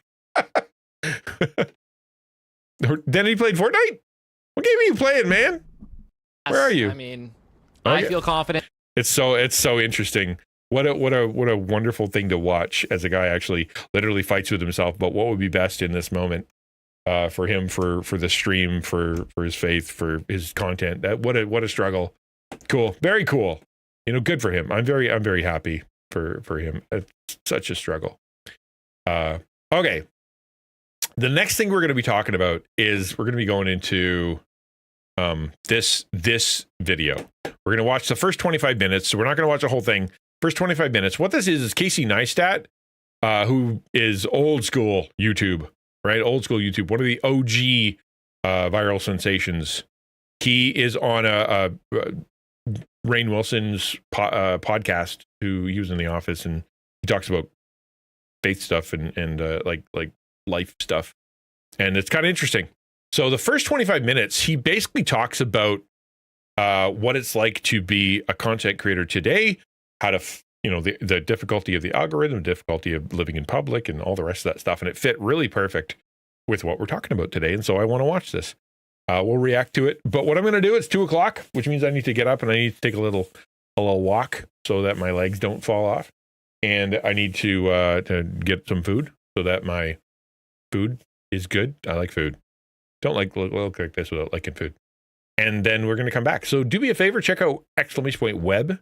Then he played Fortnite? What game are you playing, man? Where are you? I mean, I feel confident. It's so interesting. What a wonderful thing to watch as a guy actually literally fights with himself about what would be best in this moment for him, for the stream, for his faith, for his content. What a struggle. Cool. Very cool. You know, good for him. I'm very happy for him. It's such a struggle. Okay. The next thing we're going to be talking about is we're going to be going into this video. We're going to watch the first 25 minutes. So we're not going to watch the whole thing. First 25 minutes. What this is Casey Neistat, who is old school YouTube, right? Old school YouTube. One of the OG viral sensations. He is on a Rainn Wilson's podcast, who he was in the office, and he talks about faith stuff and like life stuff. And it's kind of interesting. So the first 25 minutes, he basically talks about what it's like to be a content creator today, how to, the difficulty of the algorithm, difficulty of living in public, and all the rest of that stuff. And it fit really perfect with what we're talking about today. And so I want to watch this. We'll react to it. But what I'm going to do, it's 2:00, which means I need to get up and I need to take a little walk so that my legs don't fall off. And I need to get some food so that my food is good. I like food. Don't look like this without liking food. And then we're going to come back. So do me a favor, check out !web,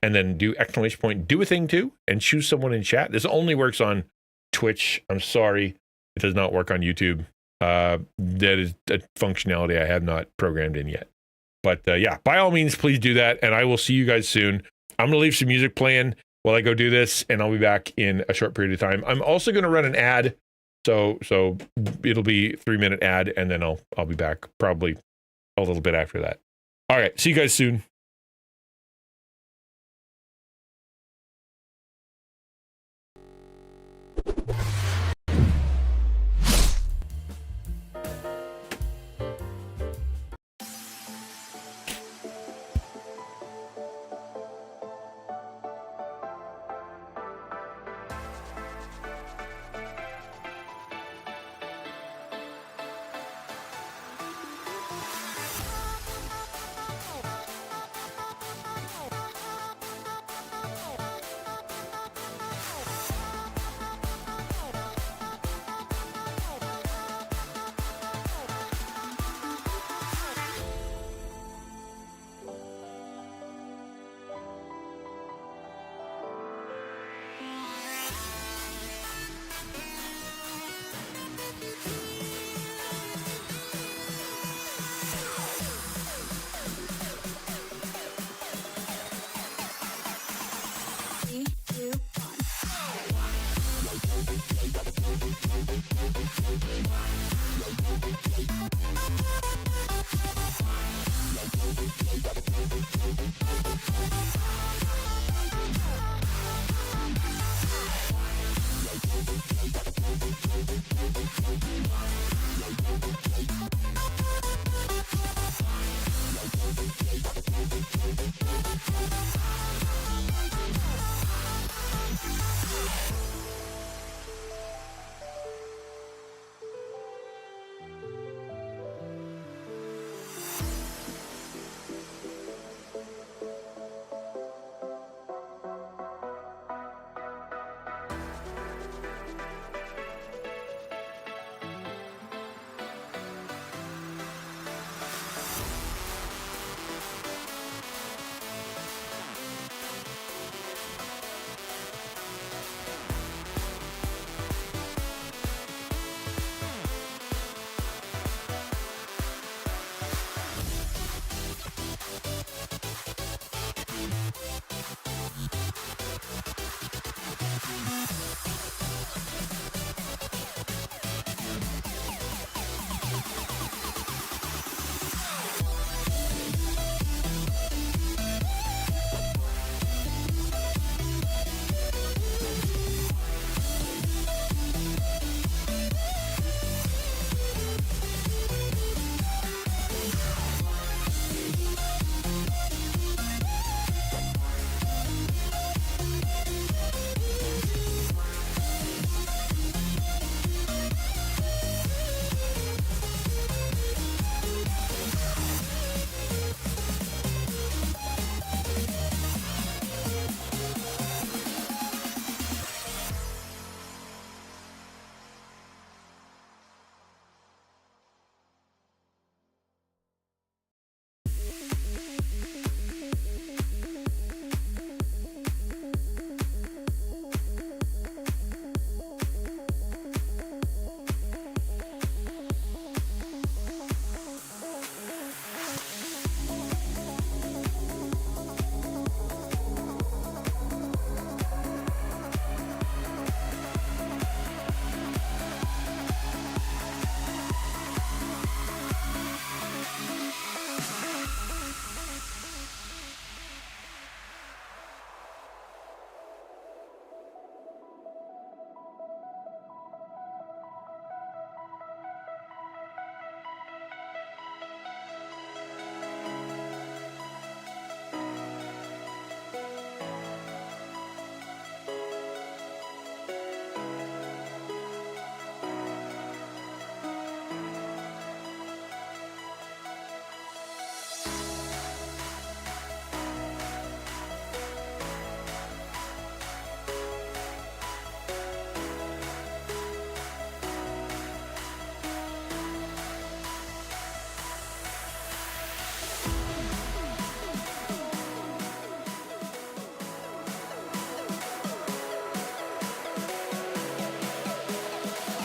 and then do ! do a thing too, and choose someone in chat. This only works on Twitch. I'm sorry. It does not work on YouTube. That is a functionality I have not programmed in yet. But yeah, by all means, please do that. And I will see you guys soon. I'm going to leave some music playing. while I go do this, and I'll be back in a short period of time. I'm also going to run an ad, so it'll be 3-minute ad, and then I'll be back probably a little bit after that. All right, see you guys soon.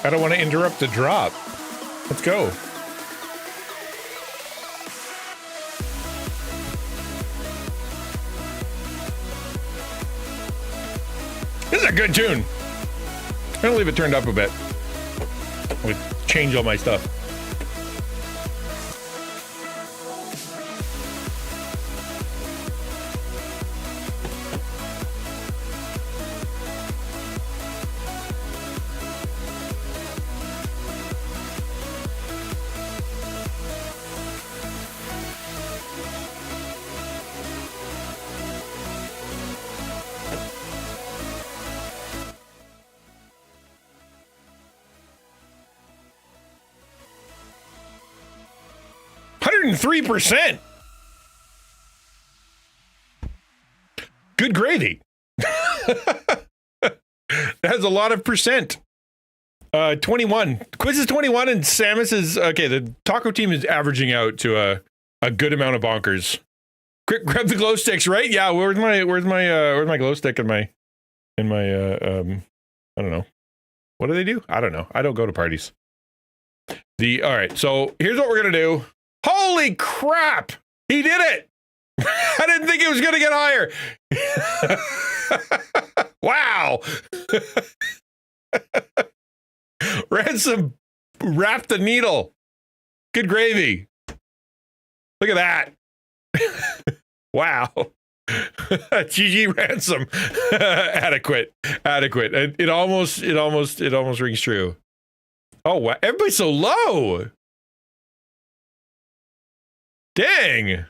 I don't want to interrupt the drop. Let's go. This is a good tune. I'm gonna leave it turned up a bit. I'm gonna change all my stuff. And 3%. Good gravy. That's a lot of percent. 21. Quiz is 21 and Samus is okay. The taco team is averaging out to a good amount of bonkers. Quick, grab the glow sticks, right? Yeah, where's my glow stick in my I don't know. What do they do? I don't know. I don't go to parties. All right, so here's what we're gonna do. Holy crap! He did it! I didn't think it was going to get higher. Wow! Ransom wrapped the needle. Good gravy. Look at that. Wow. GG Ransom. Adequate. It almost rings true. Oh, wow. Everybody's so low. Dang.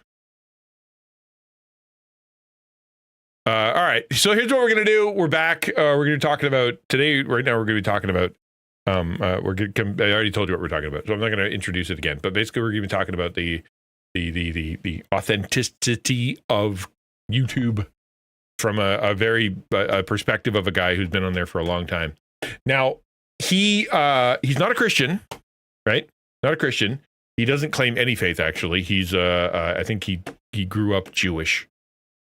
All right. So here's what we're going to do. We're back. We're going to be talking about today. Right now, we're going to be talking about, I already told you what we're talking about, so I'm not going to introduce it again. But basically, we're going to be talking about the authenticity of YouTube from a very perspective of a guy who's been on there for a long time. Now, he's not a Christian, right? Not a Christian. He doesn't claim any faith, actually. He's, I think he grew up Jewish,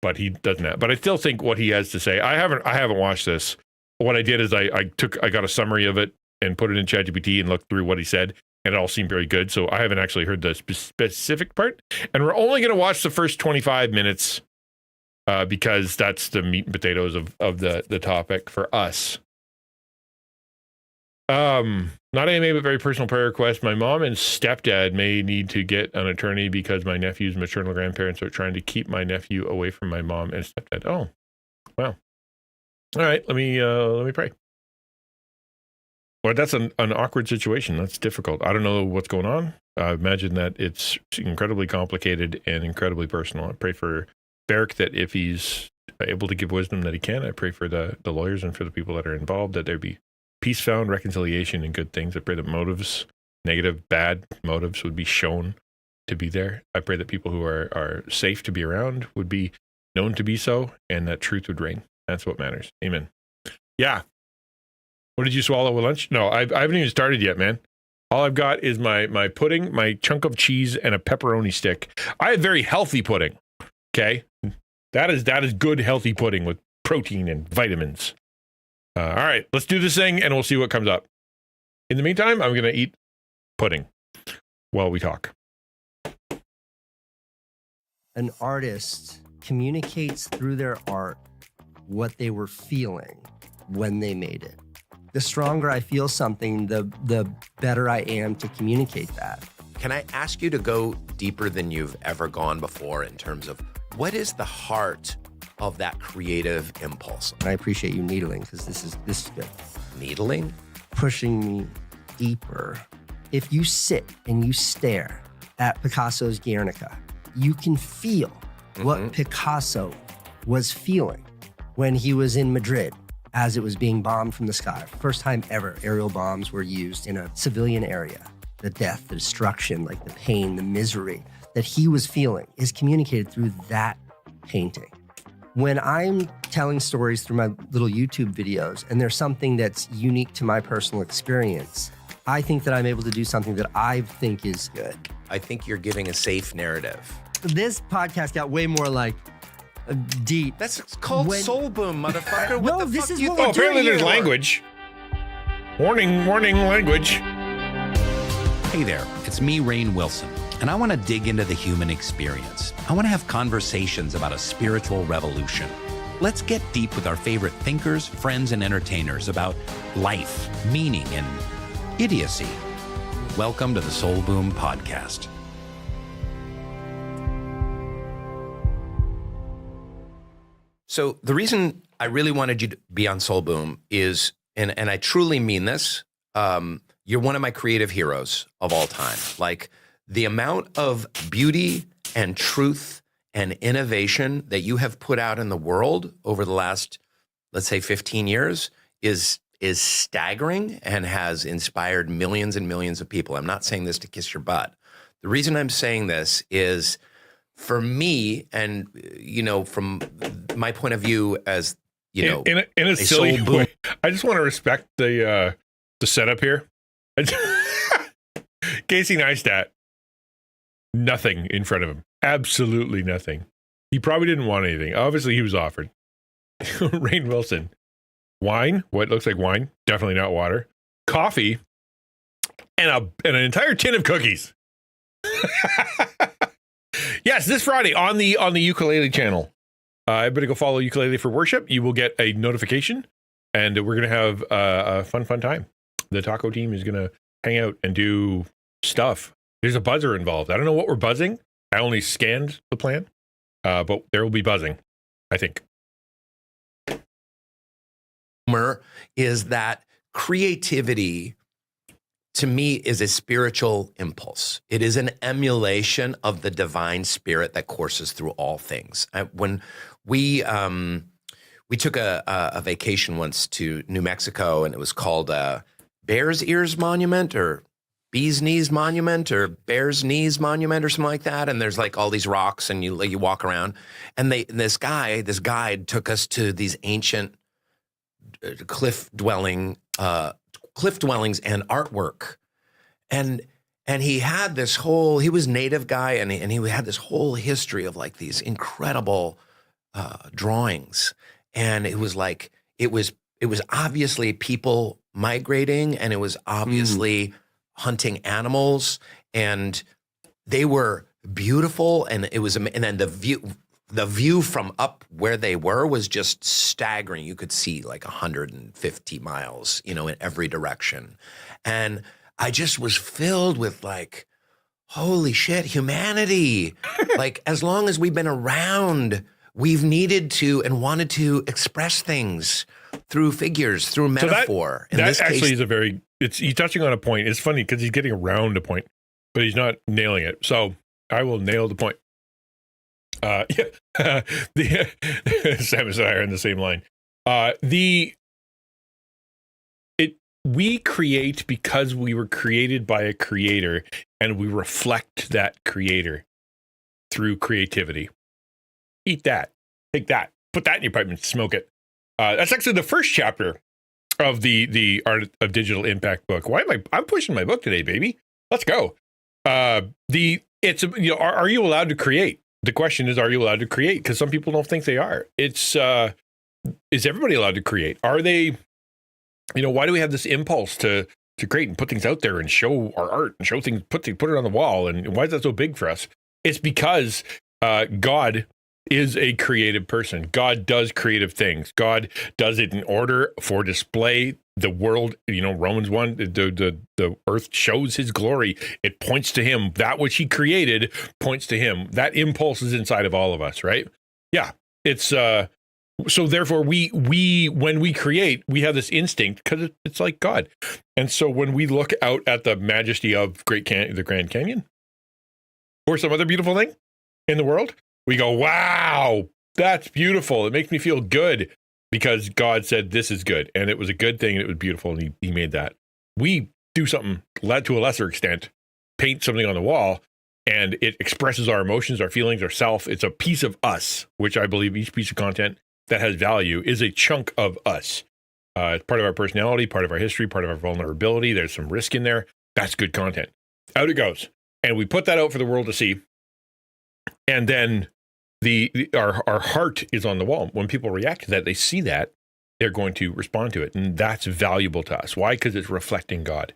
but he doesn't have. But I still think what he has to say. I haven't watched this. What I did is I got a summary of it and put it in ChatGPT and looked through what he said, and it all seemed very good. So I haven't actually heard the specific part, and we're only going to watch the first 25 minutes because that's the meat and potatoes of the topic for us. Not AMA, but very personal prayer request. My mom and stepdad may need to get an attorney because my nephew's maternal grandparents are trying to keep my nephew away from my mom and stepdad. Oh, wow. All right, let me pray. Well, that's an awkward situation. That's difficult. I don't know what's going on. I imagine that it's incredibly complicated and incredibly personal. I pray for Beric that if he's able to give wisdom that he can. I pray for the lawyers and for the people that are involved that there be peace found, reconciliation, and good things. I pray that motives, negative, bad motives would be shown to be there. I pray that people who are safe to be around would be known to be so, and that truth would reign. That's what matters. Amen. Yeah. What did you swallow with lunch? No, I haven't even started yet, man. All I've got is my pudding, my chunk of cheese, and a pepperoni stick. I have very healthy pudding. Okay? That is good, healthy pudding with protein and vitamins. All right, let's do this thing, and we'll see what comes up. In the meantime, I'm going to eat pudding while we talk. An artist communicates through their art what they were feeling when they made it. The stronger I feel something, the better I am to communicate that. Can I ask you to go deeper than you've ever gone before in terms of what is the heart of that creative impulse? And I appreciate you needling because this is good. Needling? Pushing me deeper. If you sit and you stare at Picasso's Guernica, you can feel what Picasso was feeling when he was in Madrid as it was being bombed from the sky. First time ever aerial bombs were used in a civilian area. The death, the destruction, like the pain, the misery that he was feeling is communicated through that painting. When I'm telling stories through my little YouTube videos and there's something that's unique to my personal experience, I think that I'm able to do something that I think is good. I think you're giving a safe narrative. This podcast got way more like deep. That's called Soul Boom, motherfucker. No, What the this fuck is do you what think we're Apparently doing there's here. language. Warning, language. Hey there, it's me, Rainn Wilson, and I want to dig into the human experience. I want to have conversations about a spiritual revolution. Let's get deep with our favorite thinkers, friends, and entertainers about life, meaning, and idiocy. Welcome to the Soul Boom Podcast. So the reason I really wanted you to be on Soul Boom is, and I truly mean this, you're one of my creative heroes of all time. Like, the amount of beauty and truth and innovation that you have put out in the world over the last, let's say, 15 years is staggering and has inspired millions and millions of people. I'm not saying this to kiss your butt. The reason I'm saying this is, for me, and, you know, from my point of view as, you know, in a silly Soul Boom. way, I just want to respect the setup here. Casey Neistat, nothing in front of him. Absolutely nothing. He probably didn't want anything. Obviously, he was offered. Rainn Wilson, wine, what looks like wine, definitely not water, coffee, and an entire tin of cookies. Yes, this Friday on the Ukulele channel. Everybody go follow Ukulele for Worship. You will get a notification, and we're going to have a fun time. The taco team is going to hang out and do stuff. There's a buzzer involved. I don't know what we're buzzing. I only scanned the plan, but there will be buzzing, I think. Is that creativity, to me, is a spiritual impulse. It is an emulation of the divine spirit that courses through all things. When we took a vacation once to New Mexico, and it was called Bear's Ears Monument, or Bee's Knees Monument, or Bear's Knees Monument, or something like that. And there's like all these rocks, and you walk around, and this guide took us to these ancient cliff dwellings and artwork. And he had this whole, he was native guy, and he had this whole history of like these incredible drawings. And it was like, it was obviously people migrating, and it was obviously hunting animals, and they were beautiful. And it was, and then the view from up where they were was just staggering. You could see like 150 miles, you know, in every direction. And I just was filled with like, holy shit, humanity. Like, as long as we've been around, we've needed to and wanted to express things through figures, through metaphor. So that actually is he's touching on a point. It's funny because he's getting around a point, but he's not nailing it. So I will nail the point. Sam and I are in the same line. We create because we were created by a creator, and we reflect that creator through creativity. Eat that, take that, put that in your pipe and smoke it. That's actually the first chapter of the Art of Digital Impact book. I'm pushing my book today, baby. Let's go. Are you allowed to create? The question is, are you allowed to create? Because some people don't think they are. Is everybody allowed to create? Are they, why do we have this impulse to create and put things out there and show our art and show things, put it on the wall? And why is that so big for us? It's because God is a creative person. God does creative things. God does it in order for display. The world, Romans 1, the earth shows his glory. It points to him. That which he created points to him. That impulse is inside of all of us, right? Yeah. It's so therefore we when we create, we have this instinct because it's like God. And so when we look out at the majesty of the Grand Canyon or some other beautiful thing in the world, we go, wow, that's beautiful. It makes me feel good because God said this is good, and it was a good thing, and it was beautiful, and he made that. We do something to a lesser extent, paint something on the wall, and it expresses our emotions, our feelings, our self. It's a piece of us, which I believe each piece of content that has value is a chunk of us. It's part of our personality, part of our history, part of our vulnerability. There's some risk in there. That's good content. Out it goes. And we put that out for the world to see. And then our heart is on the wall. When people react to that, they see that, they're going to respond to it. And that's valuable to us. Why? Because it's reflecting God.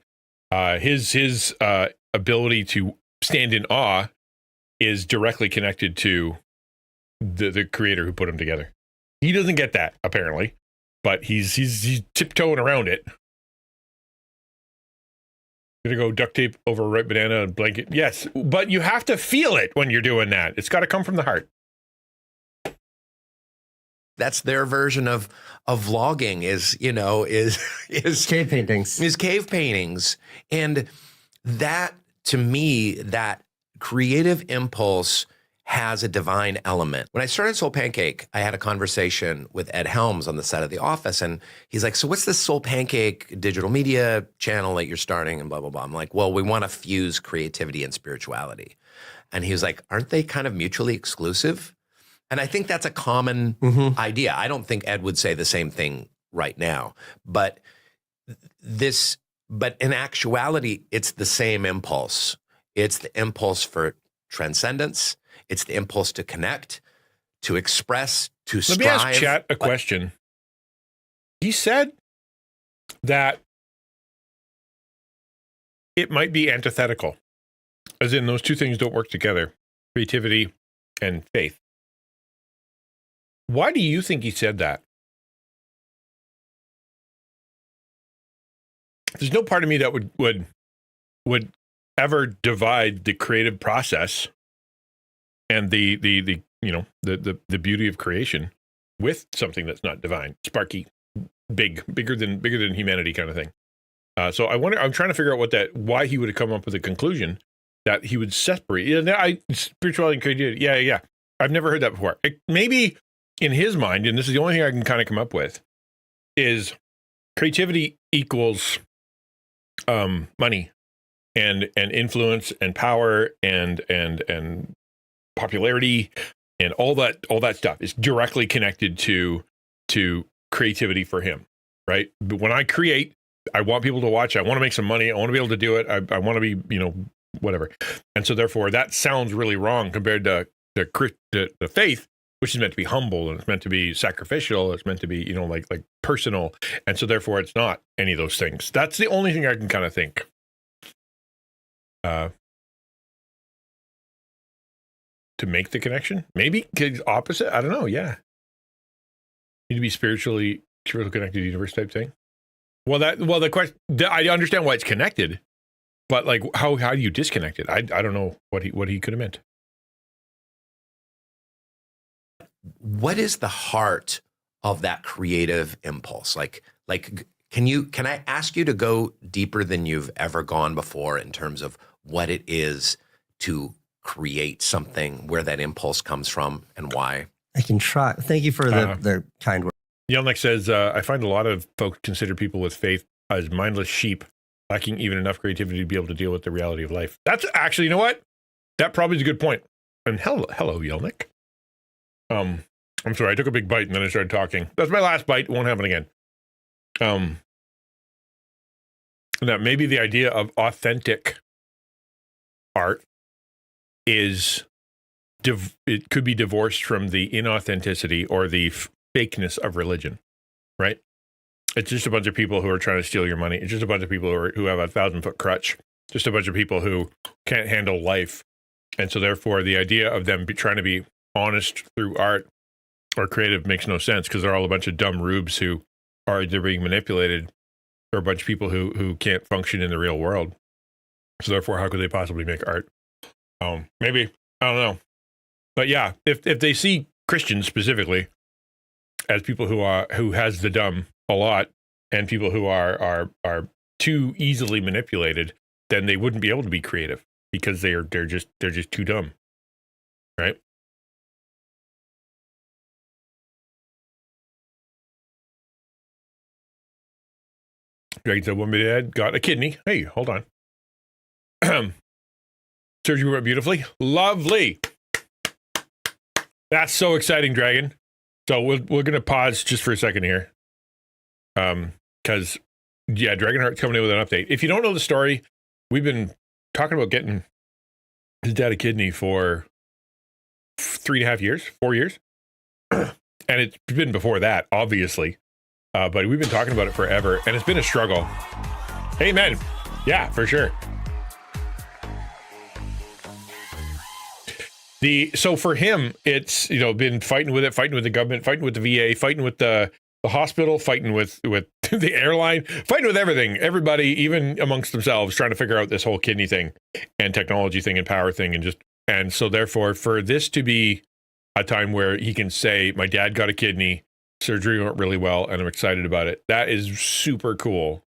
His ability to stand in awe is directly connected to the creator who put them together. He doesn't get that, apparently, but he's tiptoeing around it. Gonna go duct tape over a ripe banana and blanket. Yes, but you have to feel it when you're doing that. It's got to come from the heart. That's their version of vlogging is Cave paintings. Is cave paintings. And that, to me, that creative impulse has a divine element. When I started Soul Pancake, I had a conversation with Ed Helms on the side of the office, and he's like, so what's this Soul Pancake digital media channel that you're starting and blah, blah, blah. I'm like, well, we want to fuse creativity and spirituality. And he was like, aren't they kind of mutually exclusive? And I think that's a common idea. I don't think Ed would say the same thing right now, but in actuality, it's the same impulse. It's the impulse for transcendence. It's the impulse to connect, to express, to strive. Let me ask Chat a question. He said that it might be antithetical, as in those two things don't work together, creativity and faith. Why do you think he said that? There's no part of me that would ever divide the creative process and the beauty of creation with something that's not divine, sparky, bigger than humanity kind of thing. So I'm trying to figure out why he would have come up with a conclusion that he would separate. Spirituality and creativity. Yeah. I've never heard that before. Maybe in his mind, and this is the only thing I can kind of come up with, is creativity equals money and influence and power and popularity and all that stuff is directly connected to creativity for him, right? But when I create, I want people to watch. I want to make some money. I want to be able to do it. I want to be, whatever. And so therefore, that sounds really wrong compared to the faith, which is meant to be humble and it's meant to be sacrificial. It's meant to be, like personal. And so therefore, it's not any of those things. That's the only thing I can kind of think. To make the connection, maybe opposite. I don't know. Yeah, need to be spiritually connected to the universe type thing. The question. I understand why it's connected, but like, how do you disconnect it? I don't know what he could have meant. What is the heart of that creative impulse? Like, can I ask you to go deeper than you've ever gone before in terms of what it is to create something, where that impulse comes from and why? I can try. Thank you for the kind word. Yelnick says, I find a lot of folks consider people with faith as mindless sheep, lacking even enough creativity to be able to deal with the reality of life. That's actually, you know what? That probably is a good point. And hello, Yelnick. I'm sorry, I took a big bite and then I started talking. That's my last bite. It won't happen again. That maybe the idea of authentic art is it could be divorced from the inauthenticity or the fakeness of religion, right? It's just a bunch of people who are trying to steal your money. It's just a bunch of people who have a 1,000-foot crutch. Just a bunch of people who can't handle life. And so therefore the idea of them trying to be honest through art or creative makes no sense, because they're all a bunch of dumb rubes who are either being manipulated or a bunch of people who can't function in the real world. So therefore, how could they possibly make art? Maybe, I don't know. But yeah, if they see Christians specifically as people who has the dumb a lot and people who are too easily manipulated, then they wouldn't be able to be creative because they're just too dumb, right? Dragon said, "One dad got a kidney." Hey, hold on. Surgery went beautifully. Lovely. That's so exciting, Dragon. So we're going to pause just for a second here. Because, yeah, Dragonheart's coming in with an update. If you don't know the story, we've been talking about getting his dad a kidney for 3.5 years, 4 years. And it's been before that, obviously. But we've been talking about it forever, and it's been a struggle. Amen. Yeah, for sure. So for him, it's, been fighting with the government, fighting with the VA, fighting with the hospital, fighting with the airline, fighting with everybody, even amongst themselves, trying to figure out this whole kidney thing and technology thing and power thing. And so therefore, for this to be a time where he can say, my dad got a kidney, surgery went really well, and I'm excited about it. That is super cool.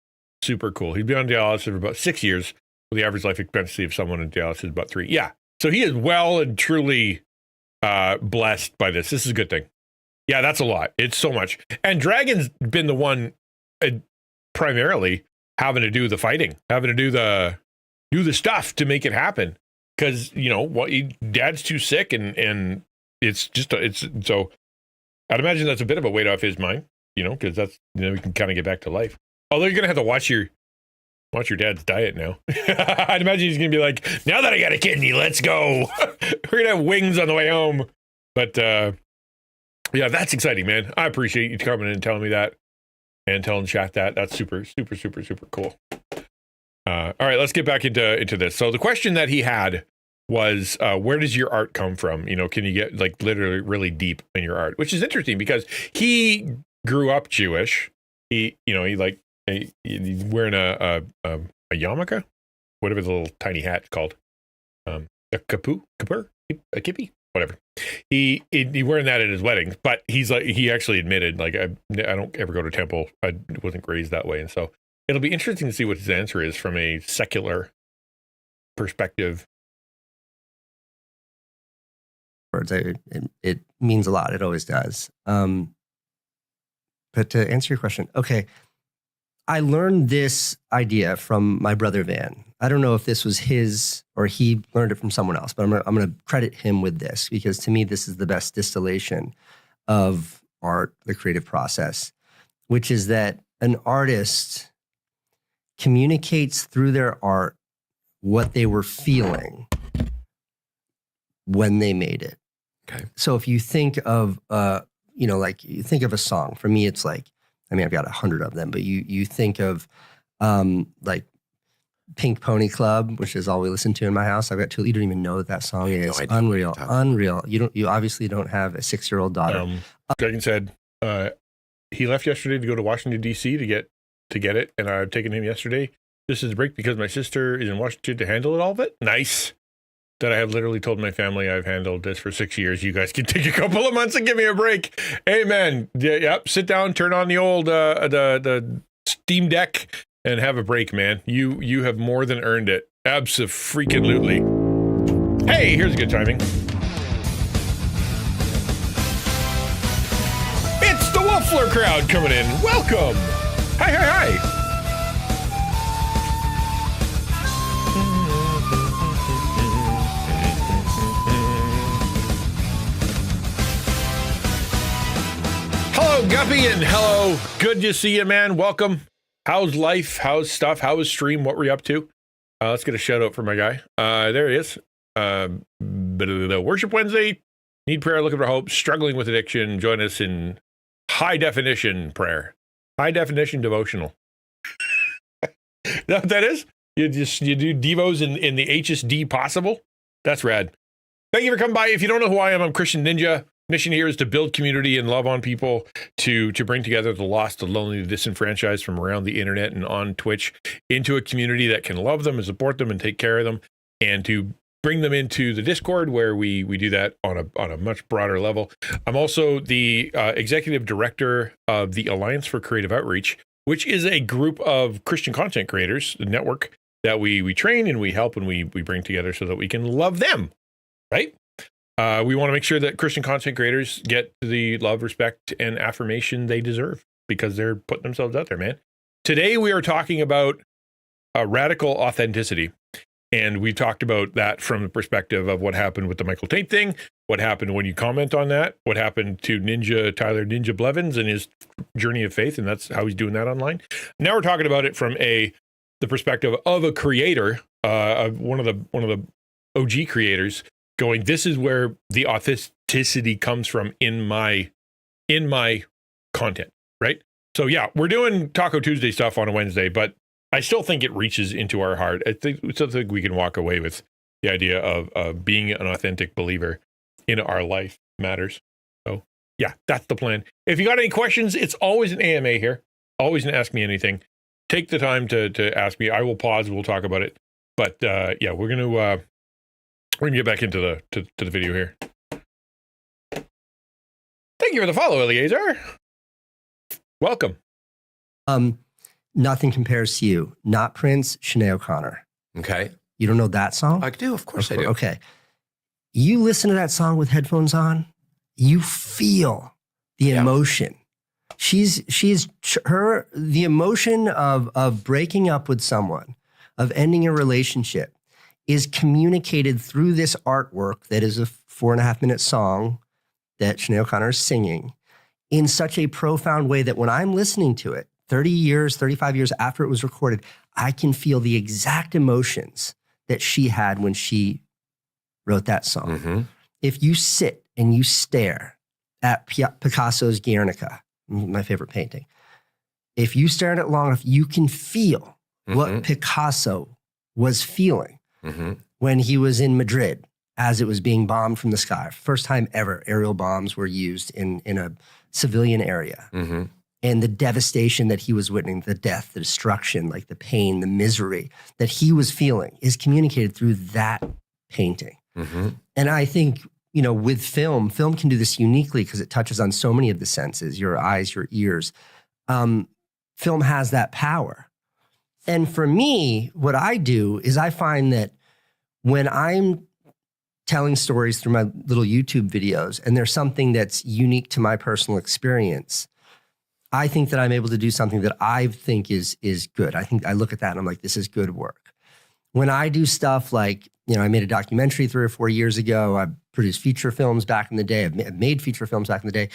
Super cool. He's been on dialysis for about 6 years. The average life expectancy of someone in dialysis is about 3. Yeah. So he is well and truly blessed by this. This is a good thing. Yeah, that's a lot. It's so much. And Dragon's been the one primarily having to do the fighting, having to do the stuff to make it happen. Because, dad's too sick and it's so I'd imagine that's a bit of a weight off his mind, because that's, we can kind of get back to life. Although you're going to have to watch your dad's diet now. I'd imagine he's going to be like, now that I got a kidney, let's go. We're going to have wings on the way home. But, yeah, that's exciting, man. I appreciate you coming in and telling me that and telling chat that. That's super, super, super, super cool. All right, let's get back into this. So the question that he had was, where does your art come from? Can you get like literally really deep in your art? Which is interesting because he grew up Jewish. He's wearing a yarmulke, whatever the little tiny hat's called, a kippur, a kippy, whatever. He wearing that at his weddings, but he actually admitted, like, I don't ever go to temple. I wasn't raised that way, and so it'll be interesting to see what his answer is from a secular perspective. It means a lot. It always does. But to answer your question, okay, I learned this idea from my brother Van. I don't know if this was his or he learned it from someone else, but I'm going to credit him with this because to me, this is the best distillation of art, the creative process, which is that an artist communicates through their art what they were feeling when they made it. Okay. So if you think of, you think of a song, for me, it's like, I've got 100 of them, but you think of like Pink Pony Club, which is all we listen to in my house. I've got 2. You don't even know what that song is. No, unreal. You obviously don't have a 6-year-old daughter. Dragon said he left yesterday to go to Washington D.C. to get it, and I've taken him yesterday. This is a break because my sister is in Washington to handle all of it. Nice. That I have literally told my family I've handled this for 6 years. You guys can take a couple of months and give me a break. Amen. Yep. Sit down, turn on the old the Steam Deck, and have a break, man. You have more than earned it. Abso-freaking-lutely. Hey, here's a good timing. It's the Wolfler crowd coming in. Welcome. Hi. Hello, Guppy, and hello. Good to see you, man. Welcome. How's life? How's stuff? How was stream? What were you up to? Let's get a shout out for my guy. There he is. Worship Wednesday. Need prayer, looking for hope, struggling with addiction. Join us in high definition prayer. High definition devotional. Is that what that is? You do devos in the HSD possible? That's rad. Thank you for coming by. If you don't know who I am, I'm XtianNinja. Mission here is to build community and love on people, to bring together the lost, the lonely, the disenfranchised from around the internet and on Twitch into a community that can love them and support them and take care of them, and to bring them into the Discord where we do that on a much broader level. I'm also the executive director of the Alliance for Creative Outreach, which is a group of Christian content creators, the network that we train and we help and we bring together so that we can love them, right? We want to make sure that Christian content creators get the love, respect, and affirmation they deserve because they're putting themselves out there, man. Today, we are talking about radical authenticity. And we talked about that from the perspective of what happened with the Michael Tait thing, what happened when you comment on that, what happened to Tyler Ninja Blevins and his journey of faith, and that's how he's doing that online. Now we're talking about it from the perspective of a creator, of one of the OG creators, going, this is where the authenticity comes from in my content, right? So yeah, we're doing Taco Tuesday stuff on a Wednesday, but I still think it reaches into our heart. I still think we can walk away with, the idea of being an authentic believer in our life matters. So yeah, that's the plan. If you got any questions, it's always an AMA here. Always an Ask Me Anything. Take the time to ask me. I will pause. We'll talk about it. But yeah, we're gonna get back into the video here. Thank you for the follow, Eliezer. Welcome. Nothing Compares to You. Not Prince, Sinead O'Connor. Okay. You don't know that song? I do. Of course I do. Okay. You listen to that song with headphones on, you feel the emotion. The emotion of breaking up with someone, of ending a relationship, is communicated through this artwork that is a 4.5-minute song that Sinead O'Connor is singing in such a profound way that when I'm listening to it, 30 years, 35 years after it was recorded, I can feel the exact emotions that she had when she wrote that song. Mm-hmm. If you sit and you stare at Picasso's Guernica, my favorite painting, if you stare at it long enough, you can feel what Picasso was feeling when he was in Madrid as it was being bombed from the sky. First time ever aerial bombs were used in a civilian area. And the devastation that he was witnessing, the death, the destruction, like the pain, the misery that he was feeling is communicated through that painting. And I think, with film can do this uniquely because it touches on so many of the senses, your eyes, your ears. Film has that power. And for me, what I do is I find that when I'm telling stories through my little YouTube videos and there's something that's unique to my personal experience, I think that I'm able to do something that I think is good. I think I look at that and I'm like, this is good work. When I do stuff like, I made a documentary 3 or 4 years ago. I produced feature films back in the day. I've made feature films back in the day.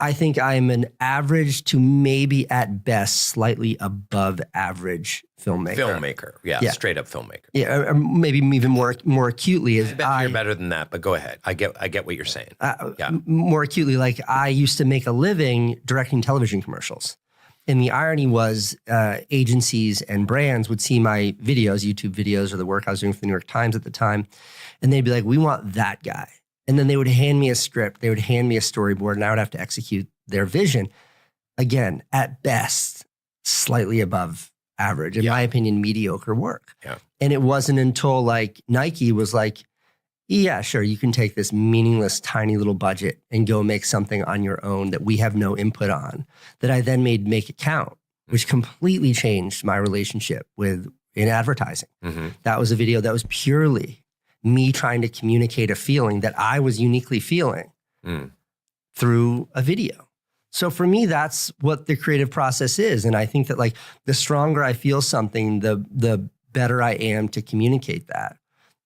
I think I'm an average to maybe at best slightly above average filmmaker. Yeah. Straight up filmmaker. Yeah, or maybe even more acutely. I bet you're better than that, but go ahead. I get what you're saying. More acutely, like I used to make a living directing television commercials. And the irony was agencies and brands would see my videos, YouTube videos, or the work I was doing for the New York Times at the time, and they'd be like, we want that guy. And then they would hand me a script, they would hand me a storyboard, and I would have to execute their vision. Again, at best, slightly above average, in my opinion, mediocre work. Yeah. And it wasn't until like Nike was like, yeah, sure, you can take this meaningless, tiny little budget and go make something on your own that we have no input on, that I then made Make It Count, which completely changed my relationship in advertising. That was a video that was purely me trying to communicate a feeling that I was uniquely feeling through a video. So for me, that's what the creative process is. And I think that like the stronger I feel something, the better I am to communicate that.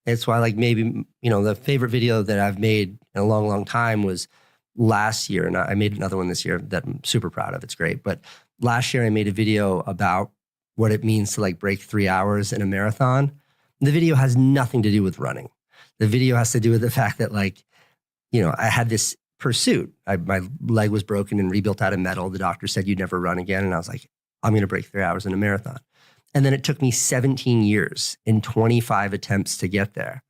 It's why like maybe, the favorite video that I've made in a long, long time was last year. And I made another one this year that I'm super proud of. It's great. But last year I made a video about what it means to like break 3 hours in a marathon. The video has nothing to do with running. The video has to do with the fact that like, I had this pursuit. My leg was broken and rebuilt out of metal. The doctor said you'd never run again. And I was like, I'm going to break 3 hours in a marathon. And then it took me 17 years and 25 attempts to get there.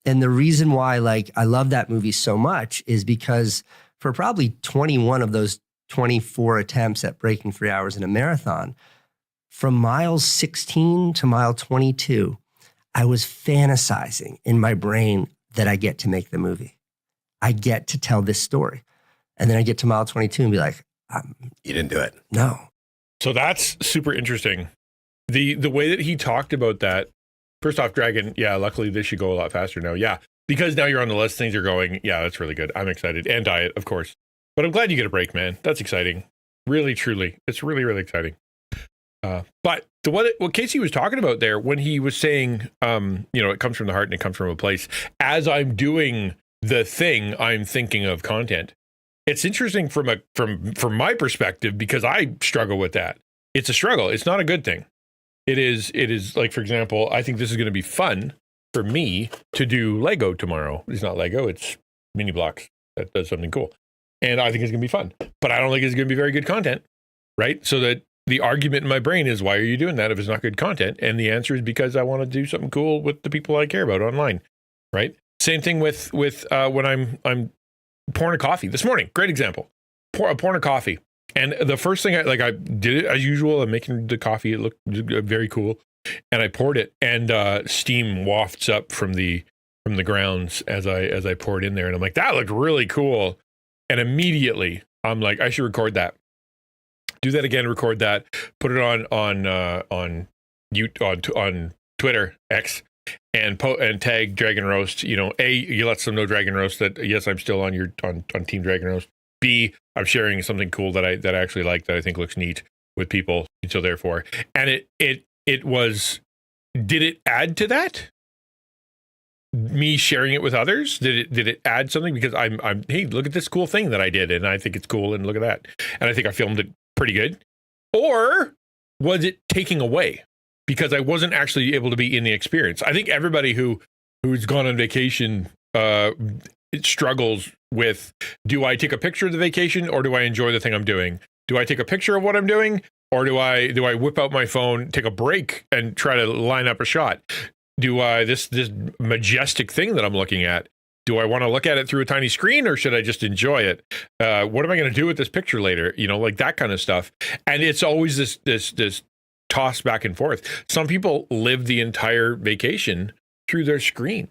And the reason why like I love that movie so much is because for probably 21 of those 24 attempts at breaking 3 hours in a marathon, from miles 16 to mile 22, I was fantasizing in my brain that I get to make the movie. I get to tell this story. And then I get to mile 22 and be like, you didn't do it. No. So that's super interesting. The way that he talked about that, first off, Dragon, luckily this should go a lot faster now. Yeah, because now you're on the list, things are going, that's really good. I'm excited. And diet, of course. But I'm glad you get a break, man. That's exciting. Really, truly. It's really, really exciting. But what Casey was talking about there, when he was saying, it comes from the heart and it comes from a place. As I'm doing the thing, I'm thinking of content. It's interesting from my perspective because I struggle with that. It's a struggle. It's not a good thing. It is like, for example, I think this is going to be fun for me to do Lego tomorrow. It's not Lego, it's mini blocks that does something cool. And I think it's going to be fun, but I don't think it's going to be very good content, right? So that the argument in my brain is, why are you doing that if it's not good content? And the answer is because I want to do something cool with the people I care about online, right? Same thing with when I'm pouring a coffee this morning. Great example. Pouring a coffee. And the first thing I did it as usual. I'm making the coffee. It looked very cool. And I poured it, and steam wafts up from the grounds as I pour it in there. And I'm like, that looked really cool. And immediately I'm like, I should record that. Do that again, record that, put it on Twitter, X, and tag Dragon Roast. You let them know, Dragon Roast, that yes, I'm still on Team Dragon Roast. B, I'm sharing something cool that I actually like, that I think looks neat with people. So therefore, and it was, did it add to that? Me sharing it with others? Did it add something? Because I'm hey, look at this cool thing that I did, and I think it's cool, and look at that. And I think I filmed it pretty good. Or was it taking away because I wasn't actually able to be in the experience? I think everybody who's gone on vacation it struggles with, do I take a picture of the vacation, or do I enjoy the thing I'm doing? Do I take a picture of what I'm doing, or do I whip out my phone, take a break, and try to line up a shot? Do I this majestic thing that I'm looking at, do I want to look at it through a tiny screen, or should I just enjoy it? What am I going to do with this picture later? Like that kind of stuff. And it's always this toss back and forth. Some people live the entire vacation through their screen.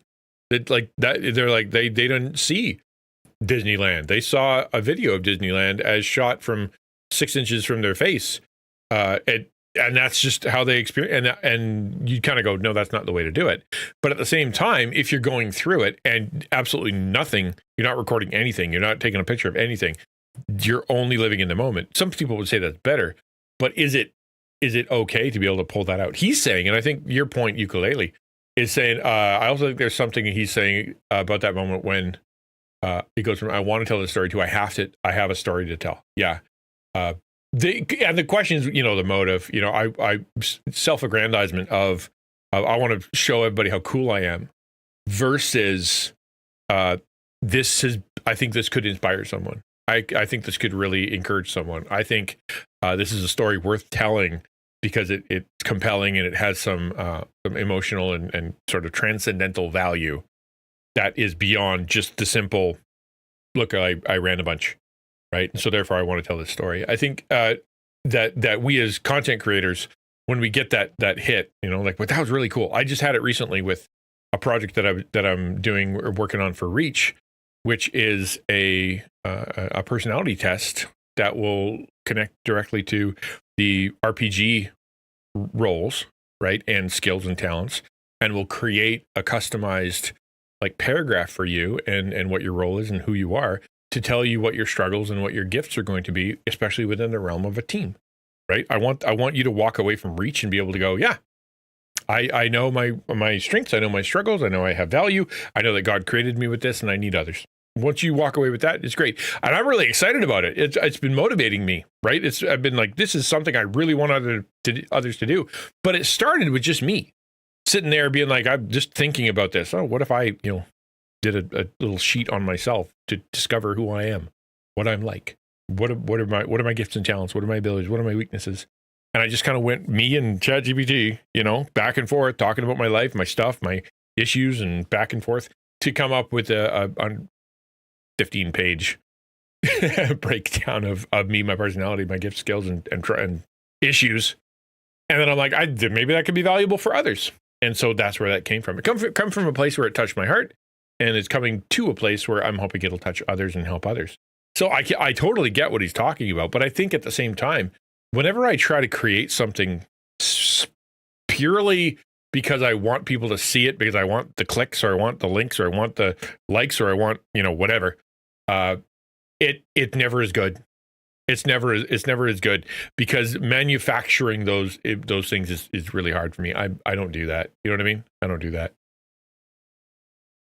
They didn't see Disneyland. They saw a video of Disneyland as shot from 6 inches from their face. And that's just how they experience. And you kind of go, no, that's not the way to do it. But at the same time, if you're going through it and absolutely nothing, you're not recording anything, you're not taking a picture of anything, you're only living in the moment. Some people would say that's better, but is it okay to be able to pull that out? He's saying, and I think your point, ukulele, is saying, I also think there's something he's saying about that moment when it goes from, I want to tell the story, to I have a story to tell. Yeah. The question is, the motive, I self-aggrandizement of I want to show everybody how cool I am versus I think this could inspire someone. I think this could really encourage someone. I think this is a story worth telling because it's compelling and it has some emotional and sort of transcendental value that is beyond just the simple, look, I ran a bunch. Right. So therefore, I want to tell this story. I think that we as content creators, when we get that hit, like, well, that was really cool. I just had it recently with a project that I'm doing or working on for Reach, which is a personality test that will connect directly to the RPG roles, right, and skills and talents, and will create a customized like paragraph for you and what your role is and who you are, to tell you what your struggles and what your gifts are going to be, especially within the realm of a team, right? I want you to walk away from Reach and be able to go, yeah, I know my strengths, I know my struggles, I know I have value, I know that God created me with this, and I need others. Once you walk away with that, it's great, and I'm really excited about it. It's been motivating me, right? I've been like, this is something I really want others to do, but it started with just me sitting there being like, I'm just thinking about this. Oh, what if I, did a little sheet on myself to discover who I am, what I'm like, what are my gifts and talents, what are my abilities, what are my weaknesses, and I just kind of went, me and ChatGPT, back and forth, talking about my life, my stuff, my issues, and back and forth to come up with a 15-page breakdown of me, my personality, my gifts, skills, and issues. And then I'm like, maybe that could be valuable for others, and so that's where that came from. It come from a place where it touched my heart. And it's coming to a place where I'm hoping it'll touch others and help others. So I totally get what he's talking about. But I think at the same time, whenever I try to create something purely because I want people to see it, because I want the clicks, or I want the links, or I want the likes, or I want, whatever, it never is good. It's never as good, because manufacturing those things is really hard for me. I don't do that. You know what I mean? I don't do that.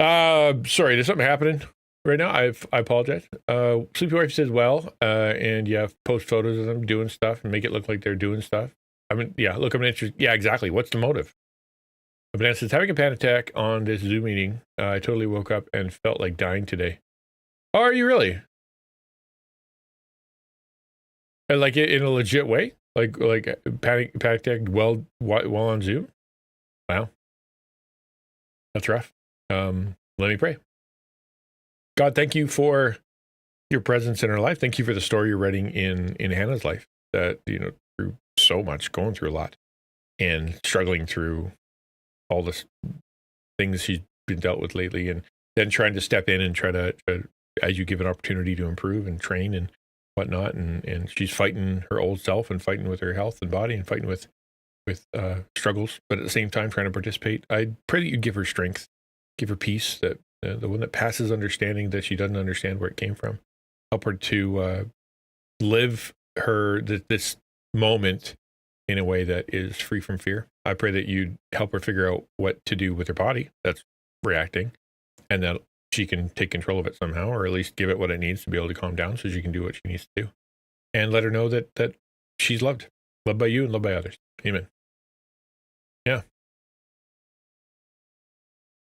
Sorry, there's something happening right now. I apologize. Sleepy Wife says, and yeah, post photos of them doing stuff and make it look like they're doing stuff. I mean, yeah, look, I'm interested. Yeah, exactly. What's the motive? Banana says, having a panic attack on this Zoom meeting. I totally woke up and felt like dying today. Oh, are you really? Like in a legit way? Like panic attack while on Zoom? Wow. That's rough. Let me pray. God, thank you for your presence in our life. Thank you for the story you're writing in Hannah's life, that, through so much, going through a lot and struggling through all the things she's been dealt with lately, and then trying to step in and try to as you give an opportunity to improve and train and whatnot. And she's fighting her old self and fighting with her health and body and fighting with struggles, but at the same time trying to participate. I pray that you give her strength, give her peace, that the one that passes understanding, that she doesn't understand where it came from. Help her to live this moment in a way that is free from fear. I pray that you help her figure out what to do with her body that's reacting, and that she can take control of it somehow, or at least give it what it needs to be able to calm down so she can do what she needs to do. And let her know that she's loved by you and loved by others. Amen. Yeah.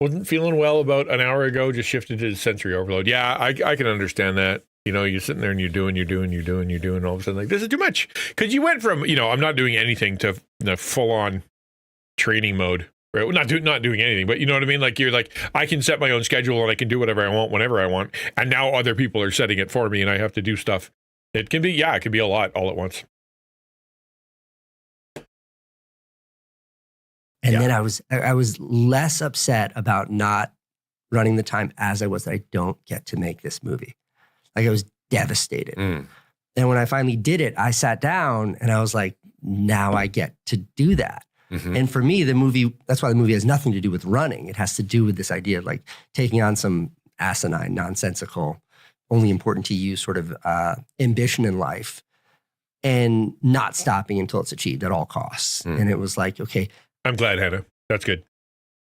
Wasn't feeling well about an hour ago, just shifted to sensory overload. Yeah, I can understand that. You're sitting there and you're doing, and all of a sudden, like, this is too much. Because you went from, I'm not doing anything to full-on training mode. Right? Well, not doing anything, but you know what I mean? Like, you're like, I can set my own schedule and I can do whatever I want, whenever I want. And now other people are setting it for me and I have to do stuff. It can be a lot all at once. And then I was less upset about not running the time as I was that I don't get to make this movie. Like, I was devastated. And when I finally did it, I sat down and I was like, now I get to do that. Mm-hmm. And for me, that's why the movie has nothing to do with running. It has to do with this idea of like taking on some asinine, nonsensical, only important to you sort of ambition in life, and not stopping until it's achieved at all costs. And it was like, okay. I'm glad, Hannah. That's good.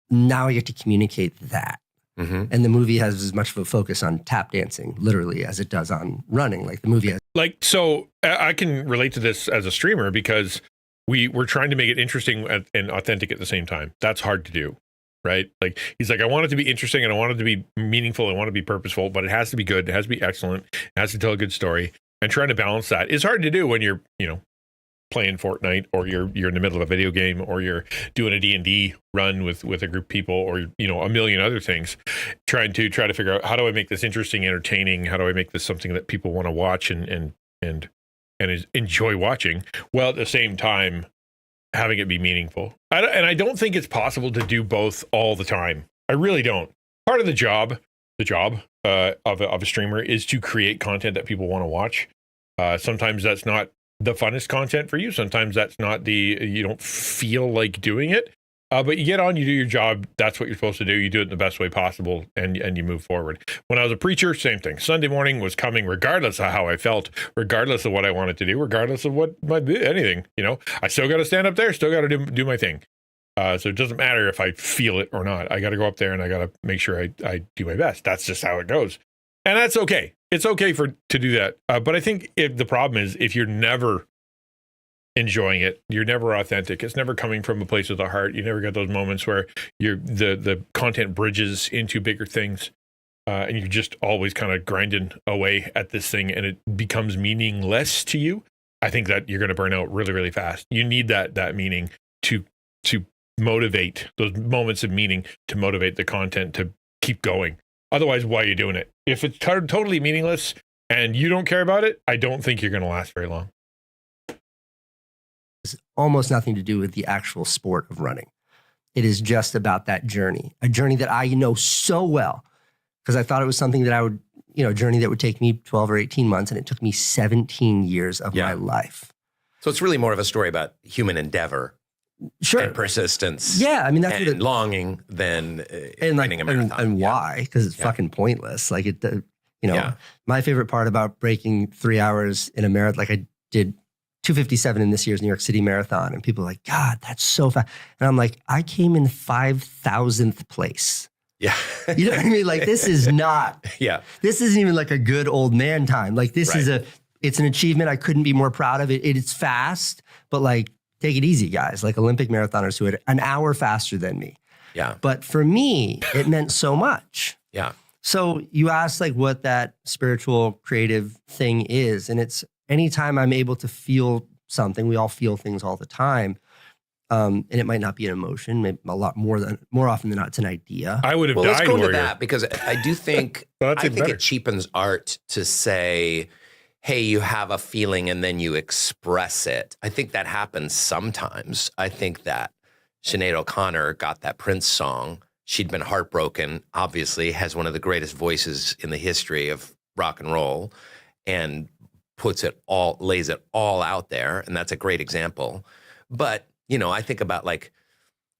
Now I get to communicate that. Mm-hmm. And the movie has as much of a focus on tap dancing, literally, as it does on running. Like, the movie has. Like, so I can relate to this as a streamer, because we're trying to make it interesting and authentic at the same time. That's hard to do, right? Like, he's like, I want it to be interesting and I want it to be meaningful. I want it to be purposeful, but it has to be good. It has to be excellent. It has to tell a good story. And trying to balance that is hard to do when you're, playing Fortnite, or you're in the middle of a video game, or you're doing a D&D run with a group of people, or a million other things, trying to figure out, how do I make this interesting, entertaining? How do I make this something that people want to watch and enjoy watching, while at the same time having it be meaningful? I don't think it's possible to do both all the time. I really don't. Part of the job of a streamer is to create content that people want to watch. Sometimes that's not the funnest content for you. Sometimes that's not you don't feel like doing it, but you get on, you do your job. That's what you're supposed to do. You do it in the best way possible, and you move forward. When I was a preacher, same thing. Sunday morning was coming regardless of how I felt, regardless of what I wanted to do, regardless of anything. I still got to stand up there, still got to do my thing. So it doesn't matter if I feel it or not. I got to go up there and I got to make sure I do my best. That's just how it goes. And that's okay. It's okay to do that. But I think the problem is, if you're never enjoying it, you're never authentic. It's never coming from a place of the heart. You never get those moments where the content bridges into bigger things, and you're just always kind of grinding away at this thing, and it becomes meaningless to you. I think that you're going to burn out really, really fast. You need that meaning to motivate, those moments of meaning to motivate the content to keep going. Otherwise, why are you doing it? If it's totally meaningless and you don't care about it, I don't think you're going to last very long. It's almost nothing to do with the actual sport of running. It is just about that journey, a journey that I know so well, because I thought it was something that I would, a journey that would take me 12 or 18 months, and it took me 17 years of my life. So it's really more of a story about human endeavor. Sure. And persistence. Yeah, I mean, that's and longing than winning a marathon. And why? Because it's fucking pointless. Like, my favorite part about breaking 3 hours in a marathon, like I did 2:57 in this year's New York City Marathon, and people are like, God, that's so fast. And I'm like, I came in 5,000th place. Yeah. You know what I mean? Like, this is not, this isn't even like a good old man time. Like, this is it's an achievement. I couldn't be more proud of it. It's fast, but like, take it easy, guys. Like Olympic marathoners who had an hour faster than me. Yeah. But for me, it meant so much. Yeah. So you asked like what that spiritual creative thing is. And it's anytime I'm able to feel something. We all feel things all the time. And it might not be an emotion, maybe more often than not, it's an idea. I would have Well, died, let's go warrior. into that because I do think Well, that's I even think better. it cheapens art to say, hey, you have a feeling and then you express it. I think that happens sometimes. I think that Sinead O'Connor got that Prince song. She'd been heartbroken, obviously, has one of the greatest voices in the history of rock and roll, and lays it all out there. And that's a great example. But, I think about like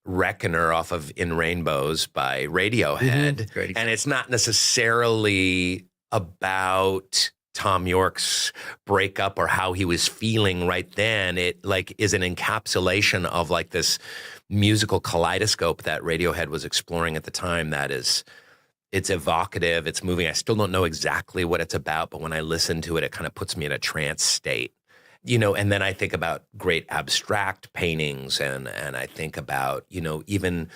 Reckoner off of In Rainbows by Radiohead. Great And it's not necessarily about Tom York's breakup or how he was feeling right then. It like is an encapsulation of like this musical kaleidoscope that Radiohead was exploring at the time. It's evocative, it's moving. I still don't know exactly what it's about, but when I listen to it, it kind of puts me in a trance state. And then I think about great abstract paintings and I think about, even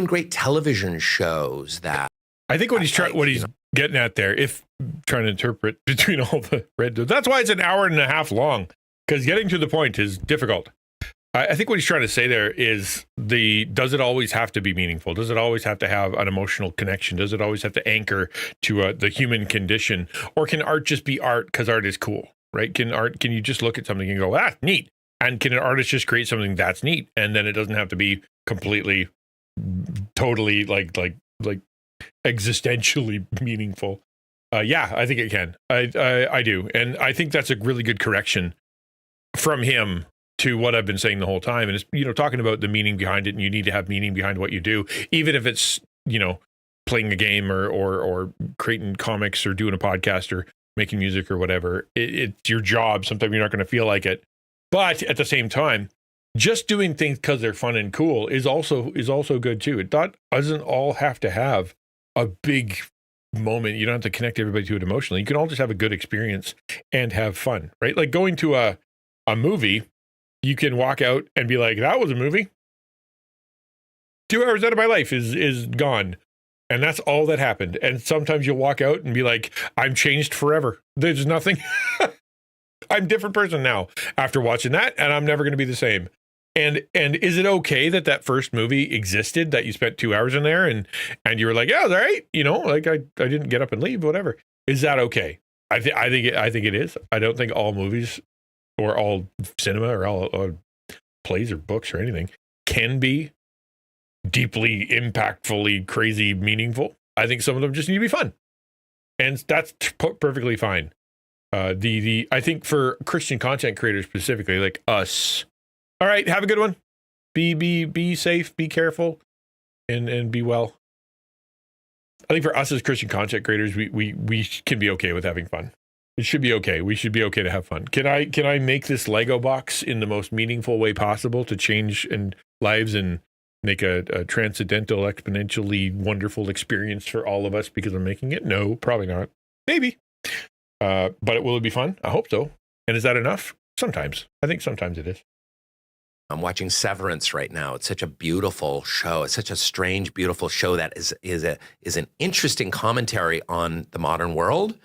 great television shows that I think what he's getting at there, if trying to interpret between all the red, that's why it's an hour and a half long, because getting to the point is difficult. I think what he's trying to say there is does it always have to be meaningful? Does it always have to have an emotional connection? Does it always have to anchor to the human condition? Or can art just be art because art is cool, right? Can you just look at something and go, ah, neat? And can an artist just create something that's neat? And then it doesn't have to be completely, totally like existentially meaningful. Yeah, I think it can. I do. And I think that's a really good correction from him to what I've been saying the whole time. And it's, talking about the meaning behind it, and you need to have meaning behind what you do, even if it's, playing a game or creating comics or doing a podcast or making music or whatever. It's your job. Sometimes you're not going to feel like it. But at the same time, just doing things because they're fun and cool is also good too. It doesn't all have to have a big moment. You don't have to connect everybody to it emotionally. You can all just have a good experience and have fun, right? Like going to a movie, you can walk out and be like, that was a movie. 2 hours out of my life is gone. And that's all that happened. And sometimes you'll walk out and be like, I'm changed forever. There's nothing. I'm a different person now after watching that, and I'm never going to be the same. And is it okay that first movie existed, that you spent 2 hours in there and you were like, yeah, all right, like I didn't get up and leave, whatever. Is that okay? I think it is. I don't think all movies or all cinema or all plays or books or anything can be deeply, impactfully, crazy, meaningful. I think some of them just need to be fun, and that's perfectly fine. I think for Christian content creators specifically, like us, all right, have a good one. Be safe, be careful, and be well. I think for us as Christian content creators, we can be okay with having fun. It should be okay. We should be okay to have fun. Can I make this Lego box in the most meaningful way possible to change lives and make a transcendental, exponentially wonderful experience for all of us because I'm making it? No, probably not. Maybe. But will it be fun? I hope so. And is that enough? Sometimes. I think sometimes it is. I'm watching Severance right now. It's such a beautiful show. It's such a strange, beautiful show that is an interesting commentary on the modern world.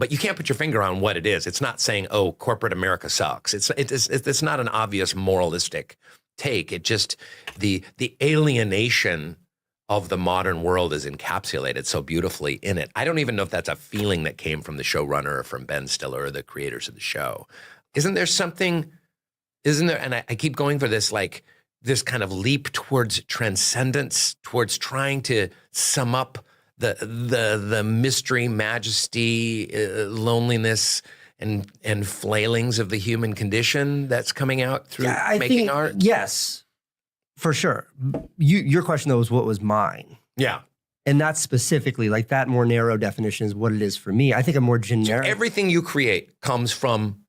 But you can't put your finger on what it is. It's not saying, oh, corporate America sucks. It's not an obvious moralistic take. It just the alienation of the modern world is encapsulated so beautifully in it. I don't even know if that's a feeling that came from the showrunner or from Ben Stiller or the creators of the show. Isn't there? And I keep going for this, like this kind of leap towards transcendence, towards trying to sum up the mystery, majesty, loneliness, and flailings of the human condition that's coming out through making art. Yes, for sure. Your question though was what was mine. Yeah. And that's specifically like that more narrow definition is what it is for me. I think a more generic. So everything you create comes from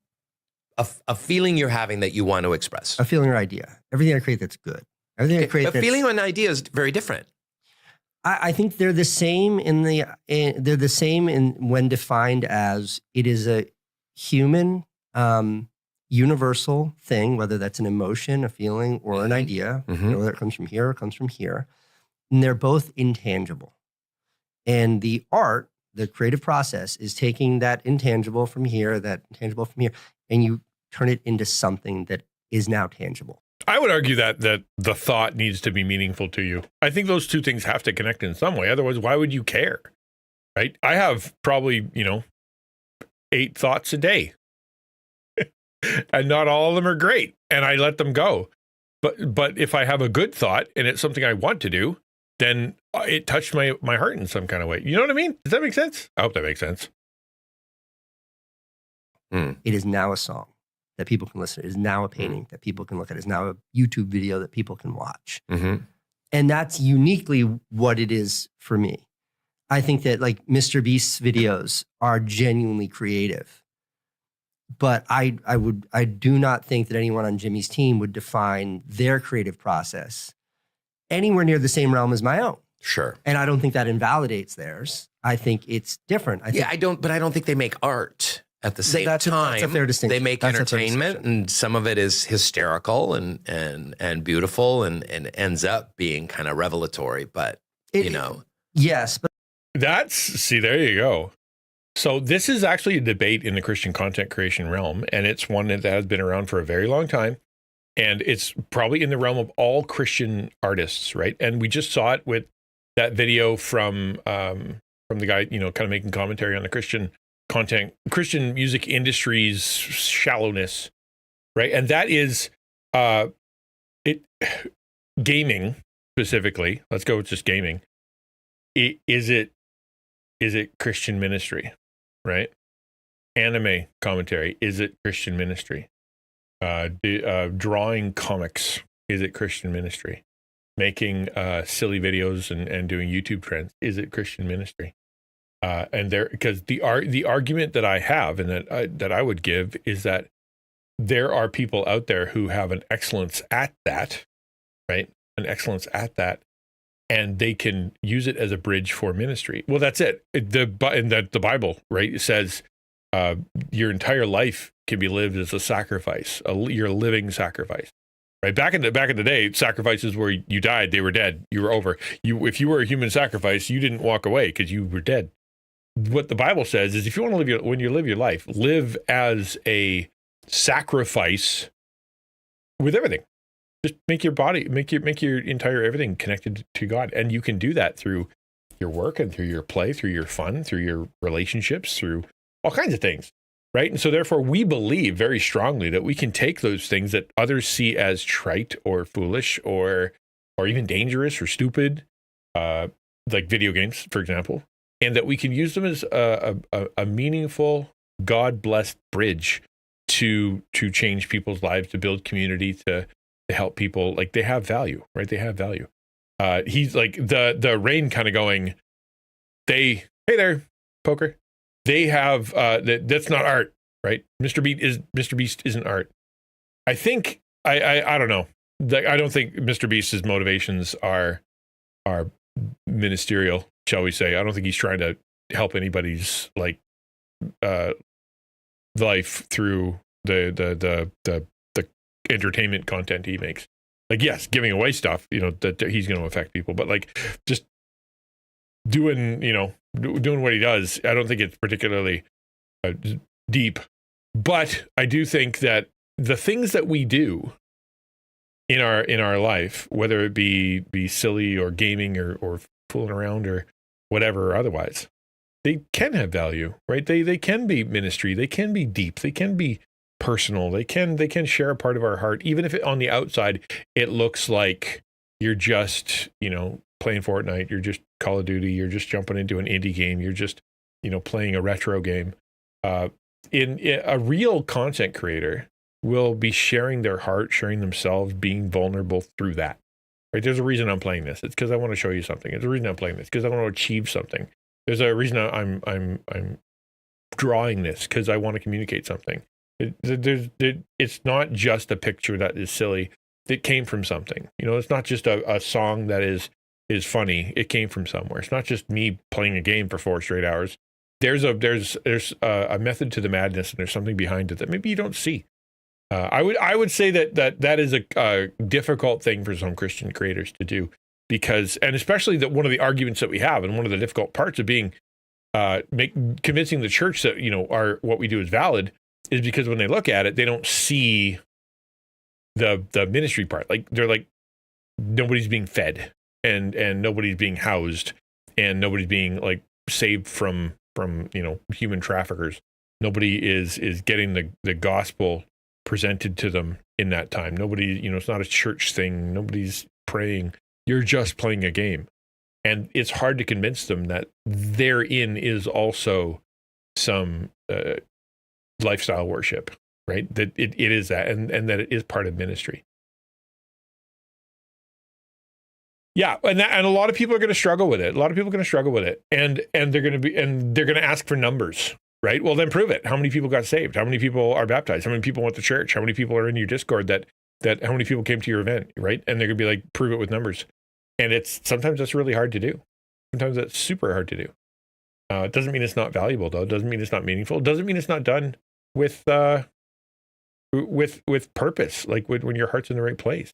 a feeling you're having that you want to express. A feeling or idea. Everything I create that's good. Everything I create. A feeling or an idea is very different. I think they're the same when defined as it is a human, universal thing, whether that's an emotion, a feeling, or an idea, whether it comes from here or comes from here. And they're both intangible. And the art, the creative process, is taking that intangible from here, that intangible from here, and you turn it into something that is now tangible. I would argue that the thought needs to be meaningful to you. I think those two things have to connect in some way. Otherwise, why would you care? Right? I have probably, 8 thoughts a day. And not all of them are great. And I let them go. But if I have a good thought and it's something I want to do, then it touched my heart in some kind of way. You know what I mean? Does that make sense? I hope that makes sense. It is now a song that people can listen to. It is now a painting that people can look at. It is now a YouTube video that people can watch. And that's uniquely what it is for me. I think that like Mr. Beast's videos are genuinely creative. But I do not think that anyone on Jimmy's team would define their creative process anywhere near the same realm as my own. Sure. And I don't think that invalidates theirs. I think it's different. I don't think they make art. At the same time, that's a fair distinction. They make entertainment, and some of it is hysterical and beautiful, and ends up being kind of revelatory. But yes, but there you go. So this is actually a debate in the Christian content creation realm, and it's one that has been around for a very long time, and it's probably in the realm of all Christian artists, right? And we just saw it with that video from the guy, kind of making commentary on the Christian Christian music industry's shallowness, right? And that is gaming specifically. Let's go with just gaming. Is it Christian ministry, right? Anime commentary, is it Christian ministry? Drawing comics, is it Christian ministry? Making silly videos and doing YouTube trends, is it Christian ministry? Because the argument that I have and that I would give is that there are people out there who have an excellence at that, right? An excellence at that, and they can use it as a bridge for ministry. Well, that's it. The Bible, right? It says your entire life can be lived as a sacrifice, your living sacrifice. Right, back in the day, sacrifices where you died, they were dead. You were over. If you were a human sacrifice, you didn't walk away because you were dead. What the Bible says is, if you want to when you live your life, live as a sacrifice with everything. Just make your body, make your entire everything connected to God, and you can do that through your work and through your play, through your fun, through your relationships, through all kinds of things. Right. And so therefore we believe very strongly that we can take those things that others see as trite or foolish or even dangerous or stupid, like video games, for example, and that we can use them as a meaningful, God-blessed bridge to change people's lives, to build community, to help people. Like, they have value, right? They have value. He's like the Rain kind of going, hey there, poker. They have that's not art, right? Mr. Beast isn't art. I think I don't know. I don't think Mr. Beast's motivations are ministerial, shall we say. I don't think he's trying to help anybody's life through the entertainment content he makes. Like, yes, giving away stuff, that he's going to affect people, but like just doing what he does, I don't think it's particularly deep. But I do think that the things that we do in our life, whether it be silly or gaming or fooling around or whatever or otherwise, they can have value, right? They can be ministry, they can be deep, they can be personal, they can share a part of our heart, even if on the outside it looks like you're just playing Fortnite, you're just Call of Duty, you're just jumping into an indie game, you're just playing a retro game. In a real content creator will be sharing their heart, sharing themselves, being vulnerable through that. Right? There's a reason I'm playing this. It's because I want to show you something. There's a reason I'm playing this because I want to achieve something. There's a reason I'm drawing this because I want to communicate something. It's not just a picture that is silly. It came from something. It's not just a song that is funny. It came from somewhere. It's not just me playing a game for 4 straight hours. There's a method to the madness, and there's something behind it that maybe you don't see. I would say that is a difficult thing for some Christian creators to do, because, and especially that one of the arguments that we have, and one of the difficult parts of being convincing the church that what we do is valid, is because when they look at it, they don't see the ministry part. Like they're like, nobody's being fed and nobody's being housed and nobody's being like saved from human traffickers. Nobody is getting the gospel presented to them in that time. Nobody, it's not a church thing. Nobody's praying. You're just playing a game. And it's hard to convince them that therein is also some lifestyle worship, right? That it is that, and that it is part of ministry. Yeah, and a lot of people are going to struggle with it. And they're going to ask for numbers, right? Well, then prove it. How many people got saved? How many people are baptized? How many people went to church? How many people are in your Discord that how many people came to your event, right? And they're going to be like, prove it with numbers. And sometimes that's really hard to do. Sometimes that's super hard to do. It doesn't mean it's not valuable, though. It doesn't mean it's not meaningful. It doesn't mean it's not done with purpose, like when your heart's in the right place.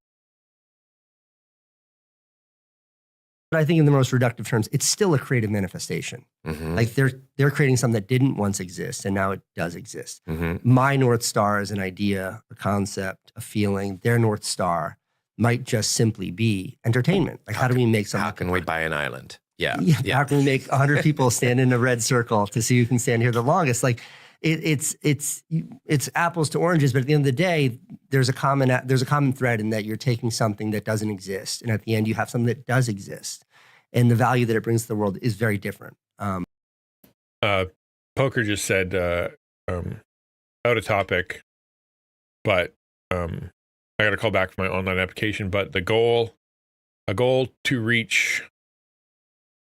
But I think in the most reductive terms, it's still a creative manifestation. Mm-hmm. Like they're creating something that didn't once exist, and now it does exist. Mm-hmm. My North Star is an idea, a concept, a feeling. Their North Star might just simply be entertainment. Like, how do we make something? How can we buy an island? Yeah. How can we make 100 people stand in a red circle to see who can stand here the longest? Like, it's apples to oranges, but at the end of the day, there's a common thread in that you're taking something that doesn't exist, and at the end, you have something that does exist, and the value that it brings to the world is very different. Poker just said, out of topic, but I got to call back for my online application. But a goal to reach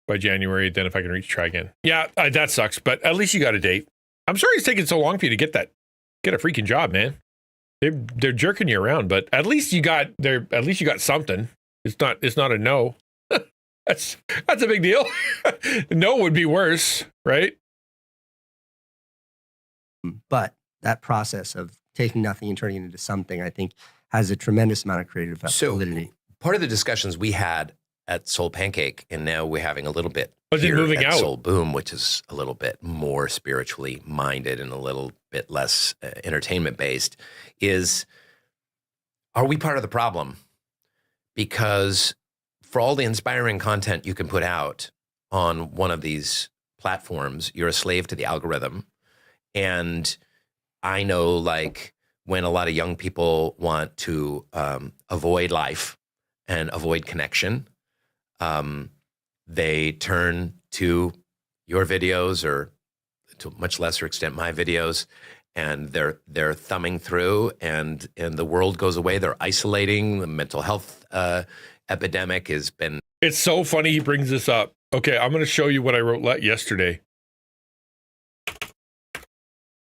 by January. Then if I can reach, try again. Yeah, that sucks. But at least you got a date. I'm sorry it's taking so long for you to get a freaking job, man. They're jerking you around, but at least you got something. It's not a no. That's a big deal. No would be worse, right? But that process of taking nothing and turning it into something, I think, has a tremendous amount of creative validity. Part of the discussions we had at Soul Pancake, and now we're having a little bit here moving at out? Soul Boom, which is a little bit more spiritually minded and a little bit less entertainment based, is, are we part of the problem? Because for all the inspiring content you can put out on one of these platforms, you're a slave to the algorithm. And I know, like, when a lot of young people want to avoid life and avoid connection, they turn to your videos, or to a much lesser extent my videos, and they're thumbing through, and the world goes away. They're isolating. The mental health epidemic has been. It's so funny he brings this up. Okay, I'm going to show you what I wrote yesterday.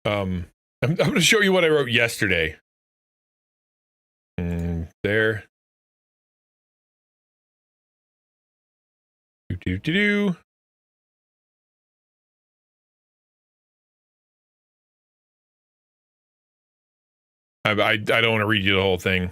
I'm going to show you what I wrote yesterday. There. Do. I don't want to read you the whole thing.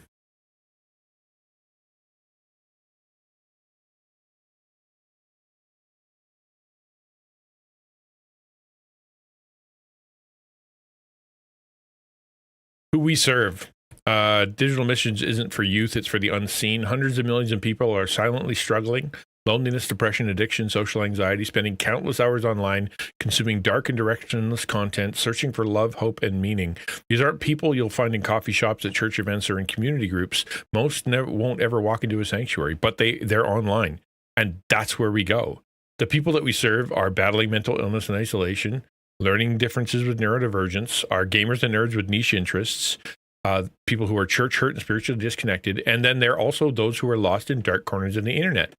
Who we serve. Digital missions isn't for youth, it's for the unseen. Hundreds of millions of people are silently struggling. Loneliness, depression, addiction, social anxiety, spending countless hours online, consuming dark and directionless content, searching for love, hope, and meaning. These aren't people you'll find in coffee shops, at church events, or in community groups. Most won't ever walk into a sanctuary, but they're online. And that's where we go. The people that we serve are battling mental illness and isolation, learning differences with neurodivergence, are gamers and nerds with niche interests, people who are church hurt and spiritually disconnected, and then there are also those who are lost in dark corners of the internet.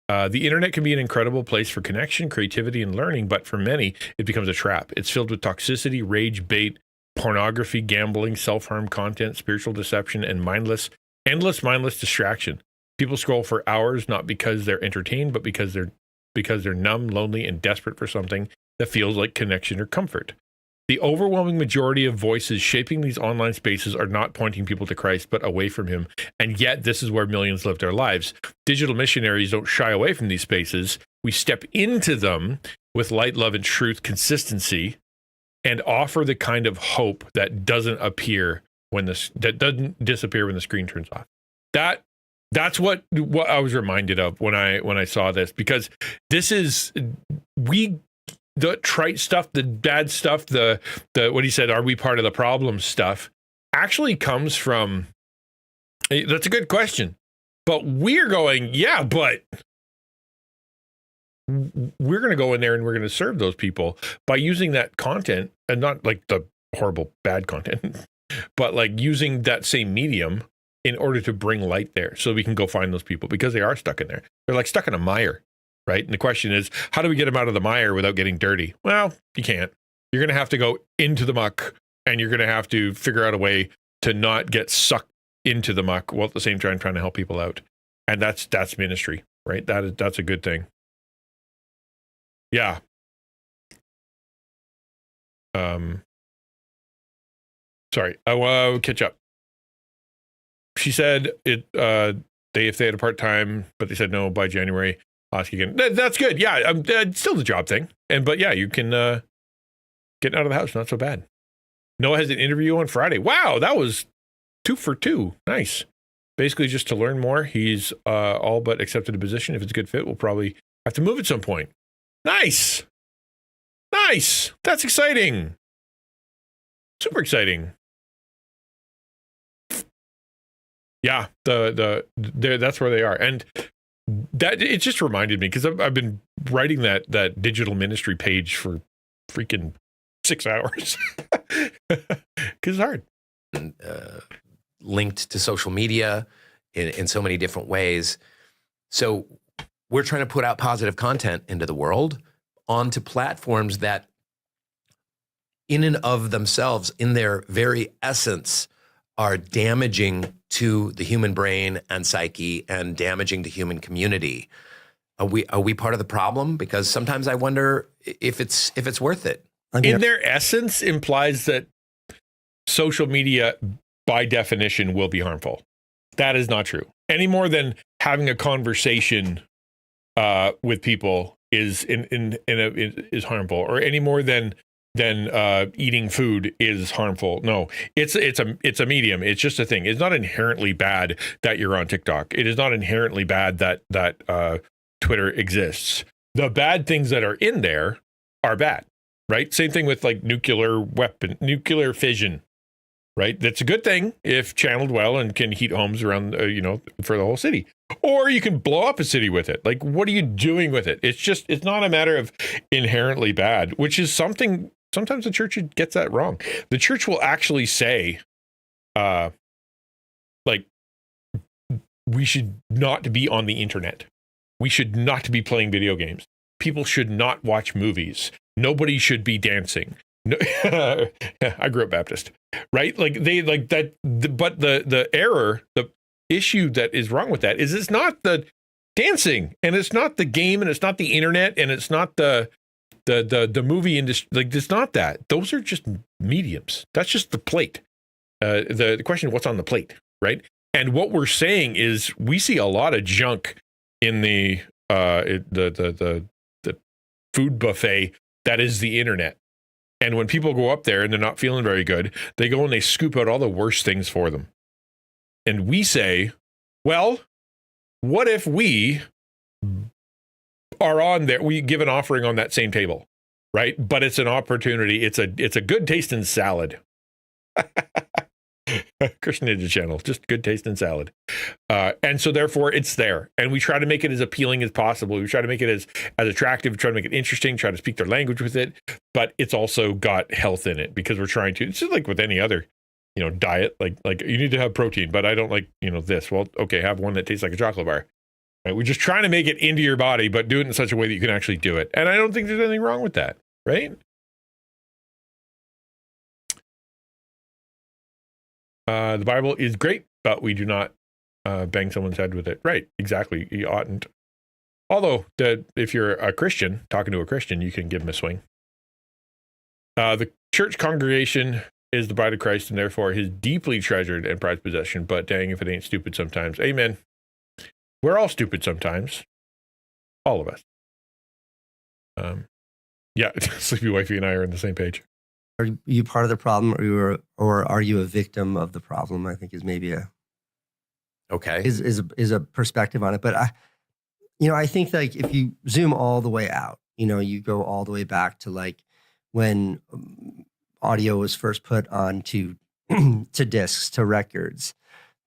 The internet can be an incredible place for connection, creativity, and learning, but for many, it becomes a trap. It's filled with toxicity, rage, bait, pornography, gambling, self-harm content, spiritual deception, and endless mindless distraction. People scroll for hours, not because they're entertained, but because they're numb, lonely, and desperate for something that feels like connection or comfort. The overwhelming majority of voices shaping these online spaces are not pointing people to Christ, but away from him. And yet, this is where millions live their lives. Digital missionaries don't shy away from these spaces. We step into them with light, love, and truth consistency. and offer the kind of hope that doesn't appear that doesn't disappear when the screen turns off. That's what I was reminded of when I saw this, because this is the trite stuff, the bad stuff, the what he said, are we part of the problem stuff, actually comes from, that's a good question. But we're going, yeah, but we're going to go in there and we're going to serve those people by using that content, and not like the horrible bad content, but like using that same medium in order to bring light there so we can go find those people, because they are stuck in there. They're like stuck in a mire, right? And the question is, how do we get them out of the mire without getting dirty? Well, you can't. You're going to have to go into the muck, and you're going to have to figure out a way to not get sucked into the muck while at the same time trying to help people out. And that's ministry, right? That's a good thing. Yeah. Sorry, I will catch up. She said if they had a part-time, but they said no by January, I'll ask again. That's good. Yeah, still the job thing. But yeah, you can get out of the house. Not so bad. Noah has an interview on Friday. Wow, that was 2 for 2. Nice. Basically, just to learn more. He's all but accepted a position. If it's a good fit, we'll probably have to move at some point. Nice. That's exciting. Super exciting. Yeah, that's where they are, and that it just reminded me, because I've been writing that digital ministry page for freaking 6 hours because it's hard. Linked to social media in so many different ways. So we're trying to put out positive content into the world onto platforms that in and of themselves, in their very essence, are damaging to the human brain and psyche and damaging to human community. Are we part of the problem? Because sometimes I wonder if it's worth it. In their essence implies that social media, by definition, will be harmful. That is not true. Any more than having a conversation with people is is harmful, or any more than eating food is harmful. No, it's a medium. It's just a thing. It's not inherently bad that you're on TikTok. It is not inherently bad that Twitter exists. The bad things that are in there are bad, right? Same thing with like nuclear fission, right? That's a good thing if channeled well and can heat homes around, for the whole city. Or you can blow up a city with it. Like, what are you doing with it? It's not a matter of inherently bad, which is something. Sometimes the church gets that wrong. The church will actually say, we should not be on the internet. We should not be playing video games. People should not watch movies. Nobody should be dancing. No, I grew up Baptist, right? Like they like that. But the error, the issue that is wrong with that is it's not the dancing, and it's not the game, and it's not the internet, and it's not the movie industry. Like, it's not that. Those are just mediums. That's just the plate. The question, what's on the plate, right? And what we're saying is we see a lot of junk in the food buffet that is the internet. And when people go up there and they're not feeling very good, they go and they scoop out all the worst things for them. And we say, well, what if we are on there, we give an offering on that same table, right? But it's an opportunity. It's a good taste in salad. XtianNinja channel, just good taste in salad. And so therefore it's there. And we try to make it as appealing as possible. We try to make it as attractive, try to make it interesting, try to speak their language with it. But it's also got health in it, because we're trying to, it's just like with any other, diet, like you need to have protein, but I don't like, this. Well, okay, have one that tastes like a chocolate bar. Right? We're just trying to make it into your body, but do it in such a way that you can actually do it. And I don't think there's anything wrong with that, right? The Bible is great, but we do not bang someone's head with it. Right, exactly. You oughtn't. Although, if you're a Christian, talking to a Christian, you can give them a swing. The church congregation is the bride of Christ, and therefore his deeply treasured and prized possession, but dang if it ain't stupid sometimes. Amen. We're all stupid sometimes. All of us. Yeah, Sleepy Wifey and I are on the same page. Are you part of the problem, or are you a victim of the problem? I think is maybe is a perspective on it. But I think like if you zoom all the way out, you go all the way back to like when audio was first put onto to discs, to records.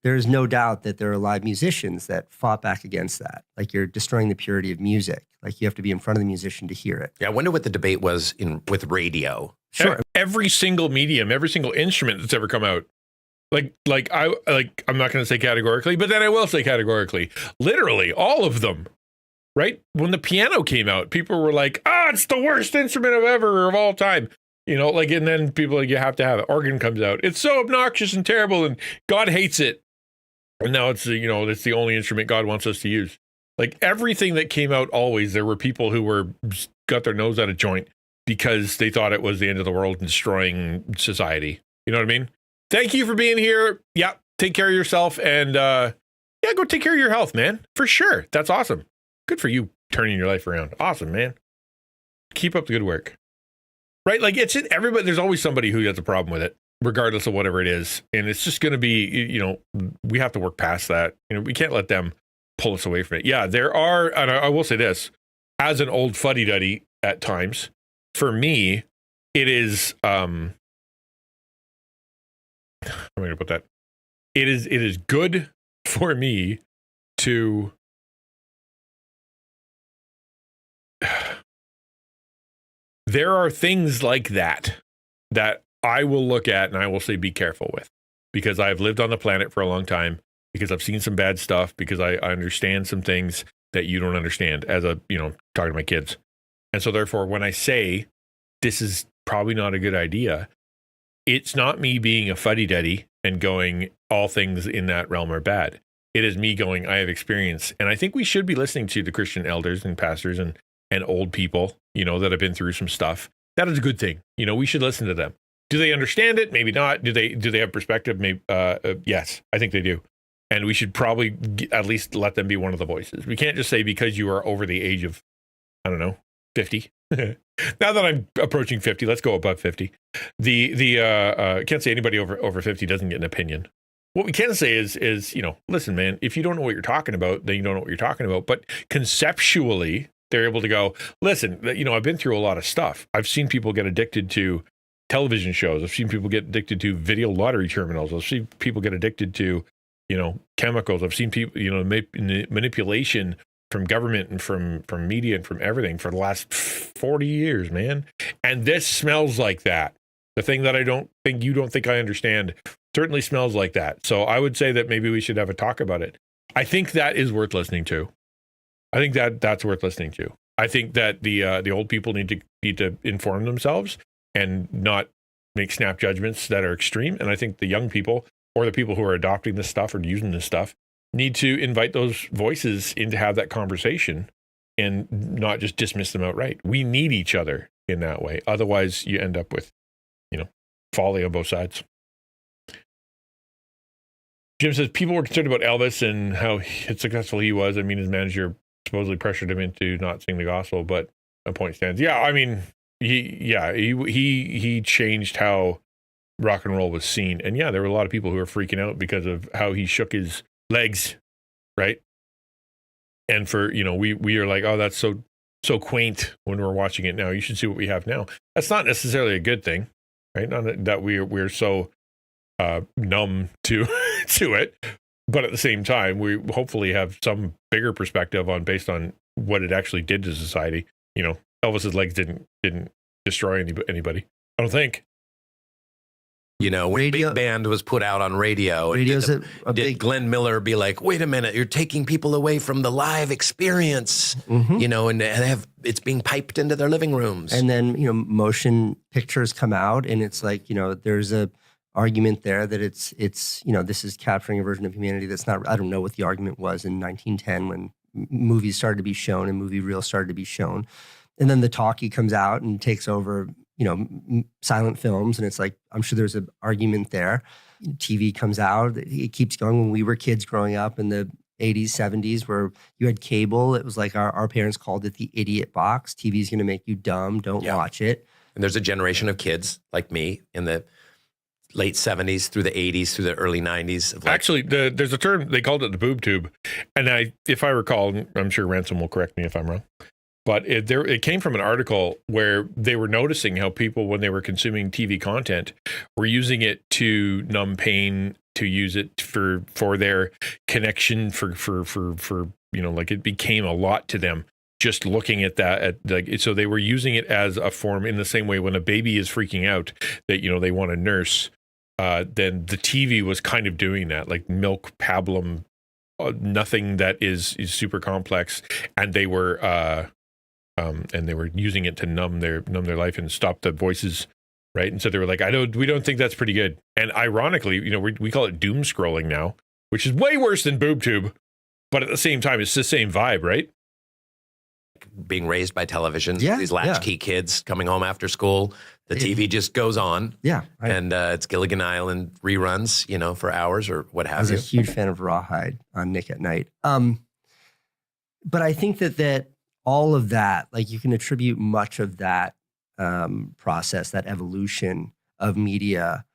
There's no doubt that there are live musicians that fought back against that. Like you're destroying the purity of music. Like you have to be in front of the musician to hear it. Yeah, I wonder what the debate was with radio. Sure. Every single medium, every single instrument that's ever come out. I'm not going to say categorically, but then I will say categorically. Literally all of them. Right? When the piano came out, people were like, it's the worst instrument of all time. And then people are like, you have to have it. Organ comes out. It's so obnoxious and terrible and God hates it. And now it's the only instrument God wants us to use. Like everything that came out always, there were people who got their nose out of joint because they thought it was the end of the world and destroying society. You know what I mean? Thank you for being here. Yeah. Take care of yourself and go take care of your health, man. For sure. That's awesome. Good for you turning your life around. Awesome, man. Keep up the good work. Right? Like it's in everybody. There's always somebody who has a problem with it, regardless of whatever it is. And it's just going to be, we have to work past that. We can't let them pull us away from it. Yeah, there are, and I will say this, as an old fuddy-duddy at times, for me, it is, I'm going to put that. It is good for me to there are things like that I will look at and I will say be careful with, because I've lived on the planet for a long time, because I've seen some bad stuff, because I understand some things that you don't understand as talking to my kids. And so therefore, when I say this is probably not a good idea, it's not me being a fuddy-duddy and going all things in that realm are bad. It is me going, I have experience. And I think we should be listening to the Christian elders and pastors and old people, that have been through some stuff. That is a good thing. We should listen to them. Do they understand it? Maybe not. Do they have perspective? Maybe, yes, I think they do. And we should probably at least let them be one of the voices. We can't just say because you are over the age of, 50. Now that I'm approaching 50, let's go above 50. Can't say anybody over 50 doesn't get an opinion. What we can say is, listen, man, if you don't know what you're talking about, then you don't know what you're talking about. But conceptually, they're able to go, listen, I've been through a lot of stuff. I've seen people get addicted to television shows. I've seen people get addicted to video lottery terminals. I've seen people get addicted to, chemicals. I've seen people, manipulation from government and from media and from everything for the last 40 years, man. And this smells like that. The thing that you don't think I understand certainly smells like that. So I would say that maybe we should have a talk about it. I think that is worth listening to. I think that's worth listening to. I think that the old people need to inform themselves and not make snap judgments that are extreme. And I think the young people or the people who are adopting this stuff or using this stuff need to invite those voices in to have that conversation and not just dismiss them outright. We need each other in that way. Otherwise, you end up with, folly on both sides. Jim says people were concerned about Elvis and how successful he was. I mean, his manager supposedly pressured him into not singing the gospel, but a point stands. Yeah, I mean, he changed how rock and roll was seen. And yeah, there were a lot of people who were freaking out because of how he shook his legs, right? And for, we are like, oh, that's so quaint when we're watching it now. You should see what we have now. That's not necessarily a good thing, right? Not that we're so numb to it, but at the same time, we hopefully have some bigger perspective based on what it actually did to society. Elvis's legs didn't destroy anybody. I don't think. When Big Band was put out on radio, did Glenn Miller be like, wait a minute, you're taking people away from the live experience, and it's being piped into their living rooms. And then, motion pictures come out and it's like, there's a argument there that it's this is capturing a version of humanity that's not, I don't know what the argument was in 1910 when movies started to be shown and movie reels started to be shown. And then the talkie comes out and takes over silent films. And it's like, I'm sure there's an argument there. TV comes out. It keeps going. When we were kids growing up in the 80s, 70s, where you had cable, it was like our parents called it the idiot box. TV's going to make you dumb. Don't watch it. And there's a generation of kids like me in the late 70s through the 80s through the early 90s. Of like, Actually, there's a term, they called it the boob tube. And if I recall, I'm sure Ransom will correct me if I'm wrong, but it came from an article where they were noticing how people, when they were consuming TV content, were using it to numb pain, to use it for their connection, for like it became a lot to them. Just looking at that, so they were using it as a form in the same way when a baby is freaking out that, they want to nurse. Then the TV was kind of doing that, like milk, pablum, nothing that is super complex, and they were using it to numb their life and stop the voices, right? And so they were like, we don't think that's pretty good. And ironically, we call it doom scrolling now, which is way worse than boob tube, but at the same time, it's the same vibe, right? Being raised by television, Yeah, these latchkey kids coming home after school, the TV just goes on. Yeah. And it's Gilligan Island reruns, for hours or what I have was you. a huge fan of Rawhide on Nick at Night. But I think that all of that, like you can attribute much of that process, that evolution of media,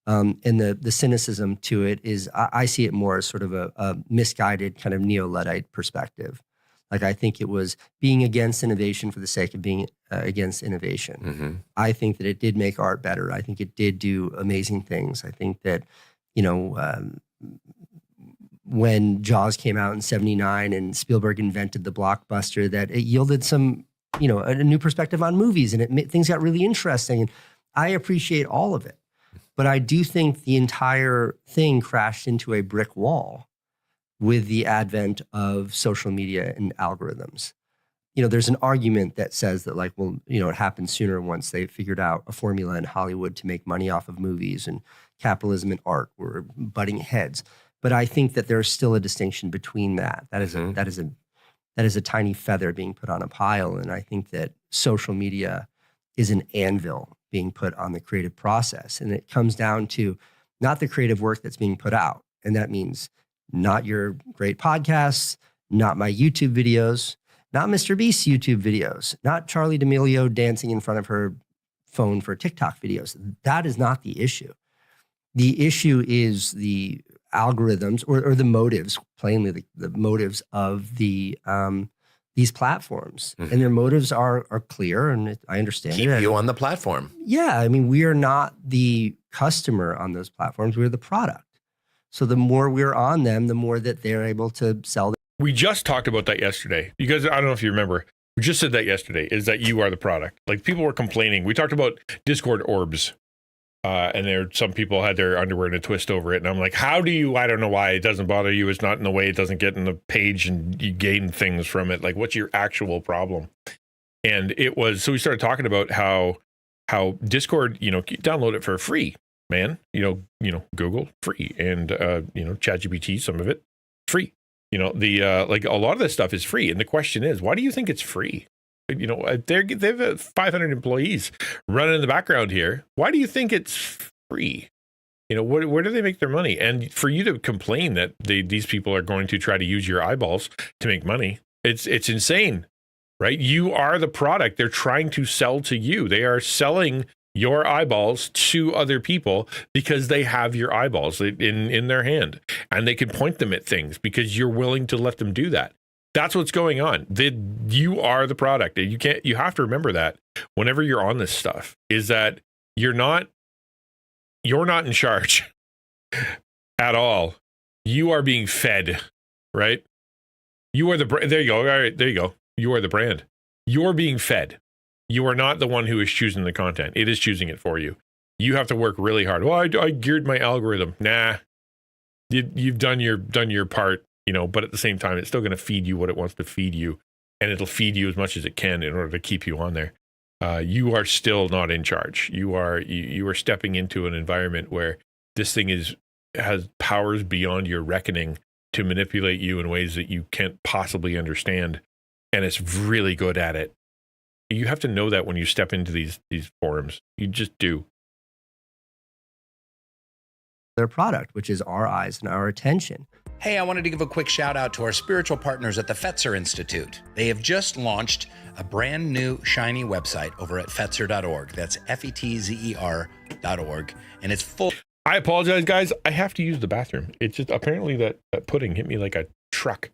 and the cynicism to it is, I see it more as sort of a misguided kind of neo-Luddite perspective. Like I think it was being against innovation for the sake of being against innovation. Mm-hmm. I think that it did make art better. I think it did do amazing things. I think that, when Jaws came out in '79 and Spielberg invented the blockbuster, that it yielded some, a new perspective on movies, and things got really interesting. And I appreciate all of it. But I do think the entire thing crashed into a brick wall with the advent of social media and algorithms. There's an argument that says that it happened sooner once they figured out a formula in Hollywood to make money off of movies, and capitalism and art were butting heads. But I think that there's still a distinction between that. That is a tiny feather being put on a pile. And I think that social media is an anvil being put on the creative process. And it comes down to not the creative work that's being put out. And that means not your great podcasts, not my YouTube videos, not Mr. Beast's YouTube videos, not Charlie D'Amelio dancing in front of her phone for TikTok videos. That is not the issue. The issue is the algorithms or the motives, plainly the motives of these platforms. Mm-hmm. And their motives are clear, and I understand Keep it. you on the platform. Yeah, I mean, we are not the customer on those platforms. We're the product. So the more we're on them, the more that they're able to sell. We just talked about that yesterday. You guys, I don't know if you remember, we just said that yesterday, is that you are the product. Like people were complaining. We talked about Discord orbs. And some people had their underwear in a twist over it. And I'm like, I don't know why it doesn't bother you. It's not in the way, it doesn't get in the page and you gain things from it. Like, what's your actual problem? And so we started talking about how Discord, you download it for free, man. Google free, and ChatGPT, some of it free. Like a lot of this stuff is free. And the question is, why do you think it's free? They have 500 employees running in the background here. Why do you think it's free? Where do they make their money? And for you to complain that these people are going to try to use your eyeballs to make money, it's insane, right? You are the product they're trying to sell to you. They are selling your eyeballs to other people because they have your eyeballs in their hand, and they can point them at things because you're willing to let them do that. That's what's going on. You are the product. You have to remember that whenever you're on this stuff, is that you're not in charge at all. You are being fed, right? You are the brand. There you go. All right, there you go. You are the brand. You're being fed. You are not the one who is choosing the content. It is choosing it for you. You have to work really hard. Well, I geared my algorithm. Nah, you've done your part. But at the same time, it's still going to feed you what it wants to feed you, and it'll feed you as much as it can in order to keep you on there. You are still not in charge. You are stepping into an environment where this thing has powers beyond your reckoning to manipulate you in ways that you can't possibly understand, and it's really good at it. You have to know that when you step into these forums. You just do. their product, which is our eyes and our attention. Hey, I wanted to give a quick shout out to our spiritual partners at the Fetzer Institute. They have just launched a brand new shiny website over at fetzer.org. That's FETZER.org. And it's full. I apologize, guys. I have to use the bathroom. It's just apparently that pudding hit me like a truck.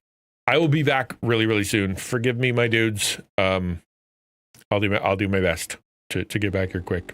I will be back really, really soon. Forgive me, my dudes. I'll do my best to get back here quick.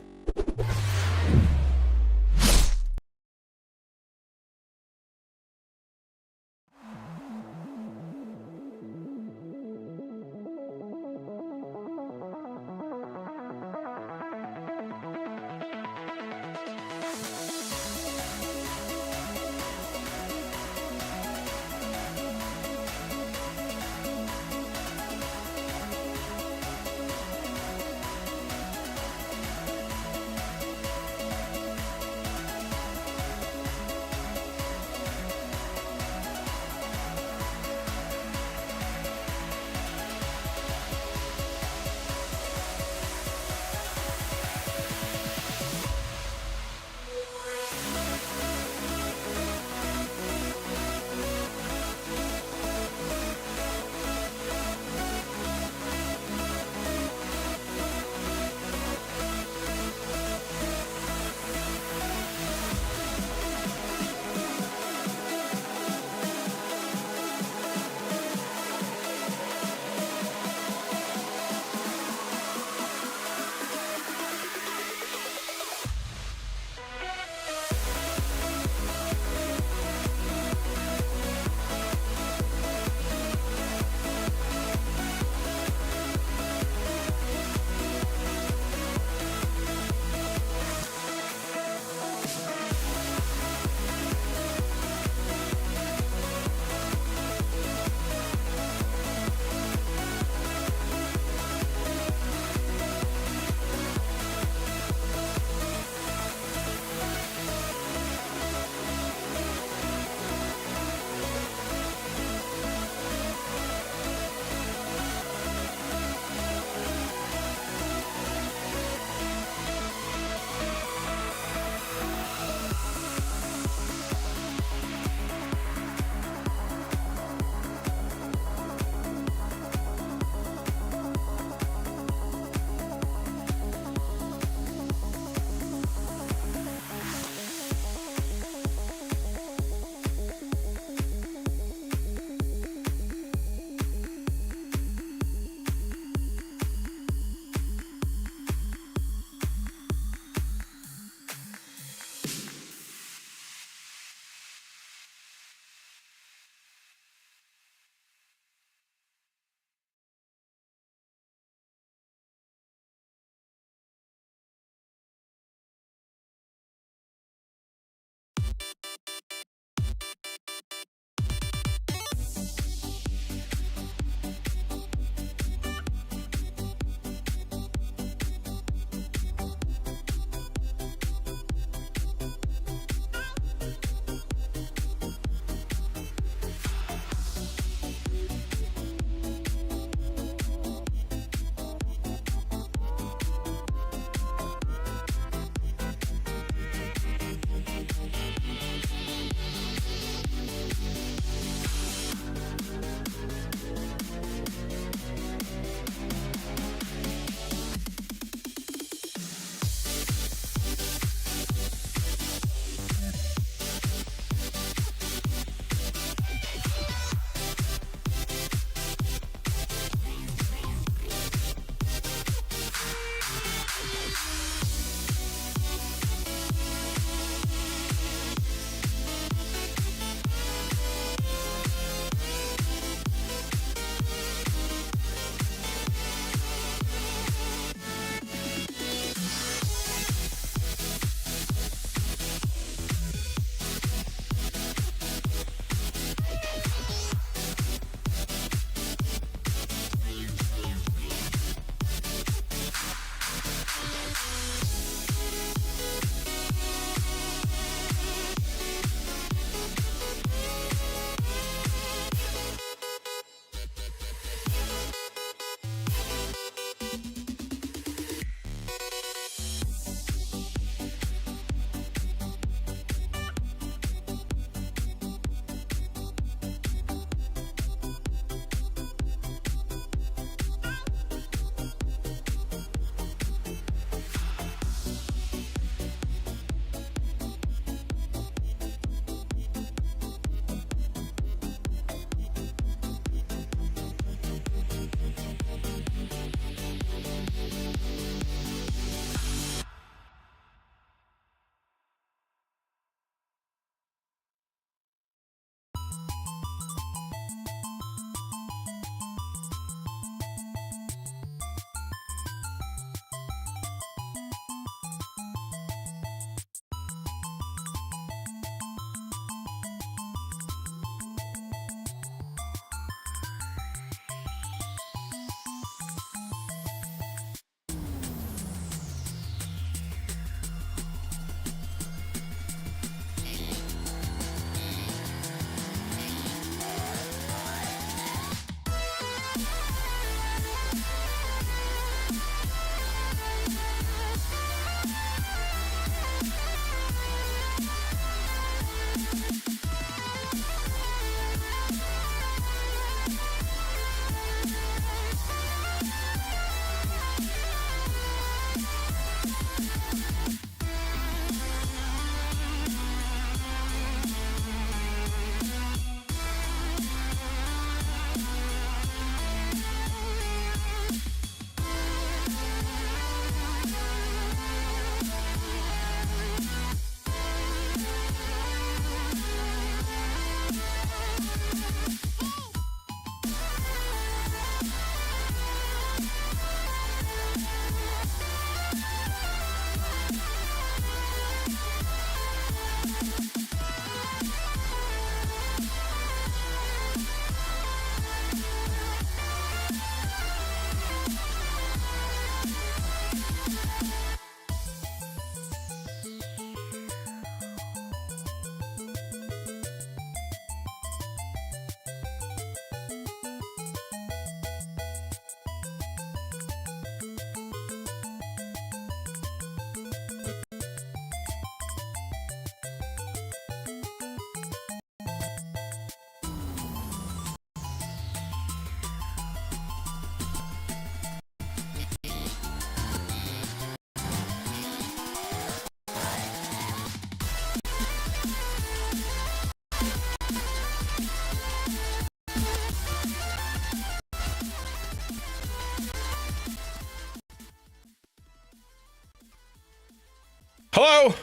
Hello?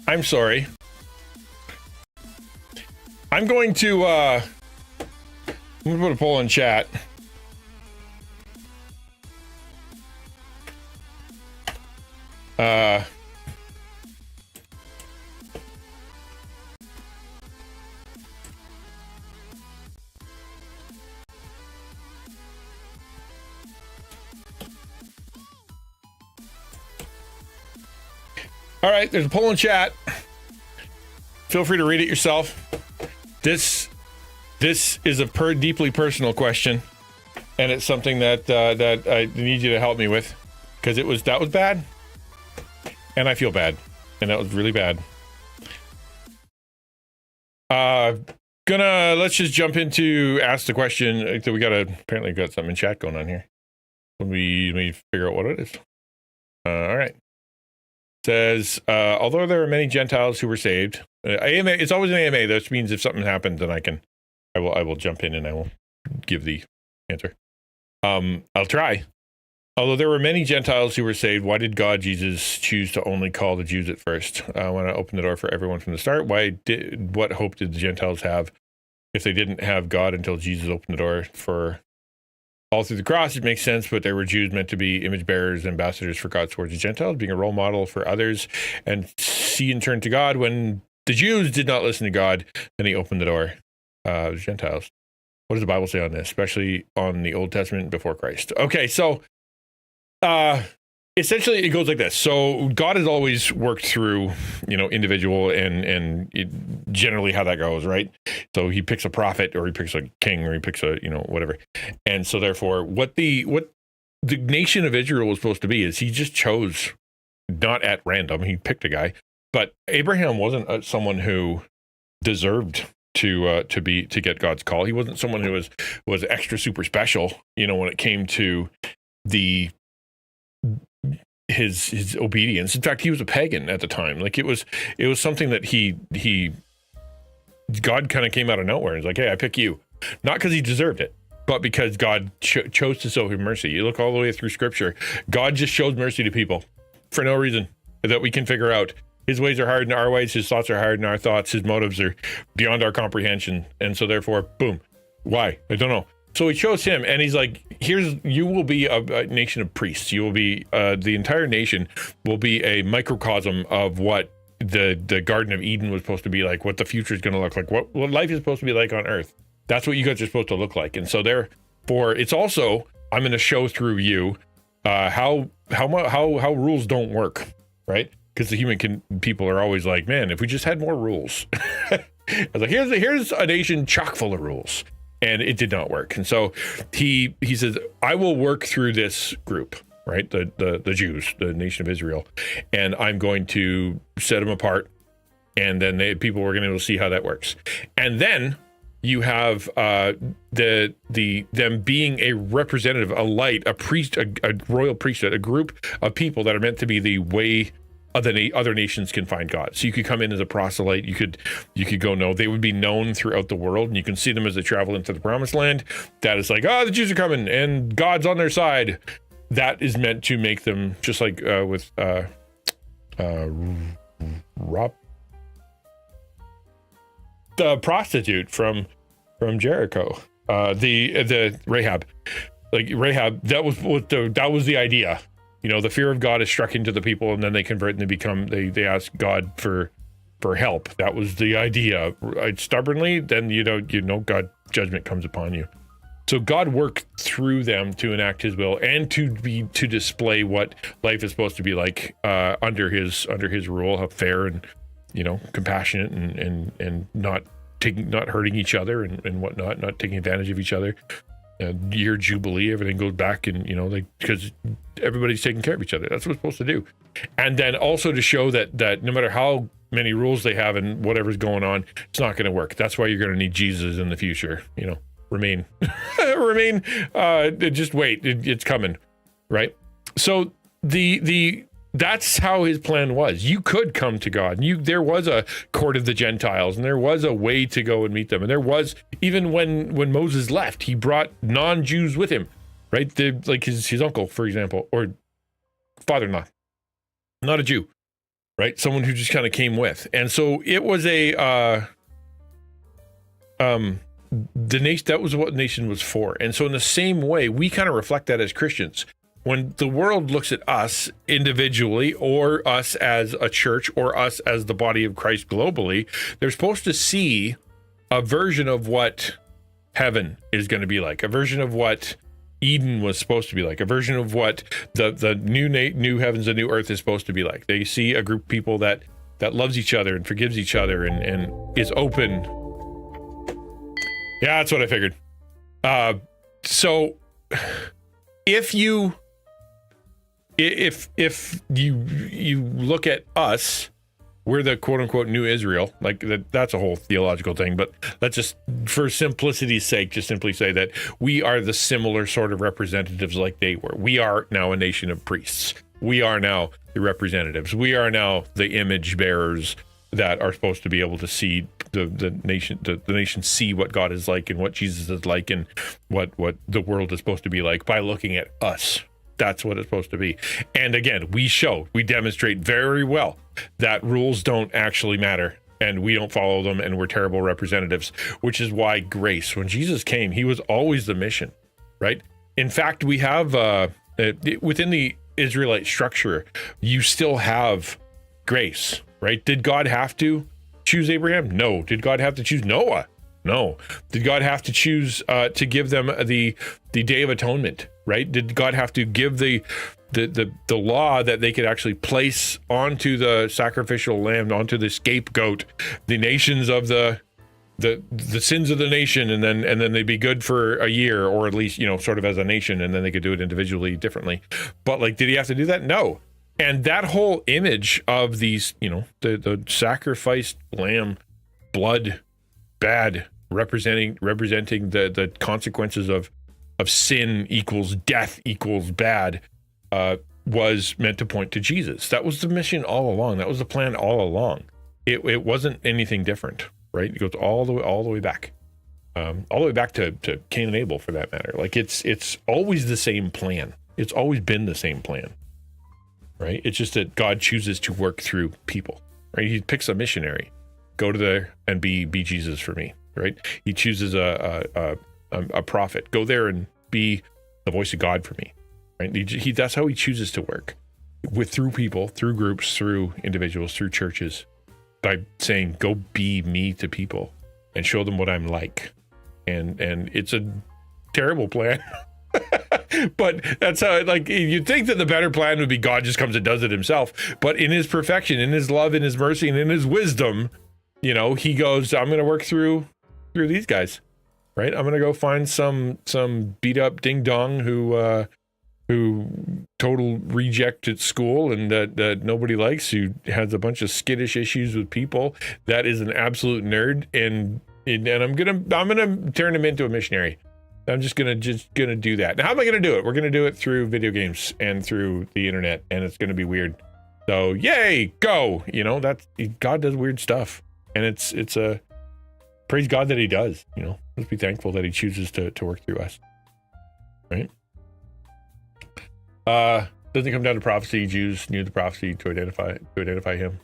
I'm sorry. I'm going to put a poll in chat. All right, there's a poll in chat. Feel free to read it yourself. This is a deeply personal question, and it's something that I need you to help me with, because that was bad, and I feel bad, and that was really bad. Let's just jump into ask the question. We apparently got something in chat going on here. Let me figure out what it is. All right. Says, although there are many Gentiles who were saved, AMA, it's always an AMA. That means if something happens, then I will jump in and I will give the answer. I'll try. Although there were many Gentiles who were saved, why did God, Jesus, choose to only call the Jews at first? When I opened the door for everyone from the start, what hope did the Gentiles have if they didn't have God until Jesus opened the door for all through the cross? It makes sense, but there were Jews meant to be image bearers, ambassadors for God towards the Gentiles, being a role model for others, and see and turn to God. When the Jews did not listen to God, then he opened the door to Gentiles. What does the Bible say on this, especially on the Old Testament before Christ? Okay, so essentially it goes like this. So God has always worked through, individual and generally how that goes, right? So he picks a prophet, or he picks a king, or he picks a, whatever. And so therefore what the nation of Israel was supposed to be is he just chose, not at random, he picked a guy. But Abraham wasn't someone who deserved to get God's call. He wasn't someone who was extra super special, when it came to his obedience. In fact, he was a pagan at the time. Like it was something that God kind of came out of nowhere. He's like, hey, I pick you, not because he deserved it, but because God chose to show him mercy. You look all the way through Scripture, God just shows mercy to people for no reason that we can figure out. His ways are hard in our ways. His thoughts are hard in our thoughts. His motives are beyond our comprehension. And so therefore, boom. Why? I don't know. So he chose him, and he's like, you will be a nation of priests. You will be, the entire nation will be a microcosm of what the Garden of Eden was supposed to be like, what the future is going to look like, what life is supposed to be like on earth. That's what you guys are supposed to look like. And so therefore, it's also, I'm going to show through you how rules don't work, right? Because the people are always like, man, if we just had more rules. I was like, here's a nation chock full of rules. And it did not work. And so he says, I will work through this group, right? The Jews, the nation of Israel. And I'm going to set them apart. And then people were going to be able to see how that works. And then you have them being a representative, a light, a priest, a royal priesthood, a group of people that are meant to be the way other nations can find God. So you could come in as a proselyte. You could go know. They would be known throughout the world, and you can see them as they travel into the promised land. That is like, the Jews are coming and God's on their side. That is meant to make them just like with Rob, the prostitute from Jericho, the Rahab, that was the idea. The fear of God is struck into the people, and then they convert and they ask God for help. That was the idea. Stubbornly, then God judgment comes upon you. So God worked through them to enact his will and to display what life is supposed to be like under his rule, how fair and compassionate and not hurting each other and whatnot, not taking advantage of each other. Year Jubilee, everything goes back, and because everybody's taking care of each other. That's what it's supposed to do. And then also to show that no matter how many rules they have and whatever's going on, it's not going to work. That's why you're going to need Jesus in the future. Remain, just wait. It's coming, right? So that's how his plan was. You could come to God. There was a court of the Gentiles, and there was a way to go and meet them. And there was, even when Moses left, he brought non-Jews with him, right? Like his uncle, for example, or father-in-law, not a Jew, right? Someone who just kind of came with. And so it was that was what nation was for. And so in the same way, we kind of reflect that as Christians. When the world looks at us individually, or us as a church, or us as the body of Christ globally, they're supposed to see a version of what heaven is going to be like, a version of what Eden was supposed to be like, a version of what the new heavens and new earth is supposed to be like. They see a group of people that loves each other and forgives each other and is open. Yeah, that's what I figured. So if you look at us, we're the quote unquote new Israel. Like that's a whole theological thing, but let's just, for simplicity's sake, just simply say that we are the similar sort of representatives like they were. We are now a nation of priests. We are now the representatives. We are now the image bearers that are supposed to be able to see the nation see what God is like and what Jesus is like and what the world is supposed to be like by looking at us. That's what it's supposed to be. And again, we demonstrate very well that rules don't actually matter and we don't follow them and we're terrible representatives, which is why grace, when Jesus came, he was always the mission, right? In fact, we have within the Israelite structure, you still have grace, right? Did God have to choose Abraham? No. Did God have to choose Noah? No. Did God have to choose to give them the Day of Atonement? Right? Did God have to give the law that they could actually place onto the sacrificial lamb, onto the scapegoat, the nations of the sins of the nation, and then they'd be good for a year, or at least, sort of as a nation, and then they could do it individually differently. But did he have to do that? No. And that whole image of these, the sacrificed lamb, blood, bad, representing the consequences of sin equals death equals bad, was meant to point to Jesus. That was the mission all along. That was the plan all along. It wasn't anything different, right? It goes all the way back, to Cain and Abel, for that matter. It's always the same plan. It's always been the same plan, right? It's just that God chooses to work through people, right? He picks a missionary, go to there and be Jesus for me, right? He chooses a prophet, go there and be the voice of God for me, right? That's how he chooses to work, through people, through groups, through individuals, through churches, by saying, go be me to people and show them what I'm like. And it's a terrible plan. But that's how you'd think that the better plan would be God just comes and does it himself. But in his perfection, in his love, in his mercy, and in his wisdom, he goes, I'm going to work through these guys. Right, I'm gonna go find some beat up ding dong who total reject at school and that nobody likes, who has a bunch of skittish issues with people. That is an absolute nerd, and I'm gonna turn him into a missionary. I'm just gonna do that. Now, how am I gonna do it? We're gonna do it through video games and through the internet, and it's gonna be weird. So yay, go! God does weird stuff, and it's a praise God that he does. Let's be thankful that he chooses to work through us, right? Doesn't come down to prophecy. Jews knew the prophecy to identify him,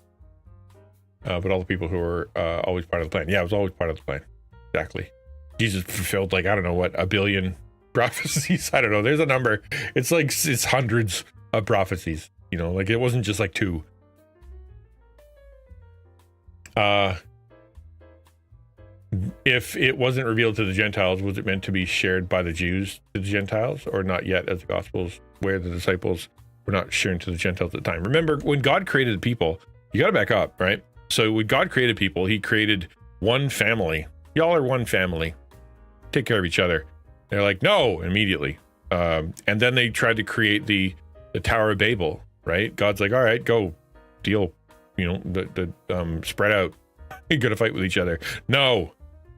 but all the people who were always part of the plan. Yeah, it was always part of the plan. Exactly. Jesus fulfilled I don't know what, 1 billion prophecies. I don't know. There's a number. It's hundreds of prophecies. It wasn't just 2. If it wasn't revealed to the Gentiles, was it meant to be shared by the Jews to the Gentiles, or not yet, as the Gospels, where the disciples were not sharing to the Gentiles at the time? Remember, when God created people, you got to back up, right? So when God created people, he created one family. Y'all are one family. Take care of each other. They're like, no, immediately. And then they tried to create the Tower of Babel, right? God's like, all right, go, deal, spread out. You're gonna fight with each other. No.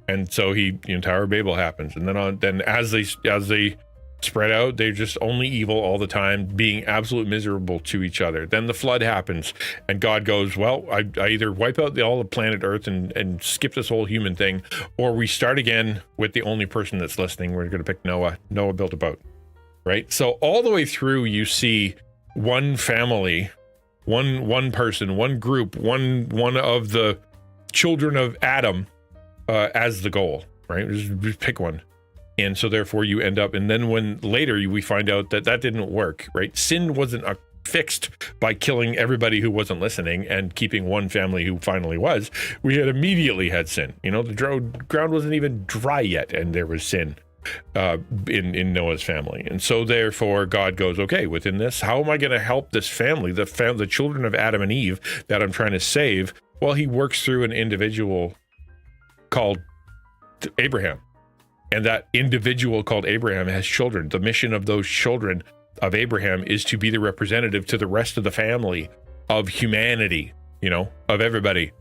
And so Tower of Babel happens, and then as they spread out, they're just only evil all the time, being absolutely miserable to each other. Then the flood happens, and God goes, well, I either wipe out all the planet Earth and skip this whole human thing, or we start again with the only person that's listening. We're going to pick Noah. Noah built a boat, right? So all the way through, you see one family, one person, one group, one of the children of Adam as the goal, right? Just pick one. And so therefore you end up, and then when later we find out that didn't work, right? Sin wasn't fixed by killing everybody who wasn't listening and keeping one family who finally was. We had immediately had sin. You know, the ground wasn't even dry yet, and there was sin in Noah's family. And so therefore God goes, okay, within this, how am I going to help this family, the children of Adam and Eve that I'm trying to save? Well, he works through an individual called Abraham. And that individual called Abraham has children. The mission of those children of Abraham is to be the representative to the rest of the family of humanity, you know, of everybody.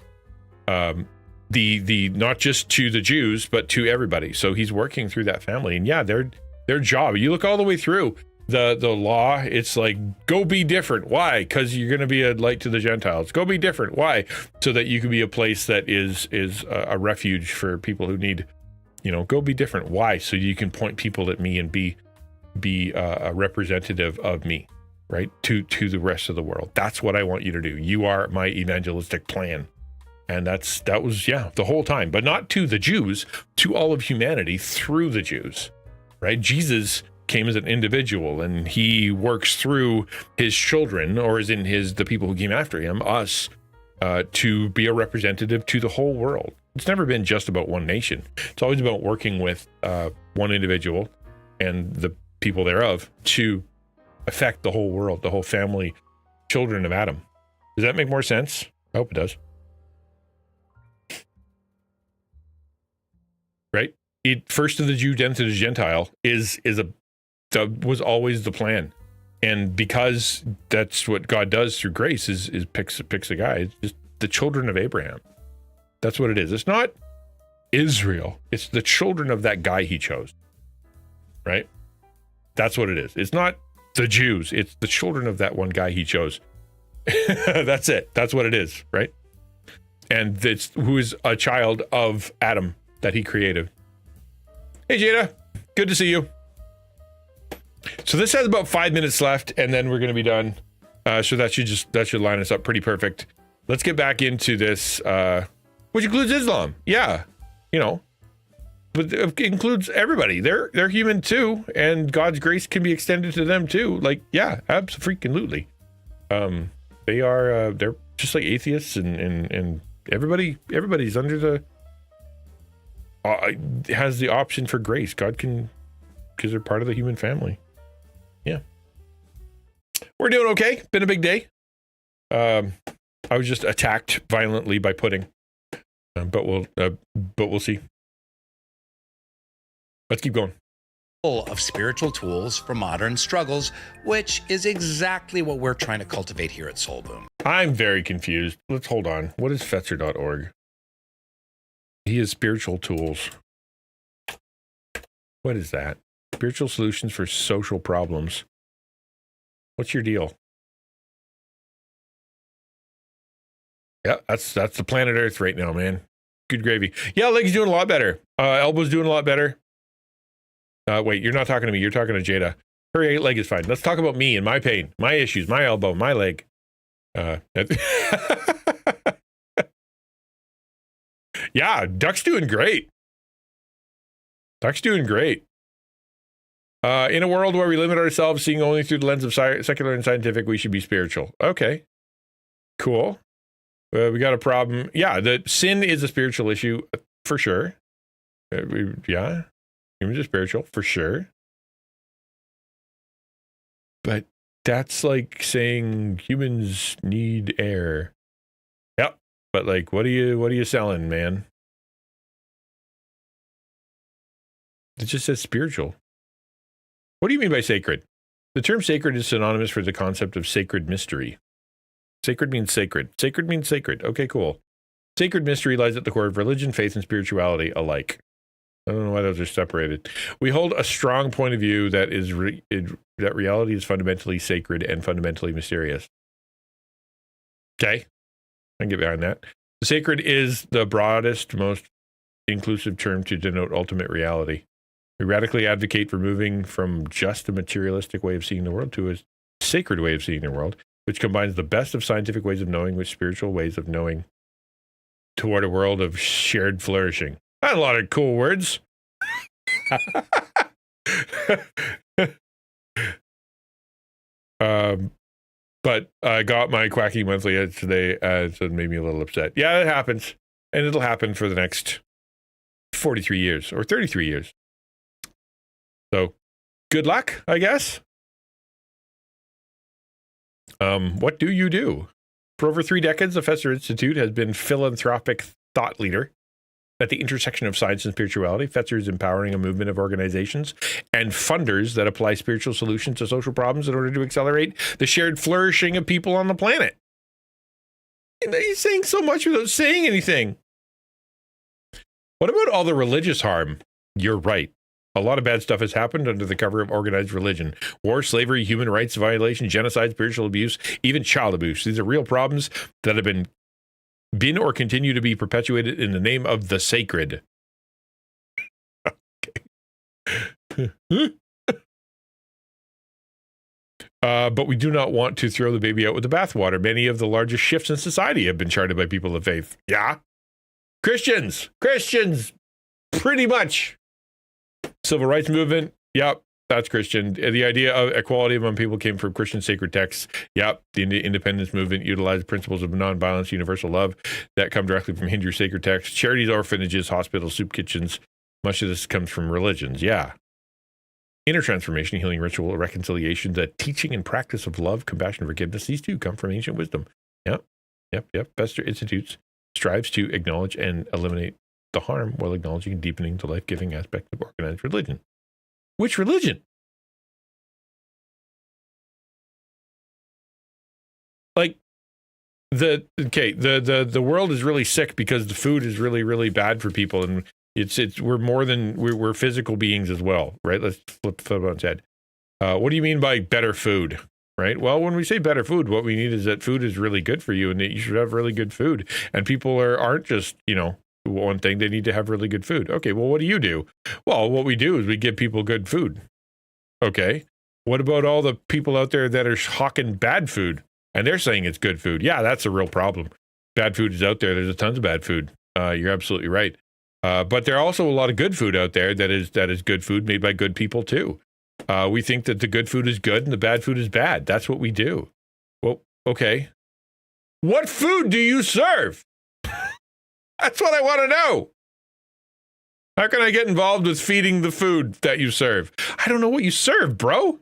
The not just to the Jews, but to everybody. So he's working through that family. And yeah, their job, you look all the way through the law, it's like, go be different. Why? Because you're going to be a light to the Gentiles. Go be different. Why? So that you can be a place that is a refuge for people who need, you know, go be different. Why? So you can point people at me and be a representative of me, right? To the rest of the world. That's what I want you to do. You are my evangelistic plan. And that was the whole time, but not to the Jews, to all of humanity through the Jews, right? Jesus came as an individual, and he works through his children, or as in the people who came after him, us, to be a representative to the whole world. It's never been just about one nation. It's always about working with one individual and the people thereof to affect the whole world, the whole family, children of Adam. Does that make more sense? I hope it does. Right? First to the Jew, then to the Gentile was always the plan. And because that's what God does through grace is picks a guy. It's just the children of Abraham. That's what it is. It's not Israel. It's the children of that guy he chose. Right? That's what it is. It's not the Jews. It's the children of that one guy he chose. That's it. That's what it is, right? And it's who is a child of Adam that he created. Hey, Jada. Good to see you. So this has about 5 minutes left, and then we're going to be done. So that should line us up pretty perfect. Let's get back into this, which includes Islam. Yeah, you know, but it includes everybody. They're human too, and God's grace can be extended to them too. Like, yeah, absolutely. They're just like atheists, and everybody's under the has the option for grace. God can, because they're part of the human family. Yeah, we're doing okay. Been a big day. I was just attacked violently by pudding, but we'll see. Let's keep going. Full of spiritual tools for modern struggles, which is exactly what we're trying to cultivate here at Soul Boom. I'm very confused. Let's hold on. What is Fetzer.org? He has spiritual tools. What is that? Spiritual solutions for social problems. What's your deal? Yeah, that's the planet Earth right now, man. Good gravy. Yeah, leg's doing a lot better. Elbow's doing a lot better. Wait, you're not talking to me. You're talking to Jada. Her leg is fine. Let's talk about me and my pain, my issues, my elbow, my leg. Yeah, Duck's doing great. Duck's doing great. In a world where we limit ourselves seeing only through the lens of secular and scientific, we should be spiritual. Okay, cool. We got a problem. Yeah, the sin is a spiritual issue for sure. Yeah, humans are spiritual for sure. But that's like saying humans need air. Yep. But like, what are you selling, man? It just says spiritual. What do you mean by sacred? The term sacred is synonymous for the concept of sacred mystery. Sacred means sacred. Sacred means sacred. Okay, cool. Sacred mystery lies at the core of religion, faith, and spirituality alike. I don't know why those are separated. We hold a strong point of view that is that reality is fundamentally sacred and fundamentally mysterious. Okay, I can get behind that. Sacred is the broadest, most inclusive term to denote ultimate reality. We radically advocate for moving from just a materialistic way of seeing the world to sacred way of seeing the world, which combines the best of scientific ways of knowing with spiritual ways of knowing toward a world of shared flourishing. That's a lot of cool words. But I got my quacky monthly today, so it made me a little upset. Yeah, it happens. And it'll happen for the next 43 years or 33 years. So good luck, I guess. What do you do? For over 3 decades, the Fetzer Institute has been philanthropic thought leader at the intersection of science and spirituality. Fetzer is empowering a movement of organizations and funders that apply spiritual solutions to social problems in order to accelerate the shared flourishing of people on the planet. He's saying so much without saying anything. What about all the religious harm? You're right. A lot of bad stuff has happened under the cover of organized religion. War, slavery, human rights violation, genocide, spiritual abuse, even child abuse. These are real problems that have been or continue to be perpetuated in the name of the sacred. But we do not want to throw the baby out with the bathwater. Many of the largest shifts in society have been charted by people of faith. Yeah. Christians, pretty much. Civil rights movement, yep, that's Christian. The idea of equality among people came from Christian sacred texts. Yep, the independence movement utilized principles of nonviolence, universal love that come directly from Hindu sacred texts. Charities, orphanages, hospitals, soup kitchens. Much of this comes from religions, yeah. Inner transformation, healing ritual, reconciliation, the teaching and practice of love, compassion, forgiveness. These two come from ancient wisdom. Yep. Fetzer Institutes strives to acknowledge and eliminate the harm while acknowledging and deepening the life-giving aspect of organized religion. Which religion? Like the world is really sick because the food is really, really bad for people, and we're physical beings as well, right? Let's flip it on its head. What do you mean by better food? Right? Well, when we say better food, what we need is that food is really good for you and that you should have really good food. And people aren't just, one thing, they need to have really good food. Okay, well, what do you do? Well, what we do is we give people good food. Okay, what about all the people out there that are hawking bad food and they're saying it's good food? Yeah, that's a real problem. Bad food is out there. There's tons of bad food. You're absolutely right. But there are also a lot of good food out there that is good food made by good people too. We think that the good food is good and the bad food is bad. That's what we do. Well, okay. What food do you serve? That's what I want to know. How can I get involved with feeding the food that you serve? I don't know what you serve, bro.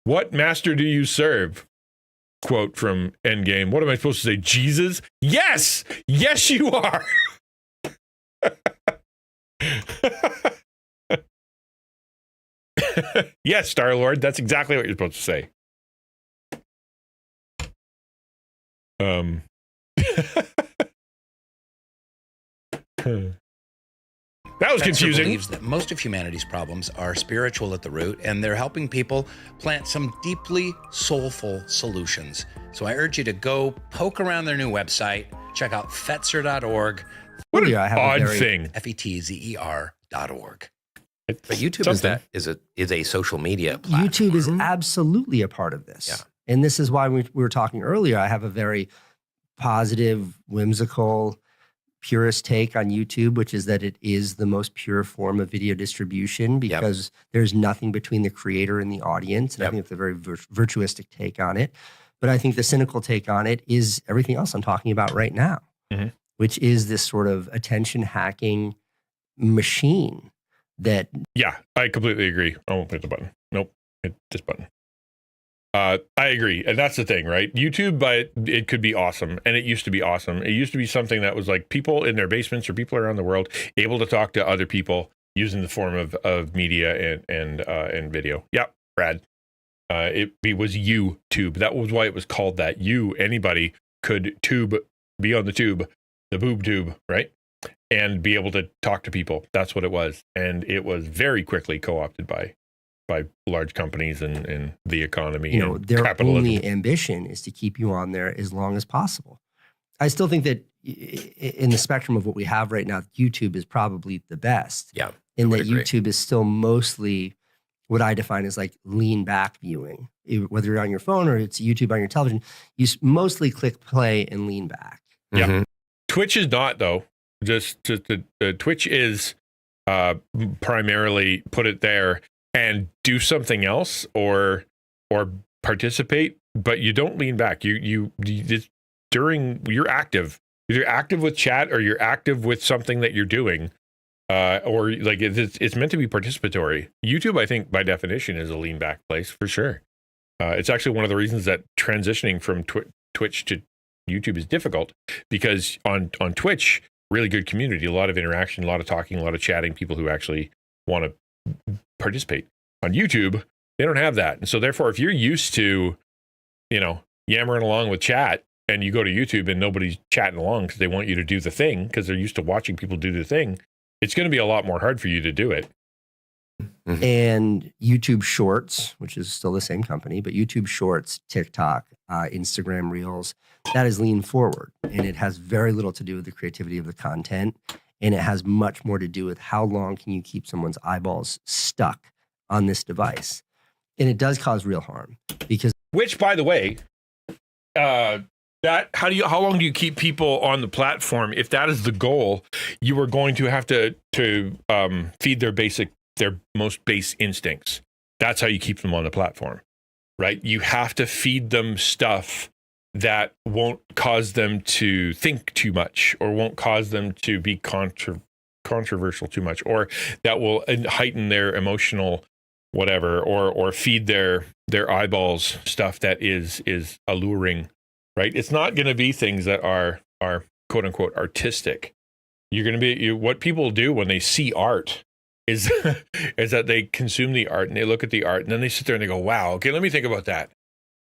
What master do you serve? Quote from Endgame. What am I supposed to say? Jesus? Yes! Yes, you are! Yes, Star-Lord. That's exactly what you're supposed to say. That was confusing. Believes that most of humanity's problems are spiritual at the root, and they're helping people plant some deeply soulful solutions. So I urge you to go poke around their new website, check out Fetzer.org. What an odd thing. FETZER.org. But YouTube is a social media platform. YouTube is absolutely a part of this. Yeah. And this is why we were talking earlier. I have a very positive, whimsical, purist take on YouTube, which is that it is the most pure form of video distribution because there's nothing between the creator and the audience. And I think it's a very virtuistic take on it. But I think the cynical take on it is everything else I'm talking about right now, which is this sort of attention hacking machine that... Yeah, I completely agree. I won't hit the button. Nope, hit this button. I agree. And that's the thing, right? YouTube, but it could be awesome. And it used to be awesome. It used to be something that was like people in their basements or people around the world able to talk to other people using the form of media and video. Yeah, Brad. It was YouTube. That was why it was called that. Anybody could be on the tube, the boob tube, right? And be able to talk to people. That's what it was. And it was very quickly co-opted by large companies and the economy. Their capitalism. only ambition is to keep you on there as long as possible. I still think that in the spectrum of what we have right now, YouTube is probably the best. Yeah. In that YouTube is still mostly what I define as like lean back viewing. Whether you're on your phone or it's YouTube on your television, you mostly click play and lean back. Yeah. Mhm. Twitch is not, though. Just the Twitch is primarily put it there and do something else or participate, but you don't lean back. You're active. You're active with chat or you're active with something that you're doing. Or like it's meant to be participatory. YouTube, I think, by definition, is a lean back place for sure. It's actually one of the reasons that transitioning from Twitch to YouTube is difficult, because on Twitch, really good community, a lot of interaction, a lot of talking, a lot of chatting, people who actually want to participate. On YouTube, they don't have that. And so therefore, if you're used to, yammering along with chat and you go to YouTube and nobody's chatting along because they want you to do the thing because they're used to watching people do the thing, it's going to be a lot more hard for you to do it. Mhm. And YouTube Shorts, which is still the same company, but YouTube Shorts, TikTok, Instagram Reels, that is lean forward. And it has very little to do with the creativity of the content. And it has much more to do with how long can you keep someone's eyeballs stuck on this device. And it does cause real harm because Which, by the way, how long do you keep people on the platform? If that is the goal, you are going to have to feed their most base instincts. That's how you keep them on the platform, right? You have to feed them stuff that won't cause them to think too much, or won't cause them to be controversial too much, or that will heighten their emotional whatever, or feed their eyeballs stuff that is alluring. Right? It's not going to be things that are quote unquote artistic. You're going to be what people do when they see art is that they consume the art and they look at the art and then they sit there and they go, "Wow, okay, let me think about that,"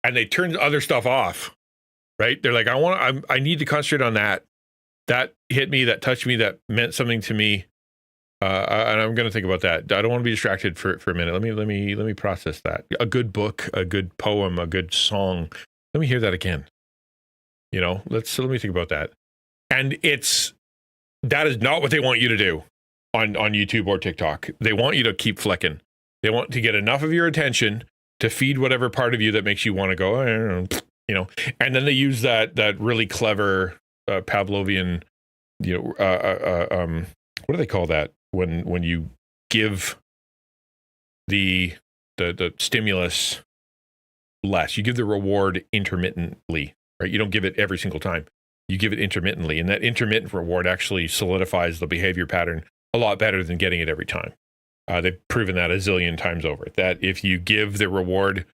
and they turn other stuff off. Right? They're like, I need to concentrate on that. That hit me. That touched me. That meant something to me. And I'm going to think about that. I don't want to be distracted for a minute. Let me process that. A good book, a good poem, a good song. Let me hear that again. Let me think about that. And that is not what they want you to do on YouTube or TikTok. They want you to keep flicking. They want to get enough of your attention to feed whatever part of you that makes you want to go, and then they use that really clever Pavlovian, what do they call that when you give the stimulus less, you give the reward intermittently. Right? You don't give it every single time. You give it intermittently. And that intermittent reward actually solidifies the behavior pattern a lot better than getting it every time. They've proven that a zillion times over. That if you give the reward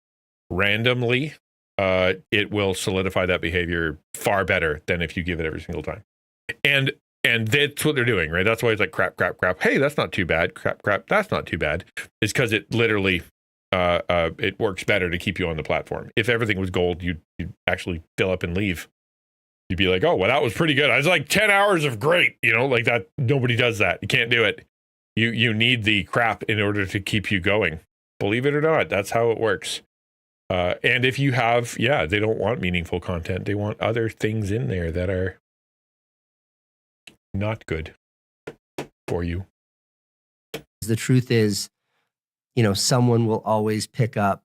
randomly, it will solidify that behavior far better than if you give it every single time. And that's what they're doing, right? That's why it's like crap. Hey, that's not too bad. Crap. That's not too bad. It's because it literally it works better to keep you on the platform. If everything was gold, you'd actually fill up and leave. You'd be like, oh, well, that was pretty good. I was like 10 hours of great, like that. Nobody does that. You can't do it. You need the crap in order to keep you going. Believe it or not, that's how it works. And if you have, they don't want meaningful content. They want other things in there that are not good for you. the truth is, someone will always pick up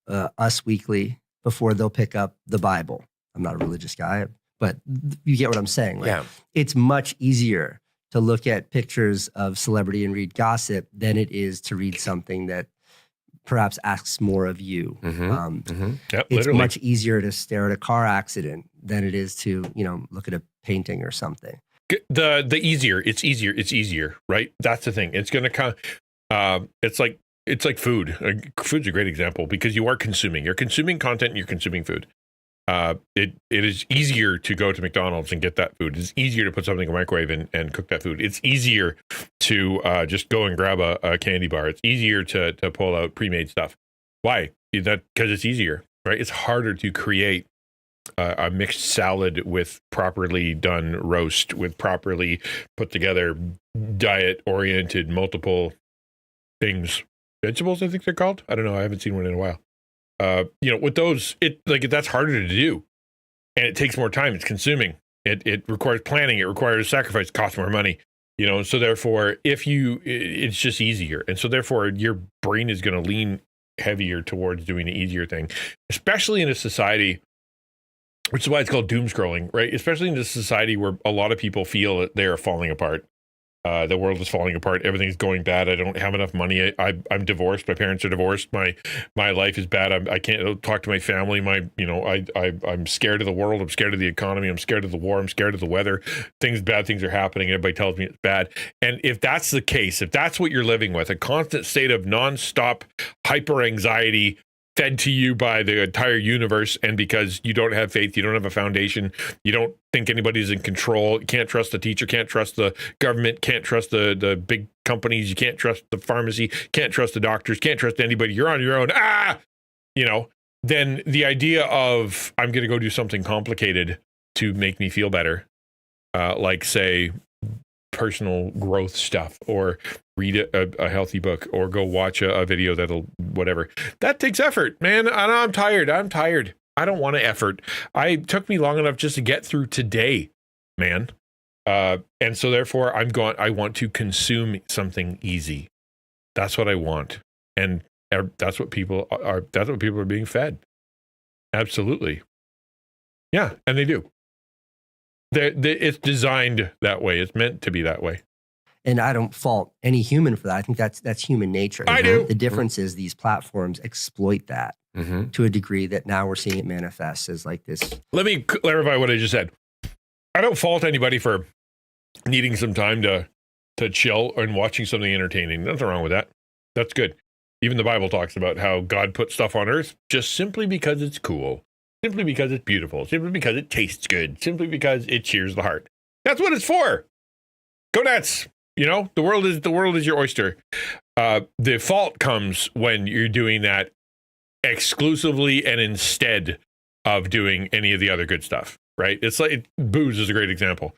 Us Weekly before they'll pick up the Bible. I'm not a religious guy, but you get what I'm saying. Like, Yeah. It's much easier to look at pictures of celebrity and read gossip than it is to read something that perhaps asks more of you. Yep, It's literally. much easier to stare at a car accident than it is to, look at a painting or something. The easier, it's easier, right? That's the thing. It's going to come. It's like food. Food's a great example because you're consuming content and you're consuming food. It is easier to go to McDonald's and get that food. It's easier to put something in a microwave and cook that food. It's easier to just go and grab a candy bar. It's easier to pull out pre-made stuff. Why? Because it's easier, right? It's harder to create a mixed salad with properly done roast, with properly put together diet-oriented multiple things. Vegetables, I think they're called. I don't know. I haven't seen one in a while. With those, that's harder to do, and it takes more time. It's consuming. It requires planning. It requires sacrifice. It costs more money. So therefore, it's just easier. And so therefore, your brain is going to lean heavier towards doing the easier thing, especially in a society, which is why it's called doom scrolling, right? Especially in a society where a lot of people feel that they are falling apart. The world is falling apart. Everything's going bad. I don't have enough money. I'm divorced. My parents are divorced. My life is bad. I can't talk to my family. I'm scared of the world. I'm scared of the economy. I'm scared of the war. I'm scared of the weather. Bad things are happening. Everybody tells me it's bad. And if that's the case, if that's what you're living with, a constant state of nonstop hyper anxiety fed to you by the entire universe, and because you don't have faith, you don't have a foundation, you don't think anybody's in control, you can't trust the teacher, can't trust the government, can't trust the big companies, you can't trust the pharmacy, can't trust the doctors, can't trust anybody, you're on your own, then the idea of I'm going to go do something complicated to make me feel better, like say personal growth stuff, or read a healthy book, or go watch a video that'll whatever. That takes effort, man. I'm tired. I don't want to effort. It took me long enough just to get through today, man. And so therefore I want to consume something easy. That's what I want. And that's what people are being fed. Absolutely. Yeah. And they do. It's designed that way. It's meant to be that way. And I don't fault any human for that. I think that's human nature. I do. The difference is these platforms exploit that to a degree that now we're seeing it manifest as like this. Let me clarify what I just said. I don't fault anybody for needing some time to chill and watching something entertaining. Nothing wrong with that. That's good. Even the Bible talks about how God put stuff on earth just simply because it's cool, simply because it's beautiful, simply because it tastes good, simply because it cheers the heart. That's what it's for. Go nuts. The world is your oyster. The fault comes when you're doing that exclusively and instead of doing any of the other good stuff, right? It's like booze is a great example.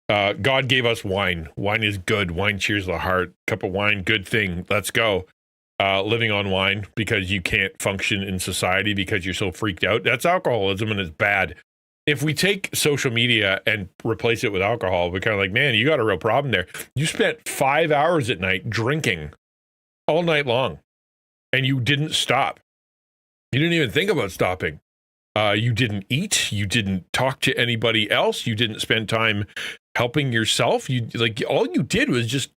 God gave us wine. Wine is good. Wine cheers the heart. Cup of wine, good thing. Let's go. Living on wine because you can't function in society because you're so freaked out. That's alcoholism, and it's bad. If we take social media and replace it with alcohol, we're kind of like, man, you got a real problem there. You spent 5 hours at night drinking all night long, and you didn't stop. You didn't even think about stopping. You didn't eat. You didn't talk to anybody else. You didn't spend time helping yourself. All you did was just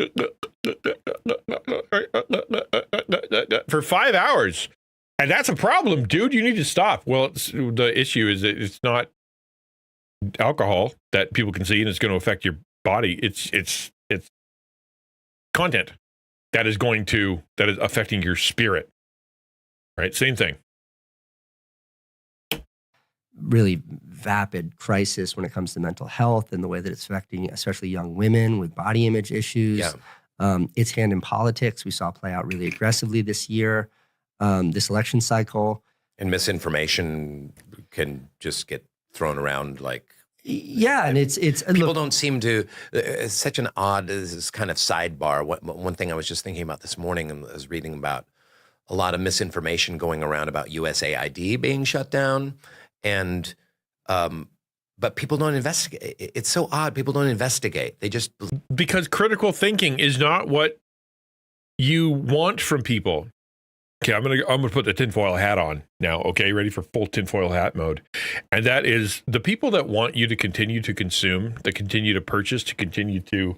for 5 hours. And that's a problem, dude. You need to stop. Well, the issue is that it's not alcohol that people can see and it's going to affect your body. It's content that is affecting your spirit. Right? Same thing. Really vapid crisis when it comes to mental health and the way that it's affecting especially young women with body image issues. Yeah. Its hand in politics we saw play out really aggressively this year, this election cycle. And misinformation can just get thrown around like. Yeah, and it's people don't seem to. It's such an odd, this is kind of sidebar. One thing I was just thinking about this morning, and I was reading about a lot of misinformation going around about USAID being shut down. And, but people don't investigate. It's so odd. People don't investigate. They just. Because critical thinking is not what you want from people. Okay, I'm gonna put the tinfoil hat on now. Okay, ready for full tinfoil hat mode. And that is the people that want you to continue to consume, that continue to purchase, to continue to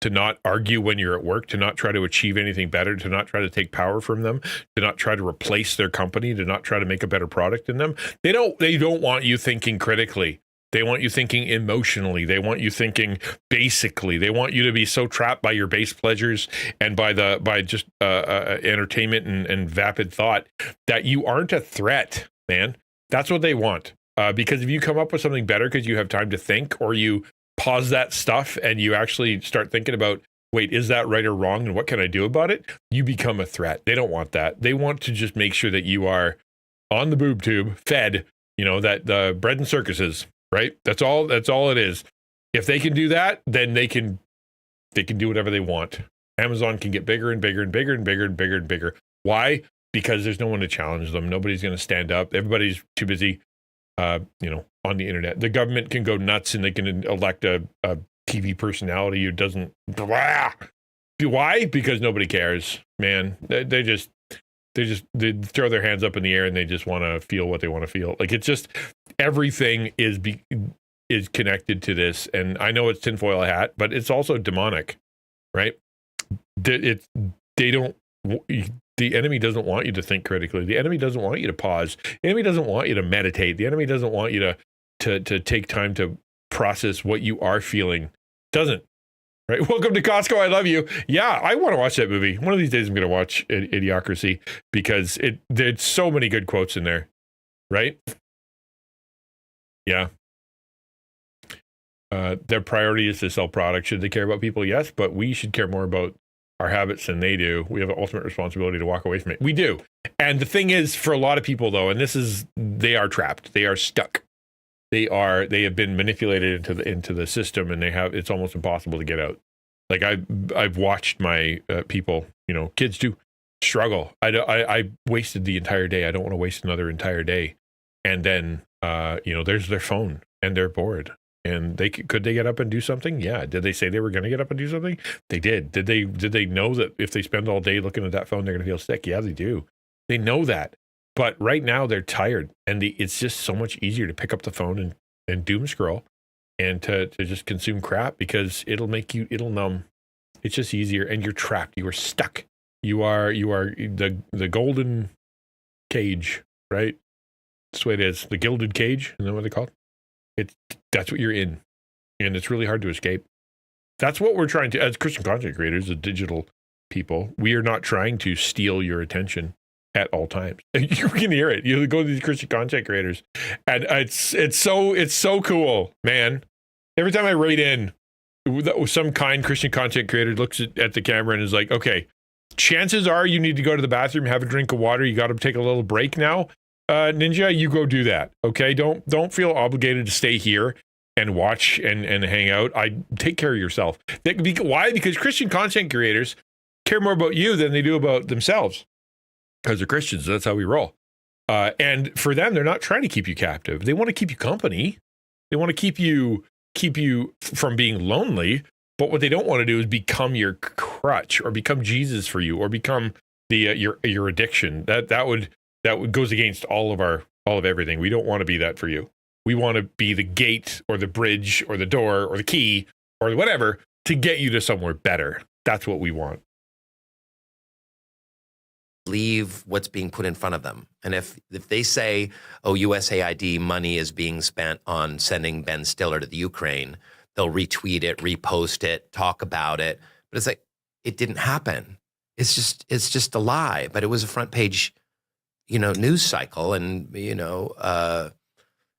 not argue when you're at work, to not try to achieve anything better, to not try to take power from them, to not try to replace their company, to not try to make a better product than them. They don't want you thinking critically. They want you thinking emotionally. They want you thinking basically. They want you to be so trapped by your base pleasures and by just entertainment and vapid thought that you aren't a threat, man. That's what they want. Because if you come up with something better because you have time to think, or you pause that stuff and you actually start thinking about, wait, is that right or wrong? And what can I do about it? You become a threat. They don't want that. They want to just make sure that you are on the boob tube, fed, that the bread and circuses, right? That's all it is. If they can do that, then they can do whatever they want. Amazon can get bigger and bigger and bigger and bigger and bigger and bigger. Why? Because there's no one to challenge them. Nobody's going to stand up. Everybody's too busy, on the internet. The government can go nuts and they can elect a TV personality who doesn't. Blah. Why? Because nobody cares, man. They throw their hands up in the air and they just want to feel what they want to feel. Like, it's just everything is connected to this. And I know it's tinfoil hat, but it's also demonic, right? The enemy doesn't want you to think critically. The enemy doesn't want you to pause. The enemy doesn't want you to meditate. The enemy doesn't want you to take time to process what you are feeling. Doesn't. Right. Welcome to Costco. I love you. Yeah, I want to watch that movie. One of these days I'm going to watch Idiocracy because there's so many good quotes in there. Right. Yeah. Their priority is to sell products. Should they care about people? Yes, but we should care more about our habits than they do. We have an ultimate responsibility to walk away from it. We do. And the thing is, for a lot of people though, and they are trapped. They are stuck. They have been manipulated into the system, and it's almost impossible to get out. Like I've watched my people, kids do struggle. I wasted the entire day. I don't want to waste another entire day. And then there's their phone and they're bored. And could they get up and do something? Yeah. Did they say they were going to get up and do something? They did. Did they know that if they spend all day looking at that phone, they're going to feel sick? Yeah, they do. They know that. But right now they're tired, and it's just so much easier to pick up the phone and doom scroll and to just consume crap because it'll numb. It's just easier, and you're trapped. You are stuck. You are the golden cage, right? That's the way it is. The gilded cage, isn't that what they call it? That's what you're in, and it's really hard to escape. That's what we're trying to, as Christian content creators, as digital people, we are not trying to steal your attention at all times. You can hear it. You go to these Christian content creators, and it's so cool, man. Every time I write in, some kind Christian content creator looks at the camera and is like, okay, chances are you need to go to the bathroom, have a drink of water. You got to take a little break now. Ninja, you go do that. Okay. Don't feel obligated to stay here and watch and hang out. Take care of yourself. Why? Because Christian content creators care more about you than they do about themselves. Because they're Christians, that's how we roll. And for them, they're not trying to keep you captive. They want to keep you company. They want to keep you from being lonely. But what they don't want to do is become your crutch or become Jesus for you or become your addiction. That goes against all of everything. We don't want to be that for you. We want to be the gate or the bridge or the door or the key or whatever to get you to somewhere better. That's what we want. Leave what's being put in front of them. And if they say, oh, USAID money is being spent on sending Ben Stiller to the Ukraine, they'll retweet it, repost it, talk about it. But it's like, it didn't happen. It's just a lie. But it was a front page, news cycle. And,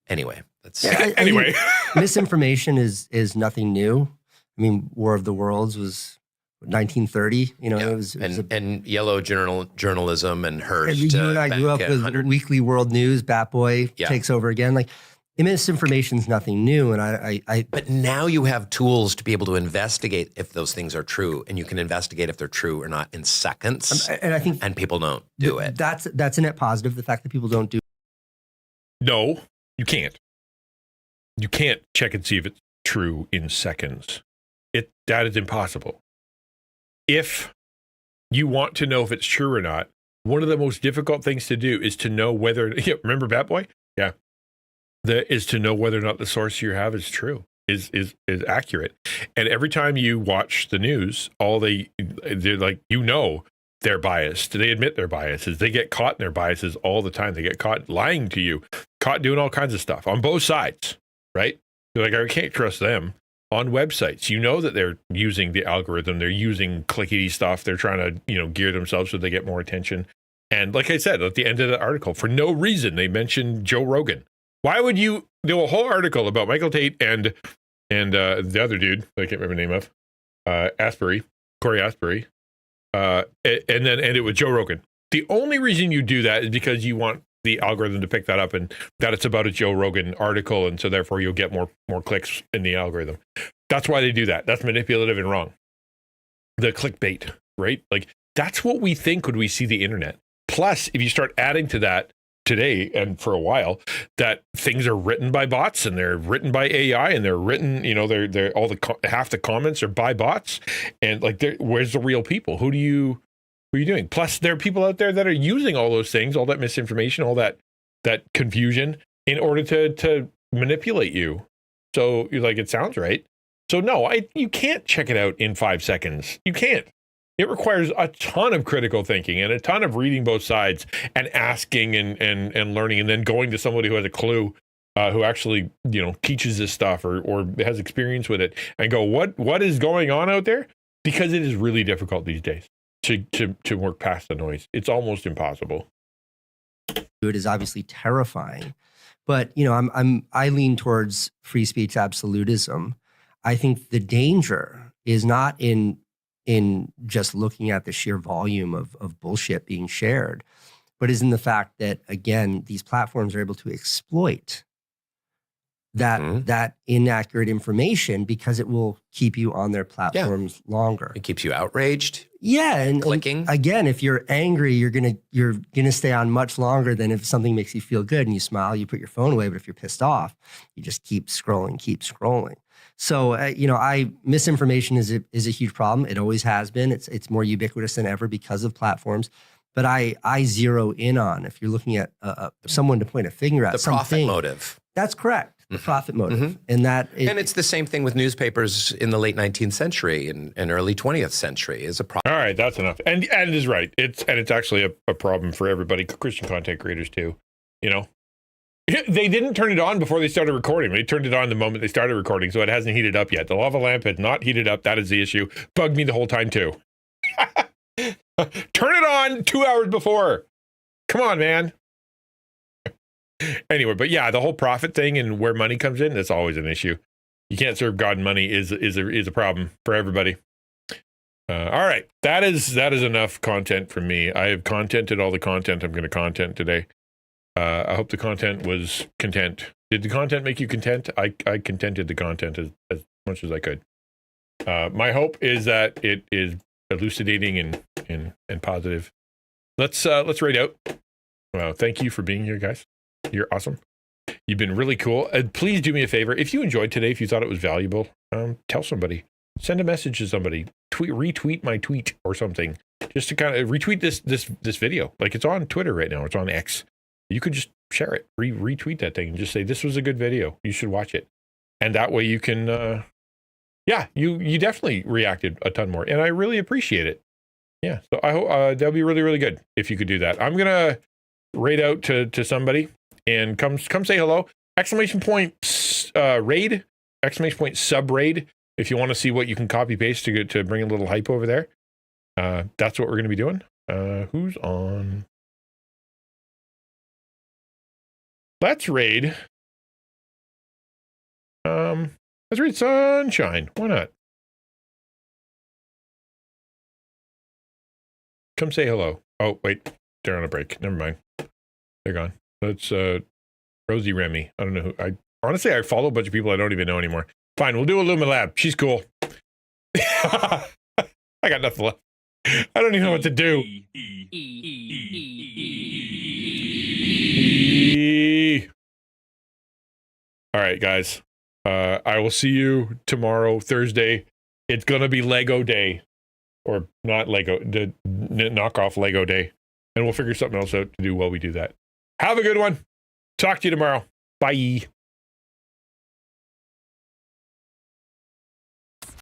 anyway, that's anyway. Misinformation is nothing new. I mean, War of the Worlds was 1930, it was and yellow journalism and Hearst. You and I grew up with Weekly World News. Bat Boy takes over again. Like, misinformation is nothing new, and But now you have tools to be able to investigate if those things are true, and you can investigate if they're true or not in seconds. And I think, and people don't do it. That's a net positive. The fact that people don't do. No, you can't. You can't check and see if it's true in seconds. That is impossible. If you want to know if it's true or not, one of the most difficult things to do is to know whether, remember Bat Boy? Yeah. Is to know whether or not the source you have is true, is accurate. And every time you watch the news, they're like, they're biased. They admit their biases. They get caught in their biases all the time. They get caught lying to you, caught doing all kinds of stuff on both sides, right? They're like, I can't trust them. On websites, that they're using the algorithm, they're using clickety stuff, they're trying to, gear themselves so they get more attention. And like I said, at the end of the article, for no reason, they mentioned Joe Rogan. Why would you do a whole article about Michael Tait and the other dude, I can't remember the name of, Corey Asbury, and then end it with Joe Rogan? The only reason you do that is because you want the algorithm to pick that up and that it's about a Joe Rogan article, and so therefore you'll get more clicks in the algorithm. That's why they do that. That's manipulative and wrong. The clickbait, right? Like, that's what we think when we see the internet. Plus, if you start adding to that today and for a while that things are written by bots and they're written by AI and they're written, they're all half the comments are by bots, and like, where's the real people? Who are you doing? Plus, there are people out there that are using all those things, all that misinformation, all that confusion in order to manipulate you. So you're like, it sounds right. So no, you can't check it out in 5 seconds. You can't. It requires a ton of critical thinking and a ton of reading both sides and asking and learning, and then going to somebody who has a clue, who actually, teaches this stuff or has experience with it, and go, what is going on out there? Because it is really difficult these days to work past the noise. It's almost impossible. It is obviously terrifying, but I lean towards free speech absolutism. I think the danger is not in just looking at the sheer volume of bullshit being shared, but is in the fact that, again, these platforms are able to exploit that inaccurate information because it will keep you on their platforms longer. It keeps you outraged. Yeah, and clicking. And again, if you're angry, you're gonna stay on much longer than if something makes you feel good and you smile, you put your phone away. But if you're pissed off, you just keep scrolling. So misinformation is a huge problem. It always has been. It's more ubiquitous than ever because of platforms. But I zero in on, if you're looking at someone to point a finger at, the profit motive. That's correct. The profit motive. Mm-hmm. And it's the same thing with newspapers in the late 19th century and early 20th century is a problem. All right, that's enough. And it is right. It's actually a problem for everybody, Christian content creators too. They didn't turn it on before they started recording. They turned it on the moment they started recording, so it hasn't heated up yet. The lava lamp had not heated up. That is the issue. Bugged me the whole time too. Turn it on 2 hours before. Come on, man. Anyway, but yeah, the whole profit thing and where money comes in, that's always an issue. You can't serve God money is a problem for everybody. All right, that is enough content from me. I have contented all the content I'm going to content today. I hope the content was content. Did the content make you content? I contented the content as much as I could. My hope is that it is elucidating and positive. Let's rate out. Well, thank you for being here, guys. You're awesome. You've been really cool. Please do me a favor. If you enjoyed today, if you thought it was valuable, tell somebody. Send a message to somebody. Retweet my tweet or something. Just to kind of retweet this video. Like, it's on Twitter right now. It's on X. You could just share it. Retweet that thing and just say, this was a good video. You should watch it. And that way you can, you definitely reacted a ton more. And I really appreciate it. Yeah. So I hope that'll be really, really good if you could do that. I'm going to rate out to somebody. And come say hello. Exclamation point raid. Exclamation point sub raid. If you want to see what you can copy paste to bring a little hype over there. That's what we're going to be doing. Who's on? Let's raid. Let's raid Sunshine. Why not? Come say hello. Oh wait, they're on a break. Never mind. They're gone. That's Rosie Remy. I don't know who. I follow a bunch of people I don't even know anymore. Fine, we'll do Illuminlab. She's cool. I got nothing left. I don't even know what to do. All right, guys. I will see you tomorrow, Thursday. It's gonna be Lego Day, or not Lego, the knockoff Lego Day, and we'll figure something else out to do while we do that. Have a good one. Talk to you tomorrow. Bye.